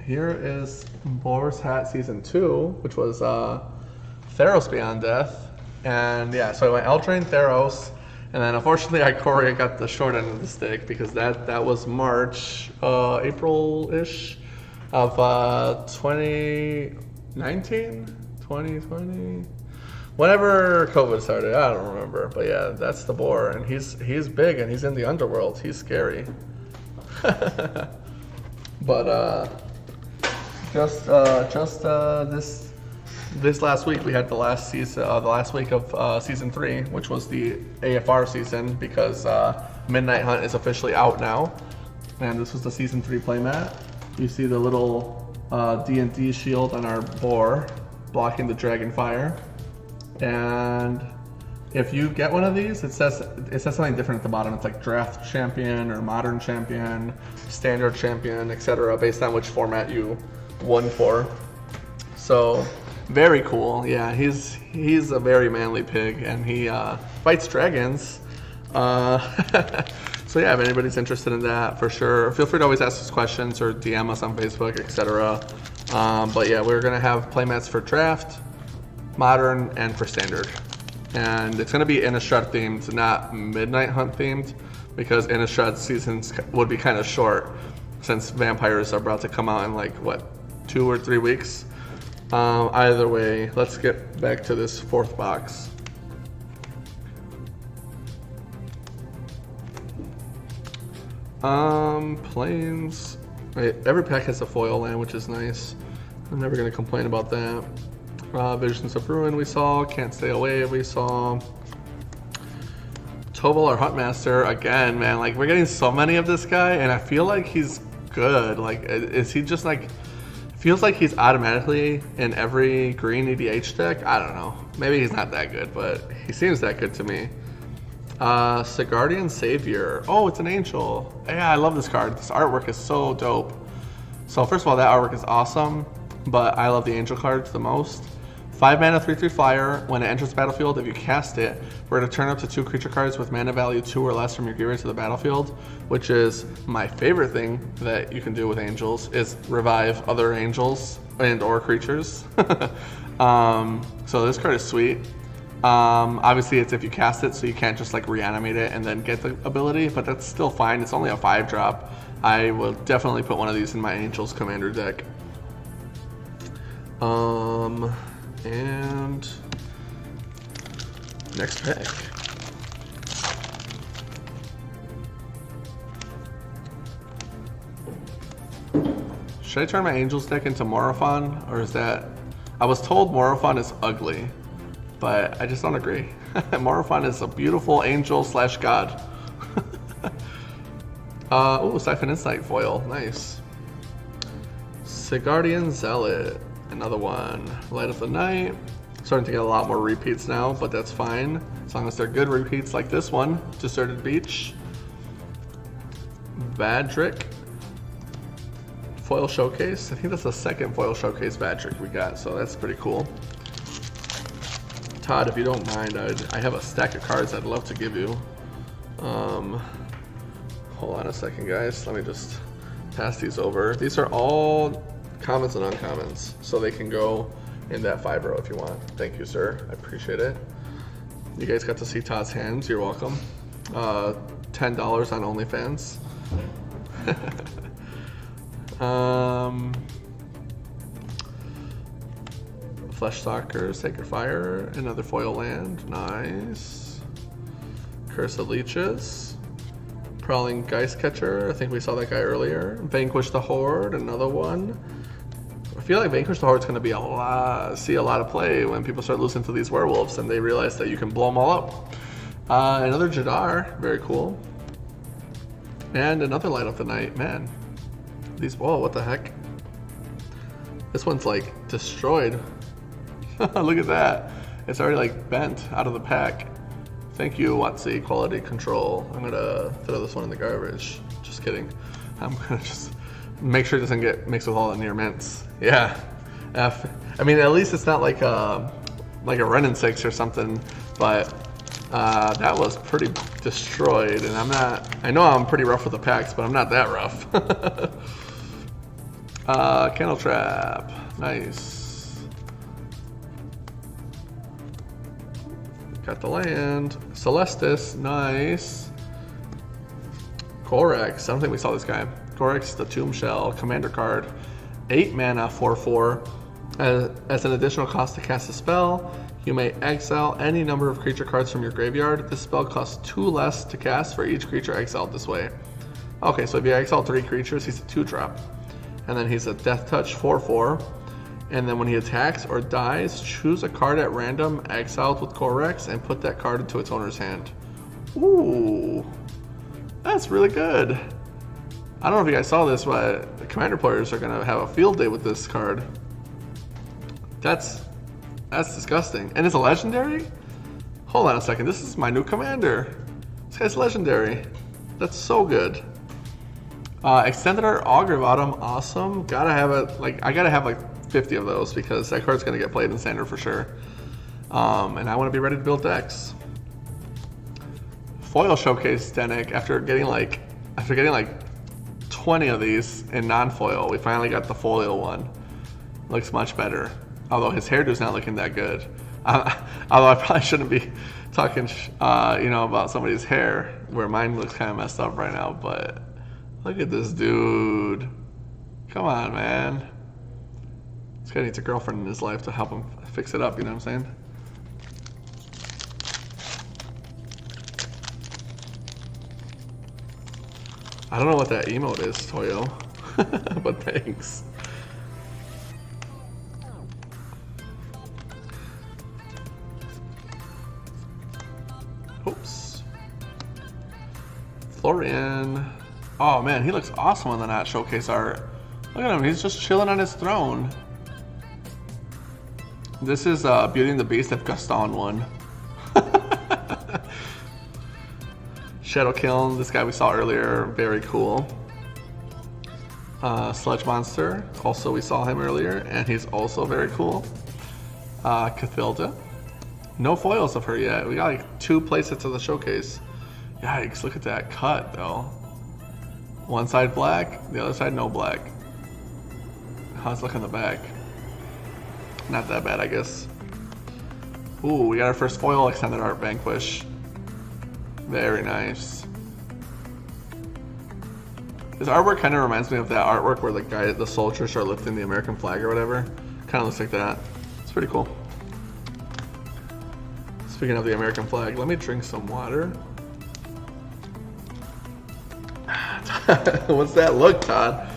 Here is Boar's Hat Season 2, which was Theros Beyond Death. And yeah, so I went Eldraine, Theros, and then unfortunately Ikoria got the short end of the stick because that was March, April-ish of 2019, 2020, whenever COVID started. I don't remember, but yeah, that's the boar, and he's big and he's in the underworld. He's scary. But this last week we had the last season, the last week of season 3, which was the AFR season because Midnight Hunt is officially out now, and this was the season 3 playmat. You see the little D&D shield on our boar blocking the dragon fire, and if you get one of these, it says something different at the bottom. It's like draft champion or modern champion, standard champion, etc., based on which format you won for. So very cool. Yeah, he's a very manly pig, and he fights dragons. So yeah, if anybody's interested in that, for sure, feel free to always ask us questions or DM us on Facebook, etc. But yeah, we're gonna have playmats for draft, modern, and for standard. And it's going to be Innistrad themed, not Midnight Hunt themed, because Innistrad seasons would be kind of short since vampires are about to come out in like, what, 2 or 3 weeks? Either way, let's get back to this 4th box. Plains. Every pack has a foil land, which is nice. I'm never going to complain about that. Visions of Ruin we saw, Can't Stay Away we saw. Toval our Huntmaster, again, man, like we're getting so many of this guy and I feel like he's good. Like, is he just like, feels like he's automatically in every green EDH deck? I don't know. Maybe he's not that good, but he seems that good to me. Sigardian Savior. Oh, it's an angel. Yeah, I love this card. This artwork is so dope. So first of all, that artwork is awesome, but I love the angel cards the most. 5 mana, 3/3 flyer. When it enters the battlefield, if you cast it, we're going to turn up to 2 creature cards with mana value 2 or less from your graveyard to the battlefield, which is my favorite thing that you can do with angels, is revive other angels and or creatures. So this card is sweet. Obviously it's if you cast it, so you can't just like reanimate it and then get the ability, but that's still fine. It's only a 5-drop. I will definitely put one of these in my Angels Commander deck. And next pick. Should I turn my Angels deck into Morophon, or is that... I was told Morophon is ugly, but I just don't agree. Morophon is a beautiful angel slash god. Oh, Siphon Insight foil, nice. Sigardian Zealot, another one. Light of the Night. Starting to get a lot more repeats now, but that's fine. As long as they're good repeats like this one. Deserted Beach. Vadric. Foil Showcase. I think that's the second Foil Showcase Vadric we got, so that's pretty cool. Todd, if you don't mind, I have a stack of cards I'd love to give you. Hold on a second, guys. Let me just pass these over. These are all commons and uncommons, so they can go in that 5-row if you want. Thank you, sir. I appreciate it. You guys got to see Todd's hands. You're welcome. $10 on OnlyFans. Fleshstalker, Sacred Fire, another foil land. Nice. Curse of Leeches. Prowling Geistcatcher, I think we saw that guy earlier. Vanquish the Horde, another one. I feel like Vanquish the Horde is going to be see a lot of play when people start losing to these werewolves and they realize that you can blow them all up. Another Jadar, very cool. And another Light of the Night, man. These, whoa, what the heck? This one's like destroyed. Look at that. It's already like bent out of the pack. Thank you, Watsy Quality Control. I'm gonna throw this one in the garbage. Just kidding. I'm gonna just make sure it doesn't get mixed with all the near mints. Yeah. I mean, at least it's not like a Renin 6 or something, but that was pretty destroyed, and I know I'm pretty rough with the packs, but I'm not that rough. Candle Trap, nice. Got the land. Celestis, nice. Gorex, I don't think we saw this guy. Gorex, the Tomb Shell, commander card. 8 mana, 4/4. As an additional cost to cast a spell, you may exile any number of creature cards from your graveyard. This spell costs 2 less to cast for each creature exiled this way. Okay, so if you exile 3 creatures, he's a 2-drop. And then he's a Death Touch 4/4. And then when he attacks or dies, choose a card at random exiled with Gorex and put that card into its owner's hand. Ooh, that's really good. I don't know if you guys saw this, but the commander players are gonna have a field day with this card. That's disgusting. And it's a legendary? Hold on a second, this is my new commander. This guy's legendary. That's so good. Extended Art Augur Bottom, awesome. Gotta have it, I gotta have 50 of those because that card's gonna get played in standard for sure. And I wanna be ready to build decks. Foil Showcase Denik, after getting 20 of these in non-foil, we finally got the foil one. Looks much better. Although his hairdo's not looking that good. Although I probably shouldn't be talking, about somebody's hair, where mine looks kind of messed up right now. But look at this dude. Come on, man. This guy needs a girlfriend in his life to help him fix it up. You know what I'm saying? I don't know what that emote is, Toyo, but thanks. Oops. Florian. Oh man, he looks awesome in the Not Showcase art. Look at him, he's just chilling on his throne. This is Beauty and the Beast if Gaston won. Shadow Kiln, this guy we saw earlier, very cool. Sludge Monster, also we saw him earlier, and he's also very cool. Cathilda. No foils of her yet. We got 2 playsets of the showcase. Yikes, look at that cut though. One side black, the other side no black. How's it look in the back? Not that bad, I guess. Ooh, we got our first foil Extended Art Vanquish. Very nice. This artwork kind of reminds me of that artwork where the soldiers are lifting the American flag or whatever. Kind of looks like that. It's pretty cool. Speaking of the American flag, let me drink some water. What's that look, Todd?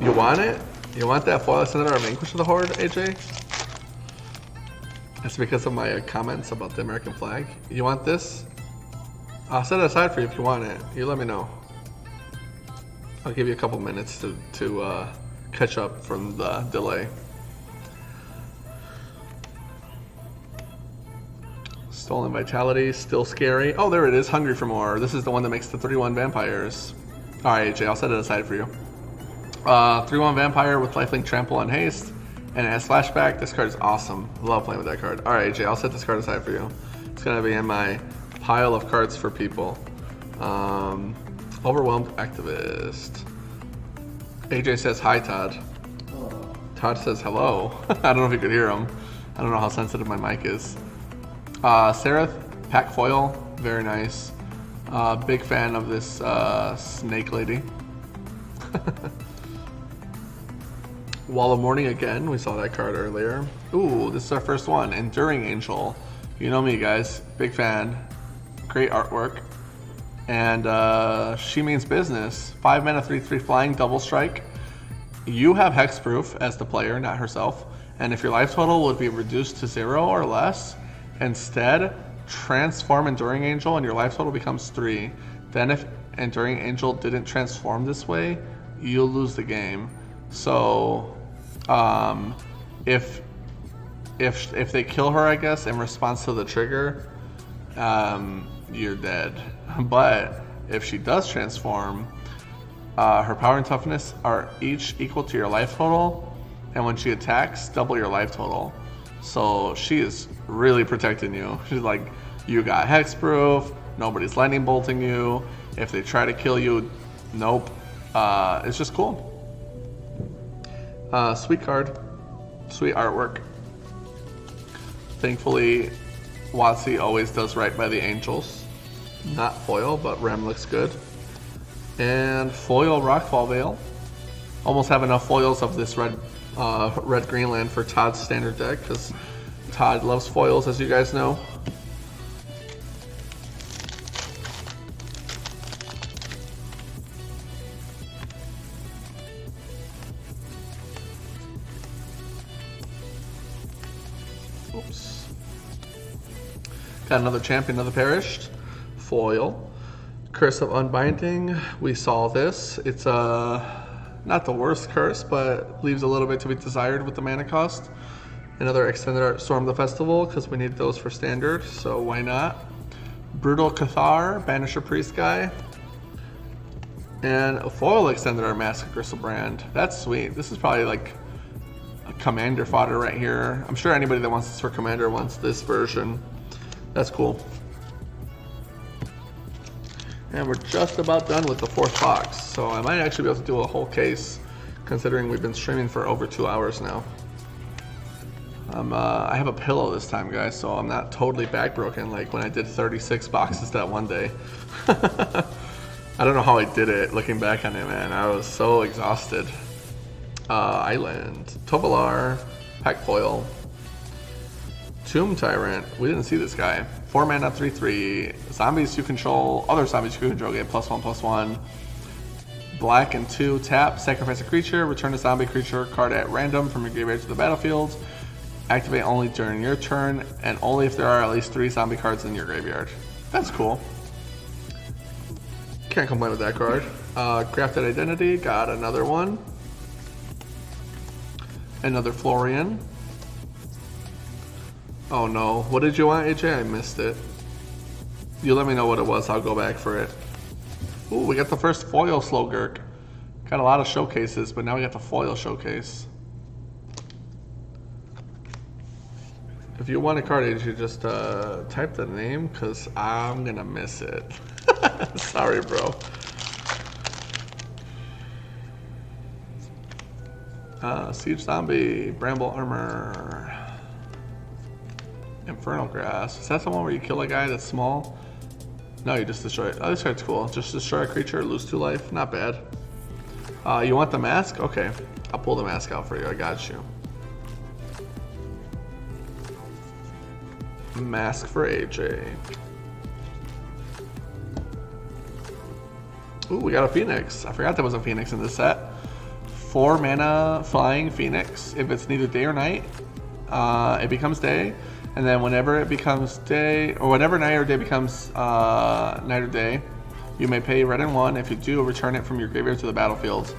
You want it? You want that foil Extended Art Vanquish of the Horde, AJ? It's because of my comments about the American flag. You want this? I'll set it aside for you if you want it. You let me know. I'll give you a couple minutes to catch up from the delay. Stolen Vitality, still scary. Oh, there it is, Hungry for More. This is the one that makes the 3/1 vampires. Alright, AJ, I'll set it aside for you. 3/1 vampire with lifelink, trample, and haste. And it has flashback. This card is awesome. Love playing with that card. Alright, AJ, I'll set this card aside for you. It's going to be in my pile of cards for people. Overwhelmed Activist. AJ says hi, Todd. Todd says hello. I don't know if you could hear him. I don't know how sensitive my mic is. Seraph, pack foil. Very nice. Big fan of this snake lady. Wall of Mourning again, we saw that card earlier. Ooh, this is our first one, Enduring Angel. You know me, guys, big fan. Great artwork. And she means business. 5 mana, 3/3 flying, double strike. You have hexproof as the player, not herself. And if your life total would be reduced to 0 or less, instead transform Enduring Angel and your life total becomes 3. Then if Enduring Angel didn't transform this way, you'll lose the game. So if if they kill her, I guess, in response to the trigger, you're dead. But if she does transform, her power and toughness are each equal to your life total, and when she attacks, double your life total. So she is really protecting you. She's like, you got hexproof, nobody's lightning bolting you. If they try to kill you, nope. It's just cool. Sweet card, sweet artwork. Thankfully, WotC always does right by the angels. Not foil, but Rem looks good. And foil Rockfall Veil. Almost have enough foils of this red Greenland for Todd's standard deck, because Todd loves foils, as you guys know. Oops. Got another champion of the perished. Foil. Curse of Unbinding. We saw this. It's not the worst curse, but leaves a little bit to be desired with the mana cost. Another extended art Storm the Festival, because we need those for standard, so why not? Brutal Cathar, Banisher Priest guy. And a foil extended art Mask of Griselbrand. That's sweet. This is probably like a commander fodder right here. I'm sure anybody that wants this for commander wants this version. That's cool. And we're just about done with the fourth box, so I might actually be able to do a whole case, considering we've been streaming for over 2 hours now. I have a pillow this time, guys, so I'm not totally back broken like when I did 36 boxes that one day. I don't know how I did it, looking back on it, man. I was so exhausted. Island, Tovolar, Pack Foil, Tomb Tyrant. We didn't see this guy. 4 mana, 3/3. Zombies you control, other zombies you control get +1/+1. Black and 2, tap, sacrifice a creature, return a zombie creature card at random from your graveyard to the battlefield. Activate only during your turn, and only if there are at least 3 zombie cards in your graveyard. That's cool. Can't complain with that card. Crafted Identity, got another one. Another Florian. Oh no, what did you want, AJ? I missed it. You let me know what it was, I'll go back for it. Ooh, we got the first foil Slowgurk. Got a lot of showcases, but now we got the foil showcase. If you want a card, AJ, just type the name, because I'm gonna miss it. Sorry, bro. Siege Zombie, Bramble Armor. Infernal Grasp. Is that the one where you kill a guy that's small? No, you just destroy it. Oh, this card's cool. Just destroy a creature, lose 2 life. Not bad. You want the mask? Okay. I'll pull the mask out for you. I got you. Mask for AJ. Ooh, we got a Phoenix. I forgot there was a Phoenix in this set. 4 mana flying Phoenix. If it's neither day or night, it becomes day. And then whenever it becomes day, or whenever night or day becomes night or day, you may pay red and 1. If you do, return it from your graveyard to the battlefield.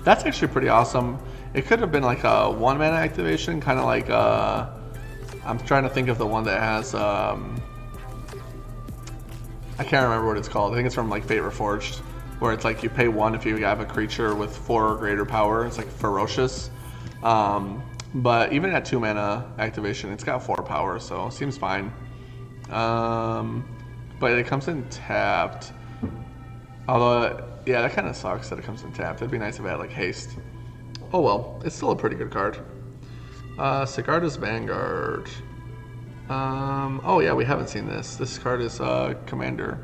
That's actually pretty awesome. It could have been like a 1 mana activation, kind of like I'm trying to think of the one that has I can't remember what it's called. I think it's from like Fate Reforged, where it's like you pay 1 if you have a creature with 4 or greater power. It's like Ferocious. But even at 2 mana activation, it's got 4 power, so it seems fine. But it comes in tapped. Although, yeah, that kind of sucks that it comes in tapped. It'd be nice if it had like haste. Oh well, it's still a pretty good card. Sigarda's Vanguard. Oh yeah, we haven't seen this. This card is Commander.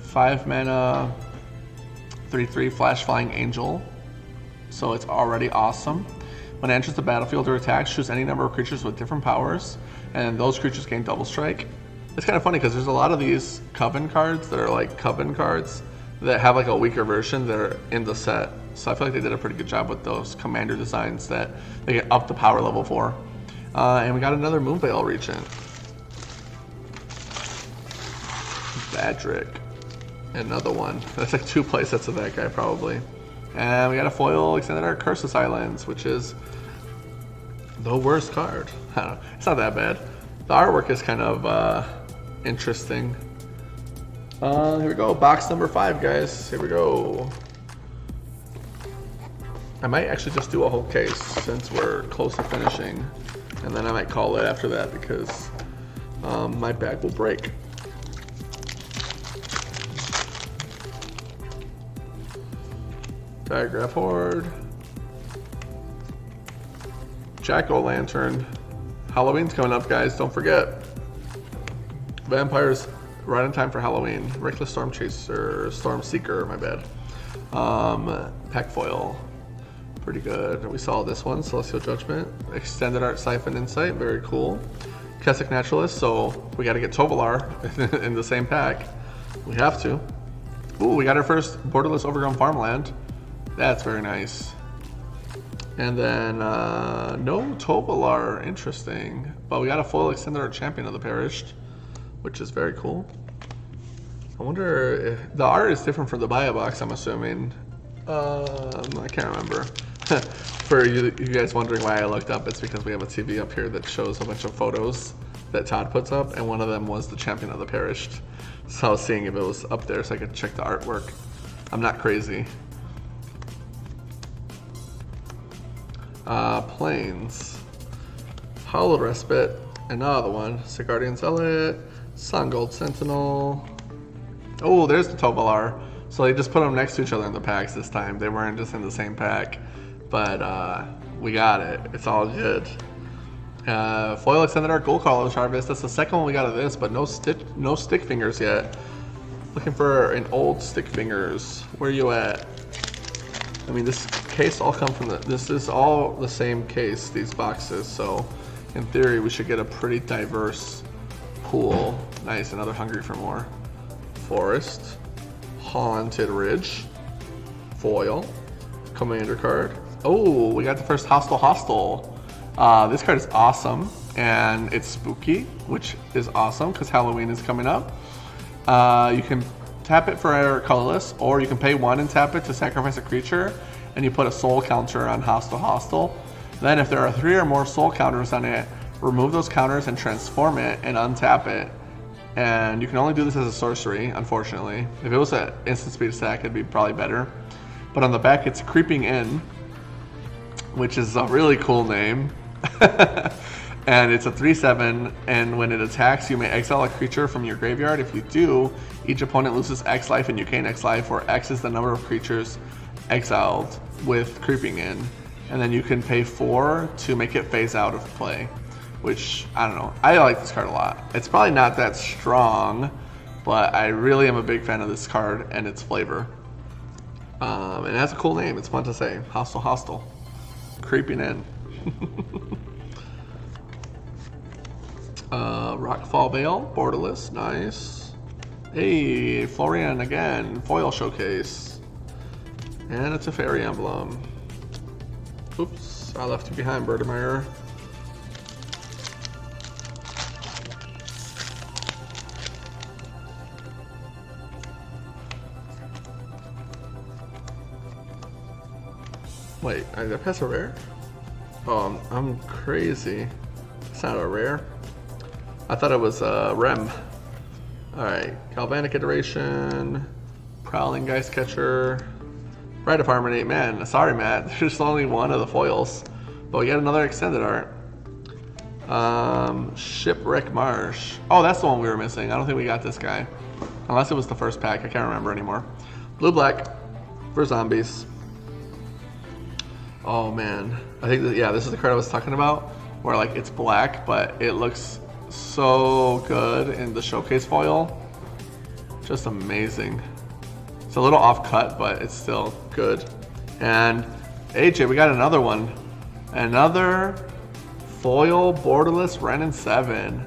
5 mana, 3/3 Flash Flying Angel. So it's already awesome. When it enters the battlefield or attacks, choose any number of creatures with different powers, and those creatures gain double strike. It's kind of funny because there's a lot of these Coven cards that are like Coven cards that have like a weaker version that are in the set. So I feel like they did a pretty good job with those Commander designs that they get up the power level for. And we got another Moonveil Regent. Badrick. Another one. That's like 2 playsets of that guy probably. And we got a foil Extended Art Curses Islands, which is The worst card. I don't know. It's not that bad. The artwork is kind of interesting. Here we go. Box number 5, guys. Here we go. I might actually just do a whole case since we're close to finishing. And then I might call it after that because my bag will break. Diagraph Horde. Jack-o'-lantern. Halloween's coming up, guys. Don't forget. Vampires right in time for Halloween. Reckless Storm Chaser. Storm Seeker, my bad. Pack Foil. Pretty good. We saw this one. Celestial Judgment. Extended Art Siphon Insight. Very cool. Kessig Naturalist. So we got to get Tovolar in the same pack. We have to. Ooh, we got our first Borderless Overgrown Farmland. That's very nice. And then, no Tovolar, interesting. But we got a foil Extended Art Champion of the Perished, which is very cool. I wonder if the art is different for the buy box, I'm assuming. I can't remember. For you guys wondering why I looked up, it's because we have a TV up here that shows a bunch of photos that Todd puts up, and one of them was the Champion of the Perished. So I was seeing if it was up there so I could check the artwork. I'm not crazy. Plains. Hallowed Respite. Another one. Sigardian Zealot. Sun Gold Sentinel. Oh, there's the Tovolar. So they just put them next to each other in the packs this time. They weren't just in the same pack. But we got it. It's all good. Foil Extended Art Gold Colors Harvest. That's the second one we got of this, but no stick fingers yet. Looking for an old stick fingers. Where you at? I mean, this case all come from this is all the same case, these boxes. So in theory, we should get a pretty diverse pool. Nice, another Hungry for More. Forest. Haunted Ridge. Foil. Commander card. Oh, we got the first Hostile. This card is awesome, and it's spooky, which is awesome because Halloween is coming up. You can tap it for colorless, or you can pay 1 and tap it to sacrifice a creature, and you put a soul counter on Hostile. Then if there are 3 or more soul counters on it, remove those counters and transform it and untap it. And you can only do this as a sorcery, unfortunately. If it was an instant speed attack, it'd be probably better. But on the back, it's Creeping In, which is a really cool name. And it's a 3/7, and when it attacks, you may exile a creature from your graveyard. If you do, each opponent loses X life and you gain X life, where X is the number of creatures exiled with Creeping In. And then you can pay 4 to make it phase out of play, which, I don't know. I like this card a lot. It's probably not that strong, but I really am a big fan of this card and its flavor. And it has a cool name. It's fun to say. Hostile. Creeping In. Rockfall Vale, Borderless, nice. Hey, Florian again, foil showcase. And it's a fairy emblem. Oops, I left you behind, Berdemeyer. Wait, I got past a rare? Oh, I'm crazy. It's not a rare. I thought it was a Rem. Alright, Galvanic Iteration, Prowling Geist Catcher, Rite of Harmony. Man, sorry Matt, there's only one of the foils. But we got another extended art. Shipwreck Marsh. Oh, that's the one we were missing. I don't think we got this guy. Unless it was the first pack, I can't remember anymore. Blue-black for zombies. Oh man, I think that, yeah, this is the card I was talking about, where like it's black, but it looks so good in the showcase foil. Just amazing. It's a little off cut, but it's still good. And AJ, we got another one. Another foil borderless Wrenn and 7.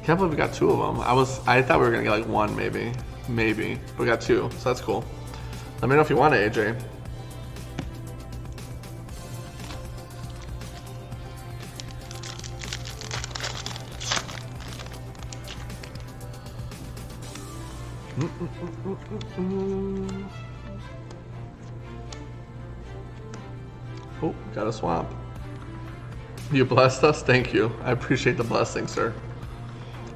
Can't believe we got 2 of them. I thought we were gonna get like 1 maybe. But we got 2, so that's cool. Let me know if you want it, AJ. Oh, got a swamp. You blessed us? Thank you. I appreciate the blessing, sir.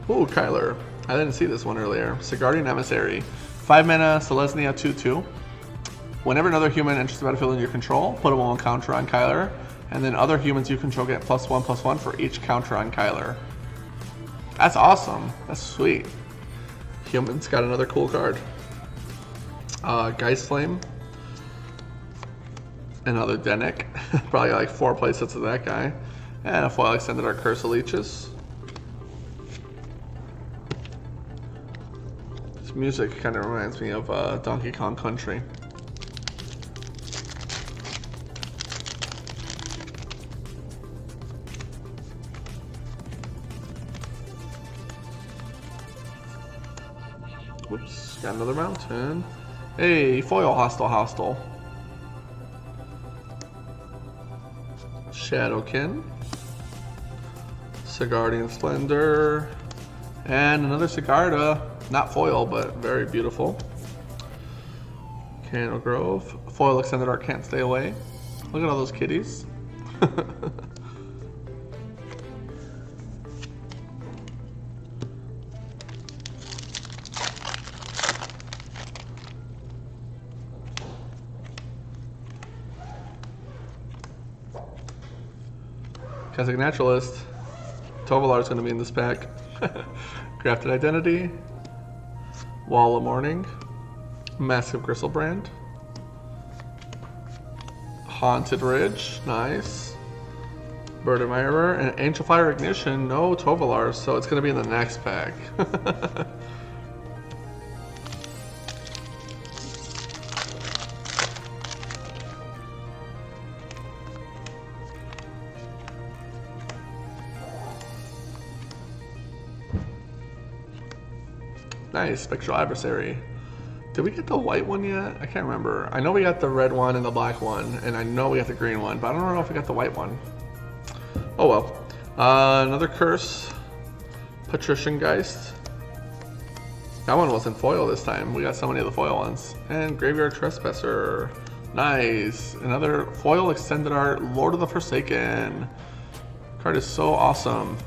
Ooh, Kyler. I didn't see this one earlier. Sigardian Emissary. 5 mana, Selesnya 2/2. Whenever another human enters the battlefield in your control, put a 1/1 counter on Kyler, and then other humans you control get +1/+1 for each counter on Kyler. That's awesome. That's sweet. Humans got another cool card. Geist Flame. Another Dennick. Probably like 4 playsets of that guy. And a foil extended art Curse of Leeches. This music kind of reminds me of Donkey Kong Country. Whoops, got another mountain. Hey, foil hostile. Shadowkin. Sigardian Splendor. And another Sigarda. Not foil, but very beautiful. Candle Grove. Foil extended art Can't Stay Away. Look at all those kitties. Kazakh Naturalist. Tovolar's going to be in this pack. Grafted Identity. Wall of Mourning. Massive Gristlebrand. Haunted Ridge. Nice. Bird Admirer. And Angel Fire Ignition. No Tovolar, so it's going to be in the next pack. Nice, Spectral Adversary. Did we get the white one yet? I can't remember. I know we got the red one and the black one, and I know we got the green one, but I don't know if we got the white one. Oh well. Another Curse. Patrician Geist. That one wasn't foil this time. We got so many of the foil ones. And Graveyard Trespasser. Nice. Another foil extended art, Lord of the Forsaken. Card is so awesome.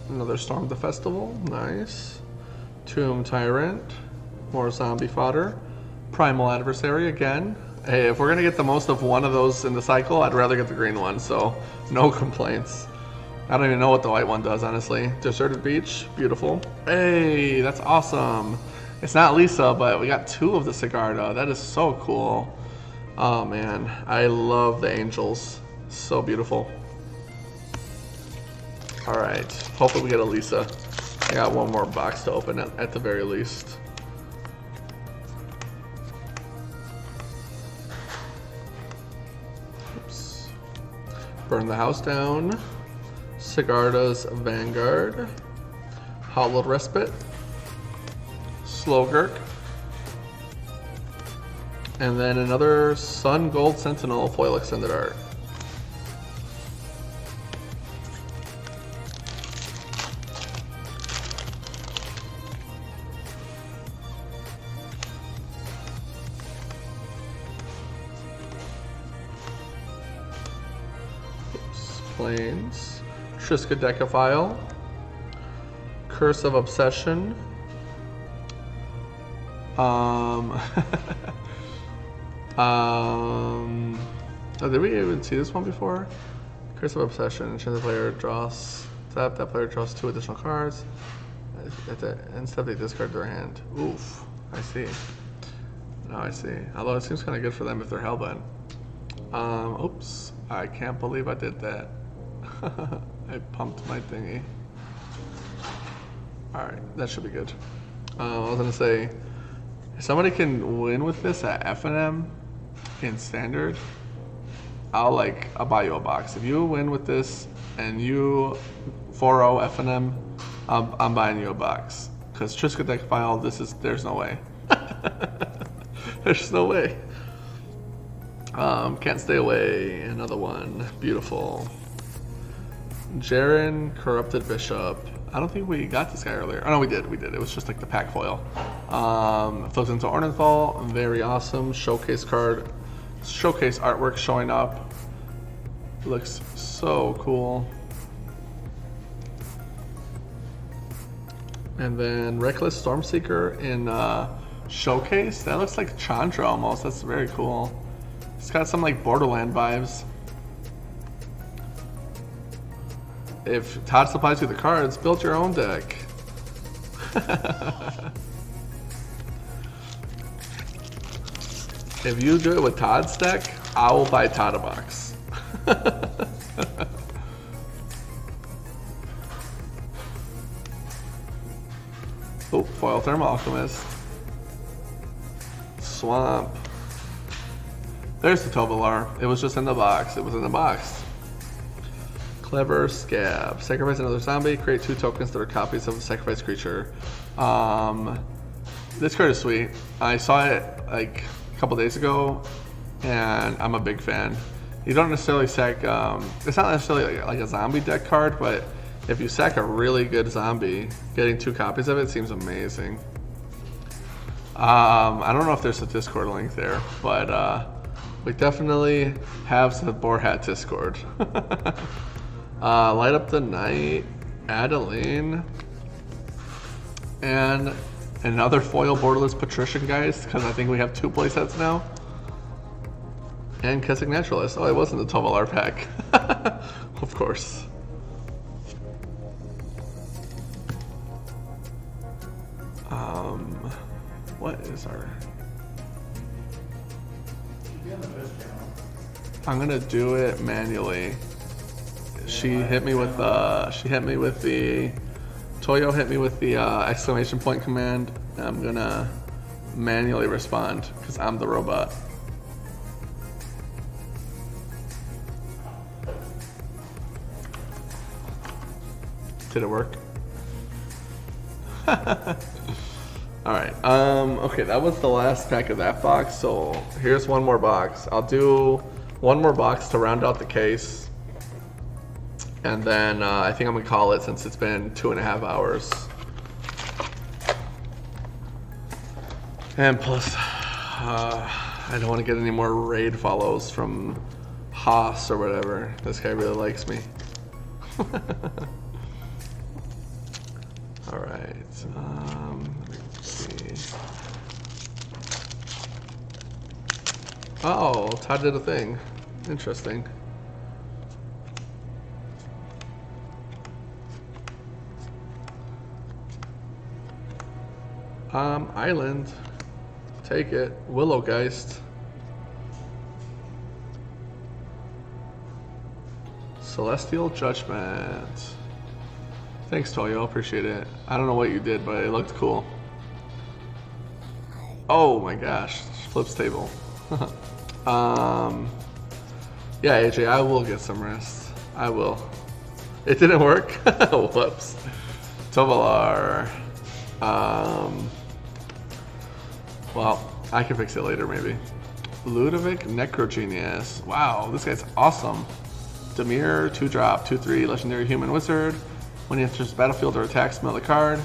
Another Storm the Festival, nice. Tomb Tyrant, more zombie fodder. Primal Adversary again. Hey, if we're gonna get the most of one of those in the cycle, I'd rather get the green one, so no complaints. I don't even know what the white one does, honestly. Deserted Beach, beautiful. Hey, that's awesome. It's not Lisa, but we got 2 of the Sigarda. That is so cool. Oh man, I love the angels. So beautiful. Alright, hopefully we get a Lisa. I got one more box to open at the very least. Oops. Burn the House Down. Sigarda's Vanguard. Hollowed Respite. Slowgurk. And then another Sun Gold Sentinel foil extended art. Plains, Triskaidekaphile, Curse of Obsession, oh, did we even see this one before? Curse of Obsession, ensure the player draws, tap, that player draws 2 additional cards, instead they discard their hand. Oof, I see. Now I see. Although it seems kind of good for them if they're hellbent. Oops, I can't believe I did that. I pumped my thingy. Alright, that should be good. I was gonna say, if somebody can win with this at FNM in standard, I'll buy you a box. If you win with this and you 4-0 FNM, I'm buying you a box. Because Triskaidekaphile, there's no way. There's no way. Can't Stay Away, another one. Beautiful. Jaren, Corrupted Bishop. I don't think we got this guy earlier. Oh no, we did. It was just like the pack foil. Flips into Ornithal. Very awesome. Showcase card. Showcase artwork showing up. Looks so cool. And then Reckless Stormseeker in Showcase. That looks like Chandra almost. That's very cool. It's got some like Borderland vibes. If Todd supplies you the cards, build your own deck. If you do it with Todd's deck, I will buy Todd a box. Oh, foil Thermal Alchemist. Swamp. There's the Tovolar. It was just in the box. It was in the box. Clever Scab. Sacrifice another zombie. Create 2 tokens that are copies of a sacrificed creature. This card is sweet. I saw it like a couple days ago, and I'm a big fan. You don't necessarily sack. It's not necessarily like a zombie deck card, but if you sack a really good zombie, getting 2 copies of it seems amazing. I don't know if there's a Discord link there, but we definitely have the Boar Hat Discord. Light Up the Night, Adeline, and another foil Borderless Patrician, guys, because I think we have 2 playsets now. And Kessig Naturalist. Oh, it wasn't the Tovolar pack. Of course. What is our... I'm gonna do it manually. She hit me with the Toyo hit me with the exclamation point command. And I'm gonna manually respond because I'm the robot. Did it work? Alright, okay, that was the last pack of that box, so here's one more box. I'll do one more box to round out the case, and then I think I'm gonna call it since it's been 2.5 hours. And plus, I don't want to get any more raid follows from Haas or whatever. This guy really likes me. Alright, let me see. Oh, Todd did a thing. Interesting. Island. Take it. Willowgeist. Celestial Judgment. Thanks, Toyo. Appreciate it. I don't know what you did, but it looked cool. Oh my gosh. Flips table. Yeah, AJ, I will get some rest. I will. It didn't work? Whoops. Tovolar. Well, I can fix it later, maybe. Ludovic Necrogenius. Wow, this guy's awesome. Demir, 2-drop, 2/3, legendary human wizard. When he enters the battlefield or attacks, smell the card.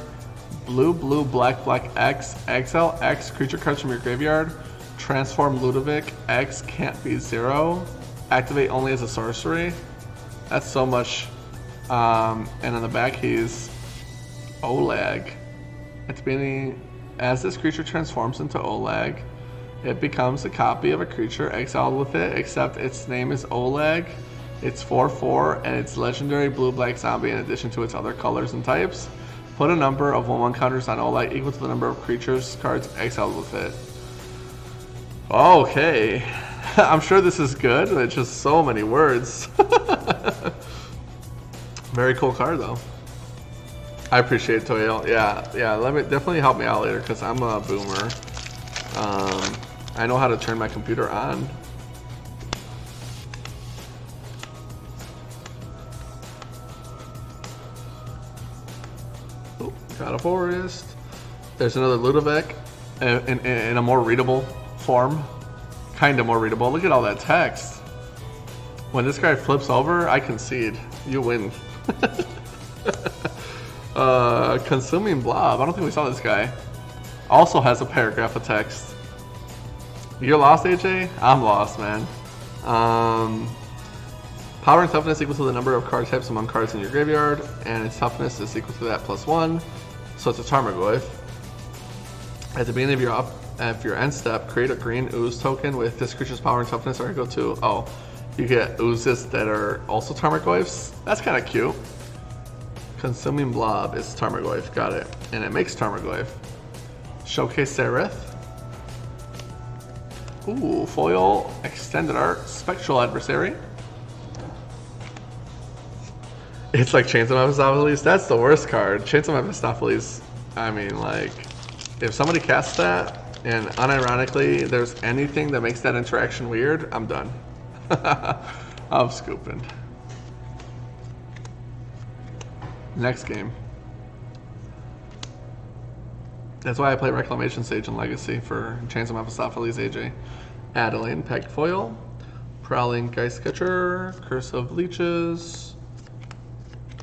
Blue, blue, black, black, X, exile X creature cards from your graveyard. Transform Ludovic, X can't be 0. Activate only as a sorcery. That's so much. And on the back, he's Olag. At the beginning, as this creature transforms into Olag, it becomes a copy of a creature exiled with it, except its name is Olag. It's 4/4 and it's legendary blue-black zombie in addition to its other colors and types. Put a number of 1/1 counters on Olag equal to the number of creatures cards exiled with it. Okay. I'm sure this is good. It's just so many words. Very cool card though. I appreciate it, Toyo. Yeah. Let me definitely help me out later because I'm a boomer. I know how to turn my computer on. Oh, got a forest. There's another Ludovic in a more readable form. Kind of more readable. Look at all that text. When this guy flips over, I concede. You win. Consuming Blob. I don't think we saw this guy. Also has a paragraph of text. You're lost, AJ? I'm lost, man. Power and toughness equal to the number of card types among cards in your graveyard, and its toughness is equal to that +1. So it's a Tarmogoyf. At the beginning of your end step, create a green ooze token with this creature's power and toughness are equal to. Oh, you get oozes that are also Tarmogoyfs. That's kind of cute. Consuming Blob is Tarmogoyf, got it. And it makes Tarmogoyf. Showcase Sereth. Ooh, foil, extended art, Spectral Adversary. It's like Chains of Mephistopheles. That's the worst card. Chains of Mephistopheles, I mean, like, if somebody casts that, and unironically there's anything that makes that interaction weird, I'm done. I'm scooping. Next game. That's why I play Reclamation Sage and Legacy for Chains of Mephistopheles, AJ. Adeline, Packed Foil. Prowling Geistcatcher. Curse of Leeches.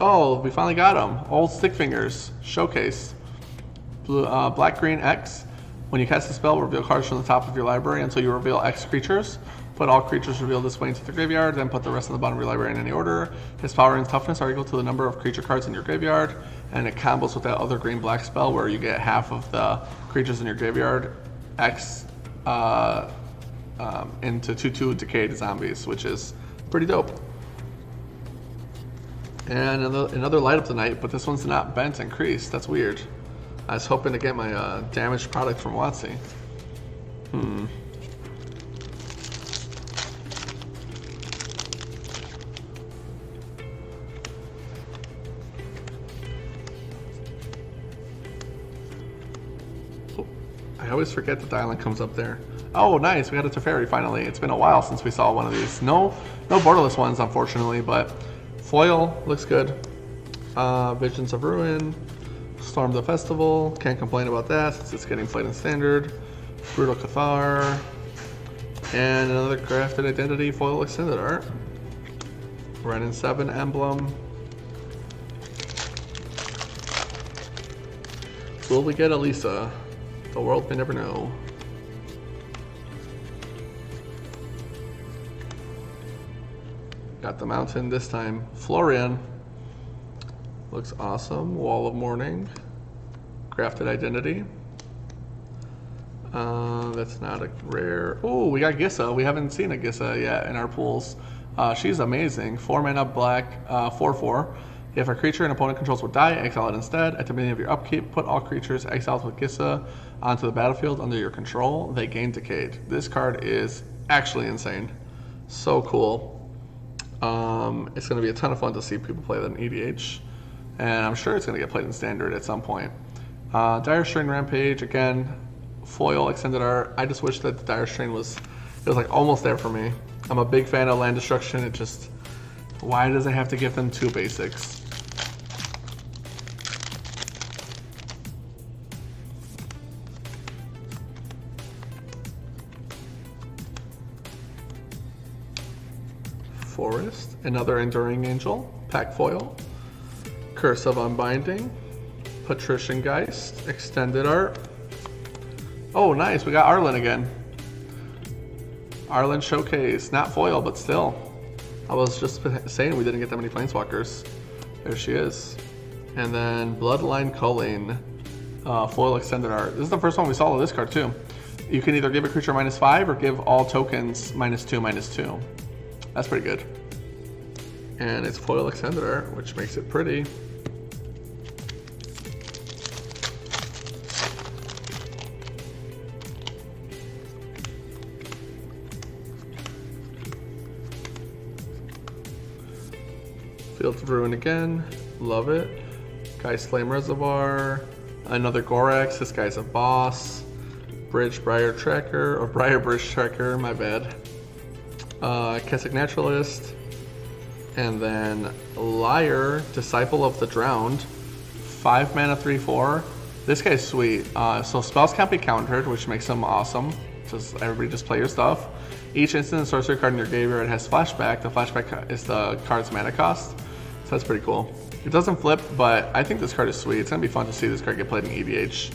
Oh, we finally got him. Old Stick Fingers. Showcase. Black-Green X. When you cast a spell, reveal cards from the top of your library until you reveal X creatures. Put all creatures revealed this way into the graveyard, then put the rest on the bottom of your library in any order. His power and toughness are equal to the number of creature cards in your graveyard, and it combos with that other green-black spell where you get half of the creatures in your graveyard X into 2/2 decayed zombies, which is pretty dope. And another light up tonight, but this one's not bent and creased. That's weird. I was hoping to get my damaged product from WotC. I always forget that the island comes up there. Oh, nice. We got a Teferi finally. It's been a while since we saw one of these. No borderless ones, unfortunately, but foil looks good. Visions of Ruin. Storm the Festival. Can't complain about that since it's getting played in Standard. Brutal Cathar. And another Crafted Identity foil extended art. Renin 7 emblem. Will we get Elisa? The world may never know. Got the mountain this time. Florian. Looks awesome. Wall of Mourning. Crafted Identity. That's not a rare. Oh, we got Gissa. We haven't seen a Gissa yet in our pools. She's amazing. 4 mana black, 4/4. If a creature an opponent controls would die, exile it instead. At the beginning of your upkeep, put all creatures exiled with Gissa onto the battlefield under your control. They gain Decayed. This card is actually insane. So cool. It's going to be a ton of fun to see people play that in EDH. And I'm sure it's going to get played in Standard at some point. Dire Strain Rampage, again, foil extended art. I just wish that the Dire Strain was like almost there for me. I'm a big fan of land destruction. It just, why does it have to give them 2 basics? Forest, another Enduring Angel, Pack Foil, Curse of Unbinding, Patrician Geist, extended art. Oh, nice, we got Arlen again. Arlen Showcase, not foil, but still. I was just saying we didn't get that many Planeswalkers. There she is. And then Bloodline Culling, foil extended art. This is the first one we saw of this card too. You can either give a creature -5 or give all tokens -2/-2. That's pretty good. And it's foil extended art, which makes it pretty. Fields of Ruin again, love it. Geist Flame Reservoir, another Gorax, this guy's a boss. Bridge Briar Tracker, or Briar Bridge Tracker, my bad. Kessig Naturalist, and then Liar, Disciple of the Drowned, 5 mana 3/4. This guy's sweet. So spells can't be countered, which makes him awesome. Just everybody just play your stuff. Each instant and sorcery card in your graveyard has flashback. The flashback is the card's mana cost. So that's pretty cool. It doesn't flip, but I think this card is sweet. It's gonna be fun to see this card get played in EDH.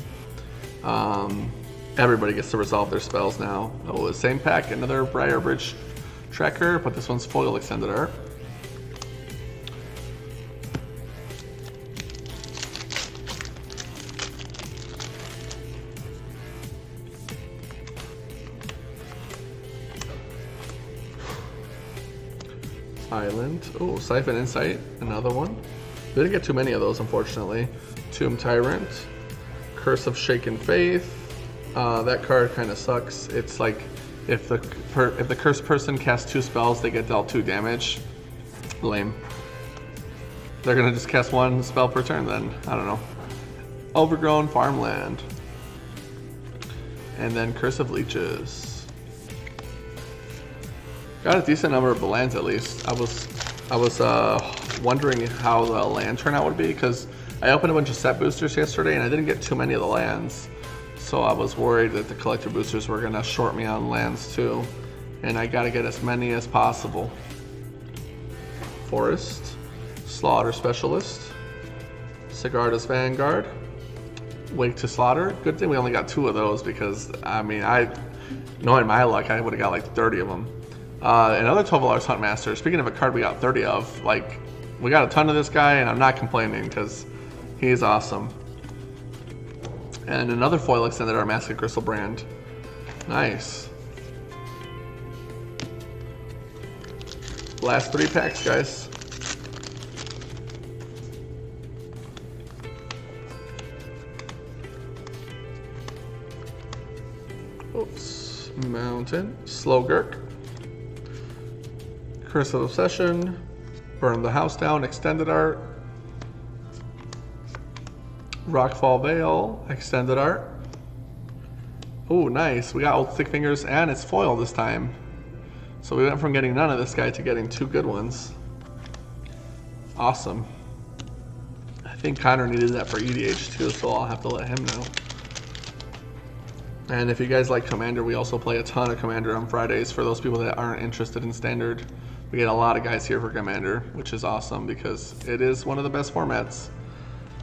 Everybody gets to resolve their spells now. Oh, same pack, another Briar Bridge Tracker, but this one's foil extended art. Island. Oh, Siphon Insight, another one. We didn't get too many of those, unfortunately. Tomb Tyrant, Curse of Shaken Faith. That card kind of sucks. It's like if the cursed person casts 2 spells, they get dealt 2 damage. Lame. They're gonna just cast 1 spell per turn then. I don't know. Overgrown Farmland. And then Curse of Leeches. Got a decent number of the lands at least. I was wondering how the land turnout would be because I opened a bunch of set boosters yesterday and I didn't get too many of the lands. So I was worried that the collector boosters were gonna short me on lands too. And I gotta get as many as possible. Forest, Slaughter Specialist, Sigarda's Vanguard, Wake to Slaughter. Good thing we only got 2 of those because I mean, knowing my luck, I would have got like 30 of them. Another Tovolar's Huntmaster. Speaking of a card we got 30 of, like, we got a ton of this guy and I'm not complaining because he's awesome. And another foil extended art Mask of Griselbrand. Nice. Last 3 packs, guys. Oops. Mountain. Slowgurk. Curse of Obsession, Burn the House Down, Extended Art, Rockfall Vale, Extended Art. Oh, nice. We got Old Stick Fingers and it's foil this time. So we went from getting none of this guy to getting 2 good ones. Awesome. I think Connor needed that for EDH too, so I'll have to let him know. And if you guys like Commander, we also play a ton of Commander on Fridays for those people that aren't interested in Standard. We get a lot of guys here for Commander, which is awesome because it is one of the best formats.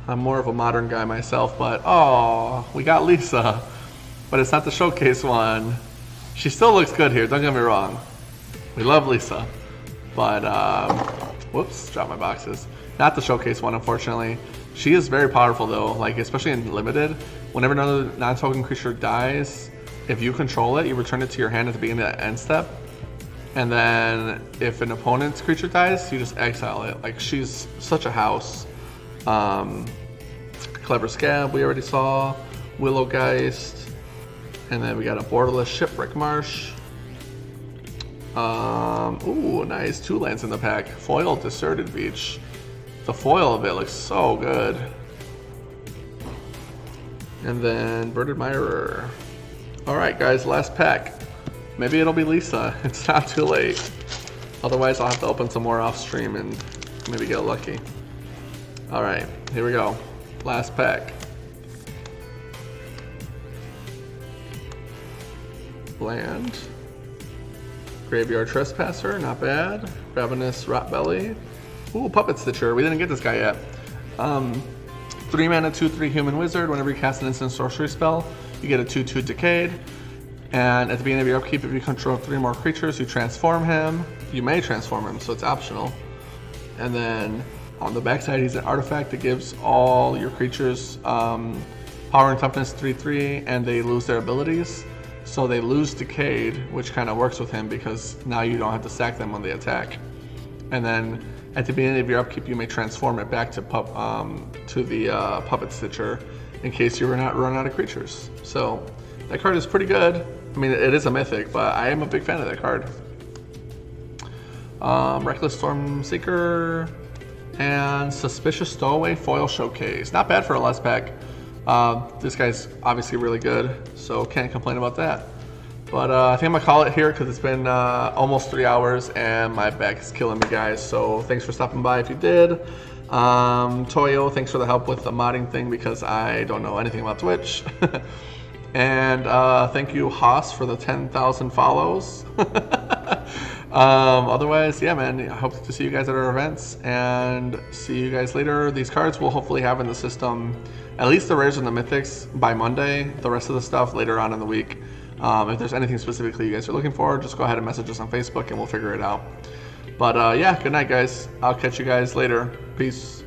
I'm more of a modern guy myself, but oh, we got Lisa. But it's not the showcase one. She still looks good here, don't get me wrong. We love Lisa. But, whoops, dropped my boxes. Not the showcase one, unfortunately. She is very powerful though, like especially in Limited. Whenever another non-token creature dies, if you control it, you return it to your hand at the beginning of the end step. And then if an opponent's creature dies, you just exile it. Like, she's such a house. Clever Scab we already saw. Willowgeist. And then we got a borderless Shipwreck Marsh. Ooh, nice. 2 lands in the pack. Foil Deserted Beach. The foil of it looks so good. And then Birded Admirer. Alright guys, last pack. Maybe it'll be Lisa. It's not too late. Otherwise, I'll have to open some more off stream and maybe get lucky. Alright, here we go. Last pack. Land. Graveyard Trespasser, not bad. Ravenous Rotbelly. Ooh, Puppet Stitcher. We didn't get this guy yet. 3 mana, 2/3 Human Wizard. Whenever you cast an instant sorcery spell, you get a 2/2 Decayed. And at the beginning of your upkeep, if you control 3 more creatures, you transform him. You may transform him, so it's optional. And then on the backside, he's an artifact that gives all your creatures power and toughness 3/3, and they lose their abilities. So they lose Decayed, which kind of works with him because now you don't have to sack them when they attack. And then at the beginning of your upkeep, you may transform it back to the Puppet Stitcher in case you run out of creatures. So that card is pretty good. I mean, it is a mythic, but I am a big fan of that card. Reckless Stormseeker and Suspicious Stowaway Foil Showcase. Not bad for a last pack. This guy's obviously really good, so can't complain about that. But I think I'm gonna call it here because it's been almost 3 hours and my back is killing me, guys. So thanks for stopping by if you did. Toyo, thanks for the help with the modding thing because I don't know anything about Twitch. And thank you, Haas, for the 10,000 follows. Otherwise, yeah, man, I hope to see you guys at our events and see you guys later. These cards we'll hopefully have in the system, at least the rares and the mythics, by Monday. The rest of the stuff later on in the week. If there's anything specifically you guys are looking for, just go ahead and message us on Facebook and we'll figure it out. But yeah, good night, guys. I'll catch you guys later. Peace.